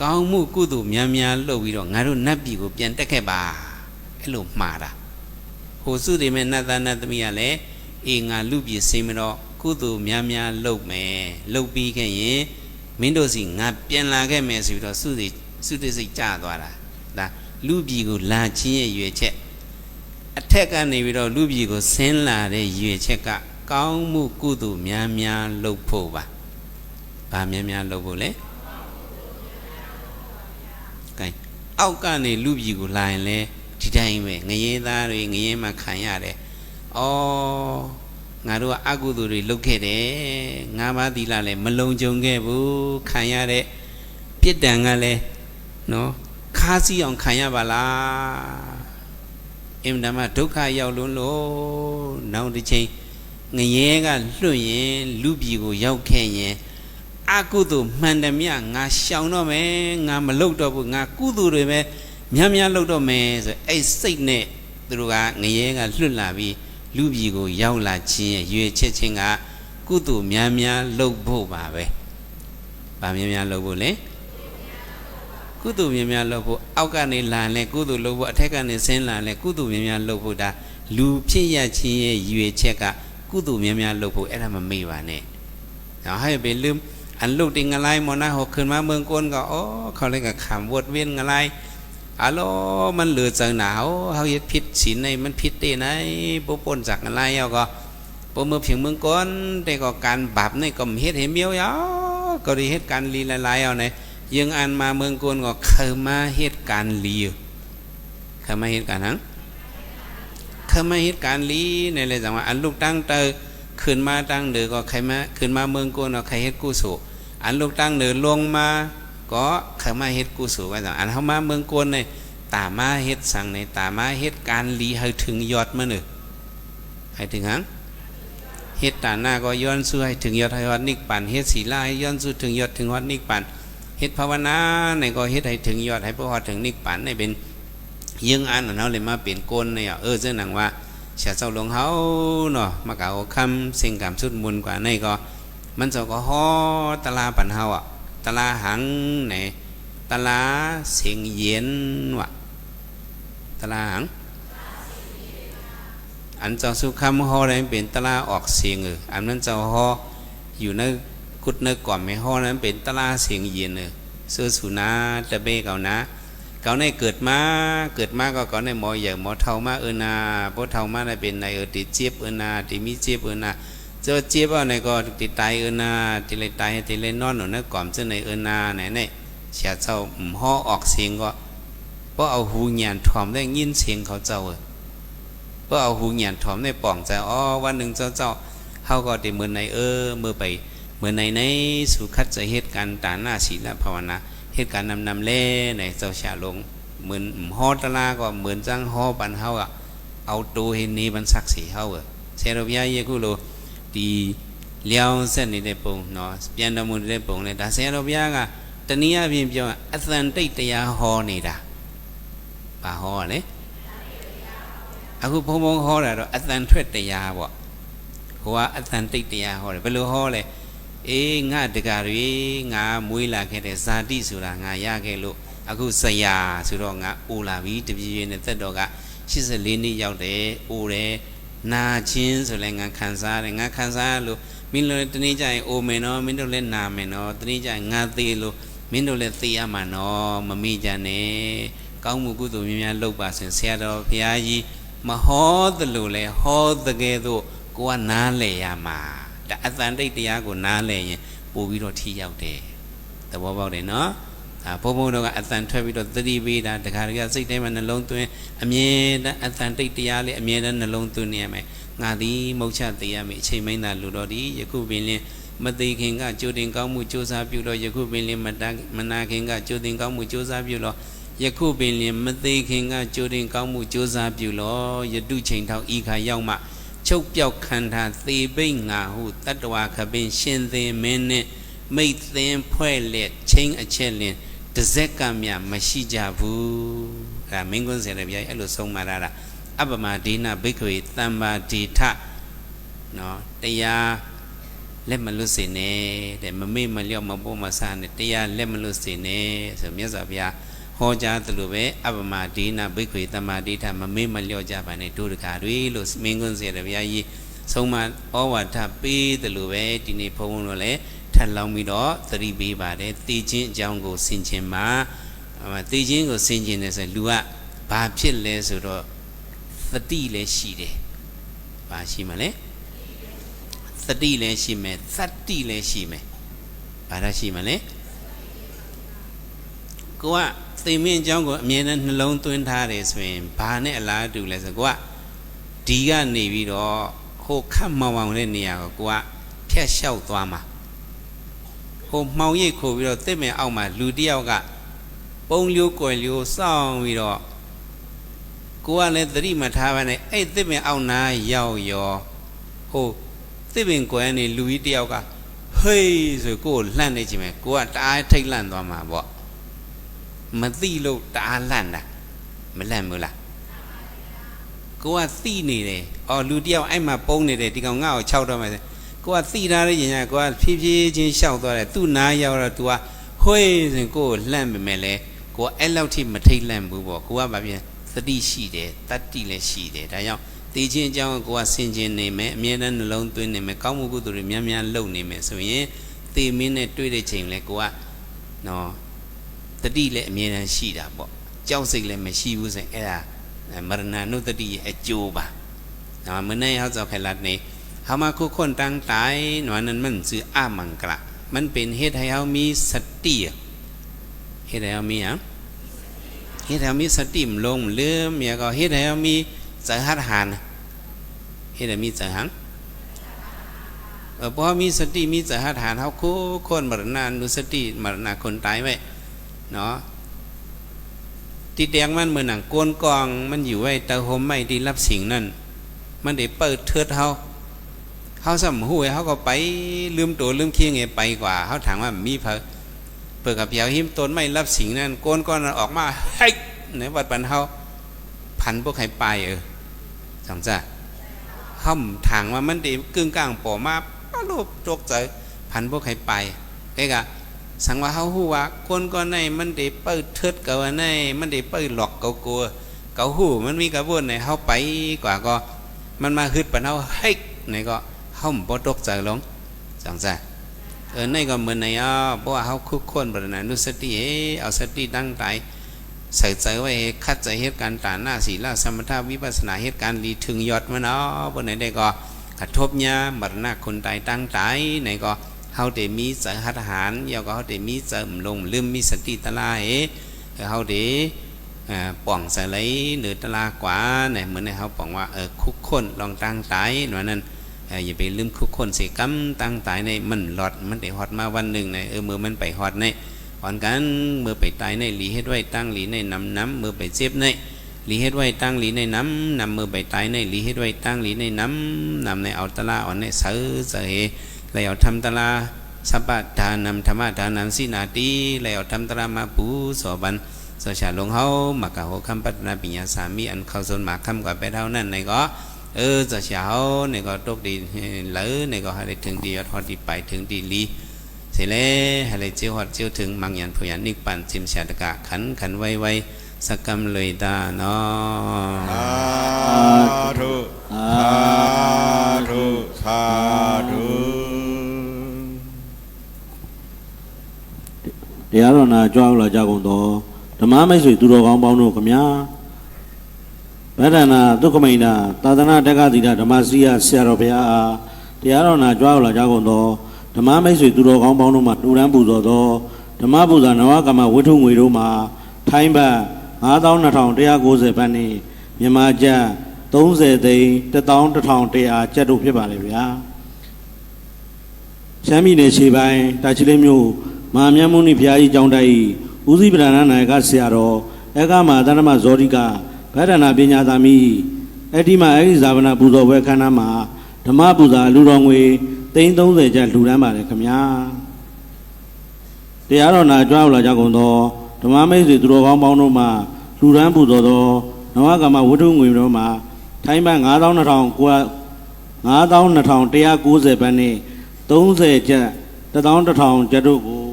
ကောင်းမှုကုသိုလ်များများလုပ်ပြီးတော့ငါတို့နတ်ပြည်ကိုပြန်တက်ခဲ့ပါအဲ့လိုမှားတာဟိုစုတွေမဲ့နတ်သားနတ်သမီးကလည်းအေးငါလူပြည်ဆင်းပြီးတော့ကုသိုလ်များများလုပ်မယ်လုပ်ပြီးခဲ့ရင်မင်းတို့စီငါပြန်လာခဲ့မယ်ဆိုပြီးတော့စုတွေစိတ်ကြသွားတာဒါလူပြည်ကိုလာချင်းရဲ့ရွယ်ချက်အထက်ကနေပြီးတော့လူပြည်ကိုဆင်းလာတဲ့ရွေချက်ကကောင်းမှုကုသိုလ်များများလုပ်ဖို့ပါ။ဘာများများလုပ်ဖို့လဲ။ကဲအောက်ကနေလူပြည်ကိုလာရင်လေဒီတိုင်းပဲငရဲသားတွေငရဲမှာခံရတယ်။အော်ငါတို့ကအကုသိုလ်တွေလုပ်ခဲ့တယ်။ငါးပါးသီလလည်းမလုံခြုံခဲ့ဘူးခံရတဲ့ပြစ်ဒဏ်ကလည်းနော်ခါးစီအောင်ခံရပါလား။အင်မတန်မှဒုက္ခရောက်လို့နောက်တစ်ချိန်ငရဲကလွတ်ရင်လူပြည်ကိုရောက်ခဲ့ရင်အကုသိုလ်မှန်တယ်မြငါရှောင်တော့မယ်ငါမလုပ်တော့ဘူးငါကုသိုလ်တွေပဲများလုပ်တော့မယ်ဆိုအဲ့စိတ်နဲ့သူတို့ကငရဲကလွတ်လာပြီးလူပြည်ကိုရောက်လာခြင်းရွေချက်ချင်းကကုသိုလ်များလုပ်ဖို့ပါပဲ။ဗာများလုပ်ဖို့လေကုသိုလ်များလုပ်ဖို့အောက်ကနေလာလဲကုသိုလ်လုပ်ဖို့အထက်ကနေဆင်းလာလဲကုသိုလ်များလုပ်ဖို့ဒါလူဖြစ်ရခြင်းရဲ့ရွေချက်ကကုသိုလ်များလုပ်ဖို့အဲ့ဒါမမေ့ပါနဲ့။ဟောให้ไปลืมอันลูกติงอะไรมอนะหกขึ้นมาเมืองก้นก็อ๋อเขาเลยก็ขำวดเวียนอะไรอะโลมันเหลือเจอหนาวเฮาเฮ็ดผิดศีลในมันผิดได้ไหนบ่ปนจากอะไรเอาก็บ่เมื่อเพียงเมืองก้นแต่ก็การบาปนี่ก็เฮ็ดให้เมียวยาก็ได้เฮ็ดการลีหลายๆเอาไหนยังอันมาเมืองโกนก็เคยมาเหตุการณ์ลีเคยมาเหตุการณ์นั้นเคยมาเหตุการณ์ลีในเลยจังว่าอันลูกตั้งเตอขึ้นมาตั้งเดือก็ใครมาขึ้นมาเมืองโกนก็ใครเหตุกุศลอันลูกตั้งเดือลงมาก็เคยมาเหตุกุศลว่าจังอันเข้ามาเมืองโกนในตามาเหตุสั่งในตามาเหตุการณ์ลีให้ถึงยอดมาหนึ่งให้ถึงหังเหตุตาหน้าก็ย้อนสู้ให้ถึงยอดให้ยอดนิกปันเหตุศีลาให้ย้อนสู้ถึงยอดถึงยอดนิกปันเฮ็ดภาวนาในก็เฮ็ดให้ถึงยอดให้พอถึงนิพพานในเป็นยังอันเนาะเลยมาเป็นโกนเนี่ยเจ้าหนังว่าเสียเจ้าหลวงเฮาเนาะมากล่าวคำสิ่งกรรมสุดมุนกว่าในก็มันจะก็ฮอตลาปันเฮาอ่ะตลาหังไหนตลาเสียงเย็นว่ะตลาหังอันเจ้าสุคำฮอได้เป็นตลาออกเสียงอันนั้นเจ้าฮออยู่ในกุดเนื้อก่อนไม่ห่อนั้นเป็นตลาเสียงเย็นเสื้อสุนาตะเบเก่านะ ก่าในเกิดมาก็ก่อนในหมอใหญ่หมอเท่ามานาพอเท่ามาได้เป็นในติดเจ็บนาติมีเจ็บนาเจอเจ็บว่าในก็ติดตายนาติเลยตายติเลยนอนหนูนะก่อนเจอในนาไหนเนี่ยเสียเจ้าห่อออกเสียงก็เพราะเอาหูหยานถ่อมได้ยินเสียงเขาเจ้าเพราะเอาหูหยานถ่อมได้ป่องใจวันหนึ่งเจ้าเขาก็ติเมื่อในเมื่อไปเมื่อในสุขัดจะเหตุการณ์ตาหน้าศีลภาวนาเหตุการณ์นำเล่ในเจ้าชาลงเหมือนฮอตลาก็เหมือนจังฮอบันเฮาเอาตัวเห็นนี้บันสักสีเฮาเซโรบิยาเยกุโลดีเลี้ยวเส้นนี้ได้ปงเนาะเปลี่ยนดมุนได้ปงเลยแต่เซโรบิยาก็ตอนนี้เพียงเพียงอัตตันติตยาฮอนี่ด่าป่าฮอเลยအခု ဘုံဘုံဟောတာတော့အတန်ထွက်တရားပေါ့ဟိုကအတန်တိတ်တရားဟောတယ်ဘယ်လိုဟောလဲအေးငါတကာတွေငါမွေးလာခဲ့တဲ့ဇာတိဆိုတာငါရခဲ့လို့အခုဆရာဆိုတော့ငါအိုလာပြီတပြေးနဲ့သက်တော်က84နှစ်ရောက်တယ်အိုတယ်နာချင်းဆိုလဲငါခံစားတယ်ငါခံစားလို့မင်းတို့တနေ့ကျရင်အိုမယ်နော်မင်းတို့လည်းနာမယ်နော်တနေ့ကျရင်ငါသေးလို့မင်းတို့လည်းသေရမှာနော်မမိကြနဲ့ကောင်းမှုကုသိုလ်များများလုပ်ပါဆိုဆရာတော်ဘုရားကြီးမဟောသလိုလဲဟောတကယ်တော့ကိုကနားလဲရမှာဒါအတန်တိတ်တရားကိုနားလဲရင်ပို့ပြီးတော့ထိရောက်တယ်သဘောပေါက်တယ်နော်ဘုံဘုံတော့ကအတန်ထွက်ပြီးတော့သတိပေးတာတခါတခါစိတ်ထဲမှာနှလုံးသွင်းအမြဲတမ်းအတန်တိတ်တရားလေးအမြဲတမ်းနှလုံးသွင်းနေရမယ်ငါသည်မုတ်ချသေးရမယ်အချိန်မင်းသာလူတော်ဒီယခုပင်လင်းမသိခင်ကကြိုတင်ကောင်းမှုကြိုးစားပြုတော့ယခုပင်လင်းမနာခင်ကကြိုတင်ကောင်းမှုကြိုးစားပြုတော့ယခုပင်လင်မသိခင်ကကြိုတင်ကောင်းမှုကြိုးစားပြုလောယတုချိန်ထောက်ဤခါရောက်မှချုပ်ပြောက်ခန္ဓာသေပိတ်ငါဟုတတ္တဝါခပင်ရှင်သေမင်းနှင့်မိတ်သင်ဖွဲ့လက်ချင်းအချက်လင်တဇက်ကမြမရှိကြဘူးဒါမင်းကွန်းဆယ်လည်းဗျာအဲ့လိုဆုံးမလာတာအပမဒေနဘိက္ခဝေတမ္ပါဒေထနော်တရားလက်မလွတ်စေနဲ့တဲ့မမေ့မလျော့မပေါ်မဆာနဲ့တရားလက်မလွတ်စေနဲ့ဆိုမြတ်စွာဘုရားဟောကြားသလိုပဲအပမဒေနဘိက္ခဝေတမ္မာဒိဋ္ဌမမေ့မလျော့ကြပါနဲ့ဒုဒကာတွေလို့မင်းကွန်းဆရာတော်ဘုရားကြီးဆုံးမဩဝါဒပေးသလိုပဲဒီနေ့ဘုန်းဘုန်းတို့လည်းထပ်လောင်းပြီးတော့သတိပေးပါတယ်သိချင်းအကြောင်းကိုဆင်ခြင်မှာသိချင်းကိုဆင်ခြင်တယ်ဆိုလူကဘာဖြစ်လဲဆိုတော့သတိလည်းရှိတယ်ဘာရှိမလဲသတိလည်းရှိမယ်သတ္တိလည်းရှိမယ်ဘာသာရှိမလဲကိုကသိမင်းအကြောင်းကိုအမြဲတမ်းနှလုံးသွင်းထားတယ်ဆိုရင်ဘာနဲ့အလားတူလဲဆိုကိုကဒီကနေပြီးတော့ဟိုခတ်မောင်တဲ့နေရာကိုကိုကဖြတ်လျှောက်သွားမှာဟိုမှောင်ရိပ်ခိုးပြီးတော့တစ်မဲ့အောက်မှာလူတယောက်ကပုံလျိုးကွယ်လျိုးစောင်းပြီးတော့ကိုကလည်းသတိမထားပါနဲ့အဲ့တစ်မဲ့အောက်နာရောက်ရောဟိုတစ်ပင်ကွယ်နေလူကြီးတယောက်ကဟေးဆိုကိုလှမ်းနေကြည့်မယ်ကိုကတအားထိတ်လန့်သွားမှာပေါ့မသိလို့တအားလန့်တာမလန့်ဘူးလားကိုကသိနေတယ်အော်လူတယောက်အဲ့မှာပုံနေတယ်ဒီကောင်ငါ့ကိုခြောက်တော့မယ်ကိုကသိထားတဲ့ရင်ကိုကဖြည်းဖြည်းချင်းရှောက်သွားတယ်သူ့နားရောက်တော့ तू ကဟွေးဆိုကိုလှန့်ပေမဲ့လေကိုကအဲ့လောက်ထိမထိတ်လန့်ဘူးပေါ့ကိုကဘာဖြစ်သတိရှိတယ်တတ္တိလည်းရှိတယ်ဒါကြောင့်သိချင်းအကြောင်းကိုကဆင်ခြင်နေမယ်အမြဲတမ်းနှလုံးသွင်းနေမယ်ကောင်းမှုကုသိုလ်တွေများများလုပ်နေမယ်ဆိုရင်သေမင်းနဲ့တွေ့တဲ့ချိန်လဲကိုကနော်တတိလည်းအမြဲတမ်းရှိတာပေါ့ကြောက်စိတ်လည်းမရှိဘူးဆိုရင်အဲ့ဒါမရဏနုတတိရဲ့အကျိုးပါမနေ့เขาจะขลัดนี้เขามาคุกคนตั้งใจหนวนั้นมันคืออามังกะมันเป็นเหตุให้เขามีสติเหตุให้เขามีเหตุให้เขามีสติมลงเลื่อมเมียก็เหตุให้เขามีใจหัดหันเหตุให้มีใจหันพอมีสติมีใจหัดหันเขาคุกคนมรณะนุสติมรณะคนตายไว้เนาะที่แดงมันเหมือนหนังก้นกองมันอยู่ไว้แต่ห่มไม่ที่รับสิ่งนั้นมันได้เปิดเทิดเขาสมหูเขาก็ไปลืมตัวลืมเคียงไงไปกว่าเขาถามว่ามีเปิดกับยาวหิมต้นไม่รับสิ่งนั้นก้นก้อนออกมาเฮ้ยในวัดปันเขาพันพวกใครไปสองจ้าเขาถามว่ามันได้กึ่งกลางปอมาป้าลูกโจกใจพันพวกใครไปไอ้กะสังว่าเขาหูว่าคนก็ในมันได้เปิดเทิดกับว่าในมันได้เปิดหลอกเกากลัวเกาหูมันมีกระบวนในเขาไปกว่าก็มันมาฮึดปันเขาเฮ้ยในก็เขาบ่ตกใจลงสังใจในก็เหมือนในเพราะว่าเขาคุกคนบรรณานุสติเอาสติตั้งใจ ใส่ใจไว้คัดใจเหตุการณ์ตาหน้าศีลสมถะวิปัสสนาเหตุการณ์ดีถึงยอดมาเนาะบนไหนได้ก็กระทบยาบัดหน้าคนตายตั้งตายไหนก็เฮาได้มีใจหัตถานยาวก็เฮาได้มีใจลงลืมมีสติตะลาเฮาได้ป่องใส่ไหลหรือตะลากว่าเนี่ยเหมือนในเฮาป่องว่าคุกคนลองตั้งตายว่านั้นอย่าไปลืมคุกคนเสียกำตั้งตายในมันหลอดมันได้ฮอดมาวันหนึ่งในมือมันไปฮอดในก่อนกันมือไปตายในหลีเฮ็ดไว้ตั้งหลีในน้ำมือไปเจ็บในหลีเฮ็ดไว้ตั้งหลีในน้ำมือไปตายในหลีเฮ็ดไว้ตั้งหลีในน้ำในเอาตะลาอ่อนในเสือเสยแล้วเอาทำตะลาสัพพะทานำธรรมะทานำสินาตีแล้วเอาทำตะลามาปูสอบันสชาลงเฮามากะโหคำปัตนาปิญญาสามีอันเข้าสนหมากคำกว่าไปเท่านั้นในก็จะเช้าในก็ตกดีเหลือในก็ให้ได้ถึงดีทอดดีไปถึงดีลีเสร็จแล้วให้ได้เจียวหอดเจียวถึงมังยันพยันนิกปันจิมชาตกะขันไว้สักกรรมเลยตาเนาะ สาธุสาธุสาธุ တရားတော်နာကြွားလာကြကုန်သောဓမ္မမိတ်ဆွေသူတော်ကောင်းပေါင်းတို့ခမညာဗဒနာဒုက္ခမိန်နာသာသနာတက္ကသီလဓမ္မစီယဆရာတော်ဘုရားအားတရားတော်နာကြွားလာကြကုန်သောဓမ္မမိတ်ဆွေသူတော်ကောင်းပေါင်းတို့မှတူရန်ပူဇော်သောဓမ္မပူဇာနဝကမ္မဝိထုငွေတို့မှာထိုင်းဘတ် 52,190 ဘတ်နှင့်မြန်မာကျပ် 30 သိန်း 11,100 ကျပ်တို့ဖြစ်ပါလေဗျာရှမ်းပြည်နယ်ခြေပိုင်းတာချီလိတ်မြို့မဟာမြတ်မုနိဘုရားကြီးကျောင်းတိုက်ဦးစီးပဓာနနာယကဆရာတော်အေကမသန္တမဇောတိကဗဒနာပညာသာမိအဲ့ဒီမှာအဲ့ဒီဇာဝနာပူဇော်ပွဲခမ်းနားမှာဓမ္မပူဇာလူတော်ငွေ 30 ကျပ်လှူဒန်းပါတယ်ခင်ဗျာတရားတော်နာကြွားလာကြကုန်သောဓမ္မမိတ်ဆွေသူတော်ကောင်းပေါင်းတို့မှလူဒန်းပူဇော်သောနဝကမ္မဝတ္ထုငွေတို့မှာထိုင်းဘတ် 52,190 ဘတ်နှင့် 30 ကျပ် 11,100 ကျပ်တို့ကို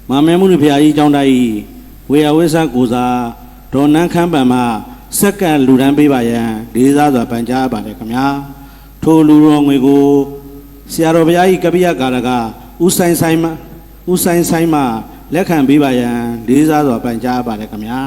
မဟာမြတ်မုနိဘုရားကြီးကျောင်းတိုက်ဝေယဝိဆကိုစာဒေါ်နန်းခမ်းပံမှာစက္ကန့်လူဒန်းပေးပါရန်လေးစားစွာပန်ကြားပါတယ်ခင်ဗျာထိုလူတော်ငွေကိုဆရာတော်ဘုရားကြီးကပိယကာရကဥဆိုင်ဆိုင်မှလက်ခံပေးပါရန်လေးစားစွာပန်ကြားပါတယ်ခင်ဗျာ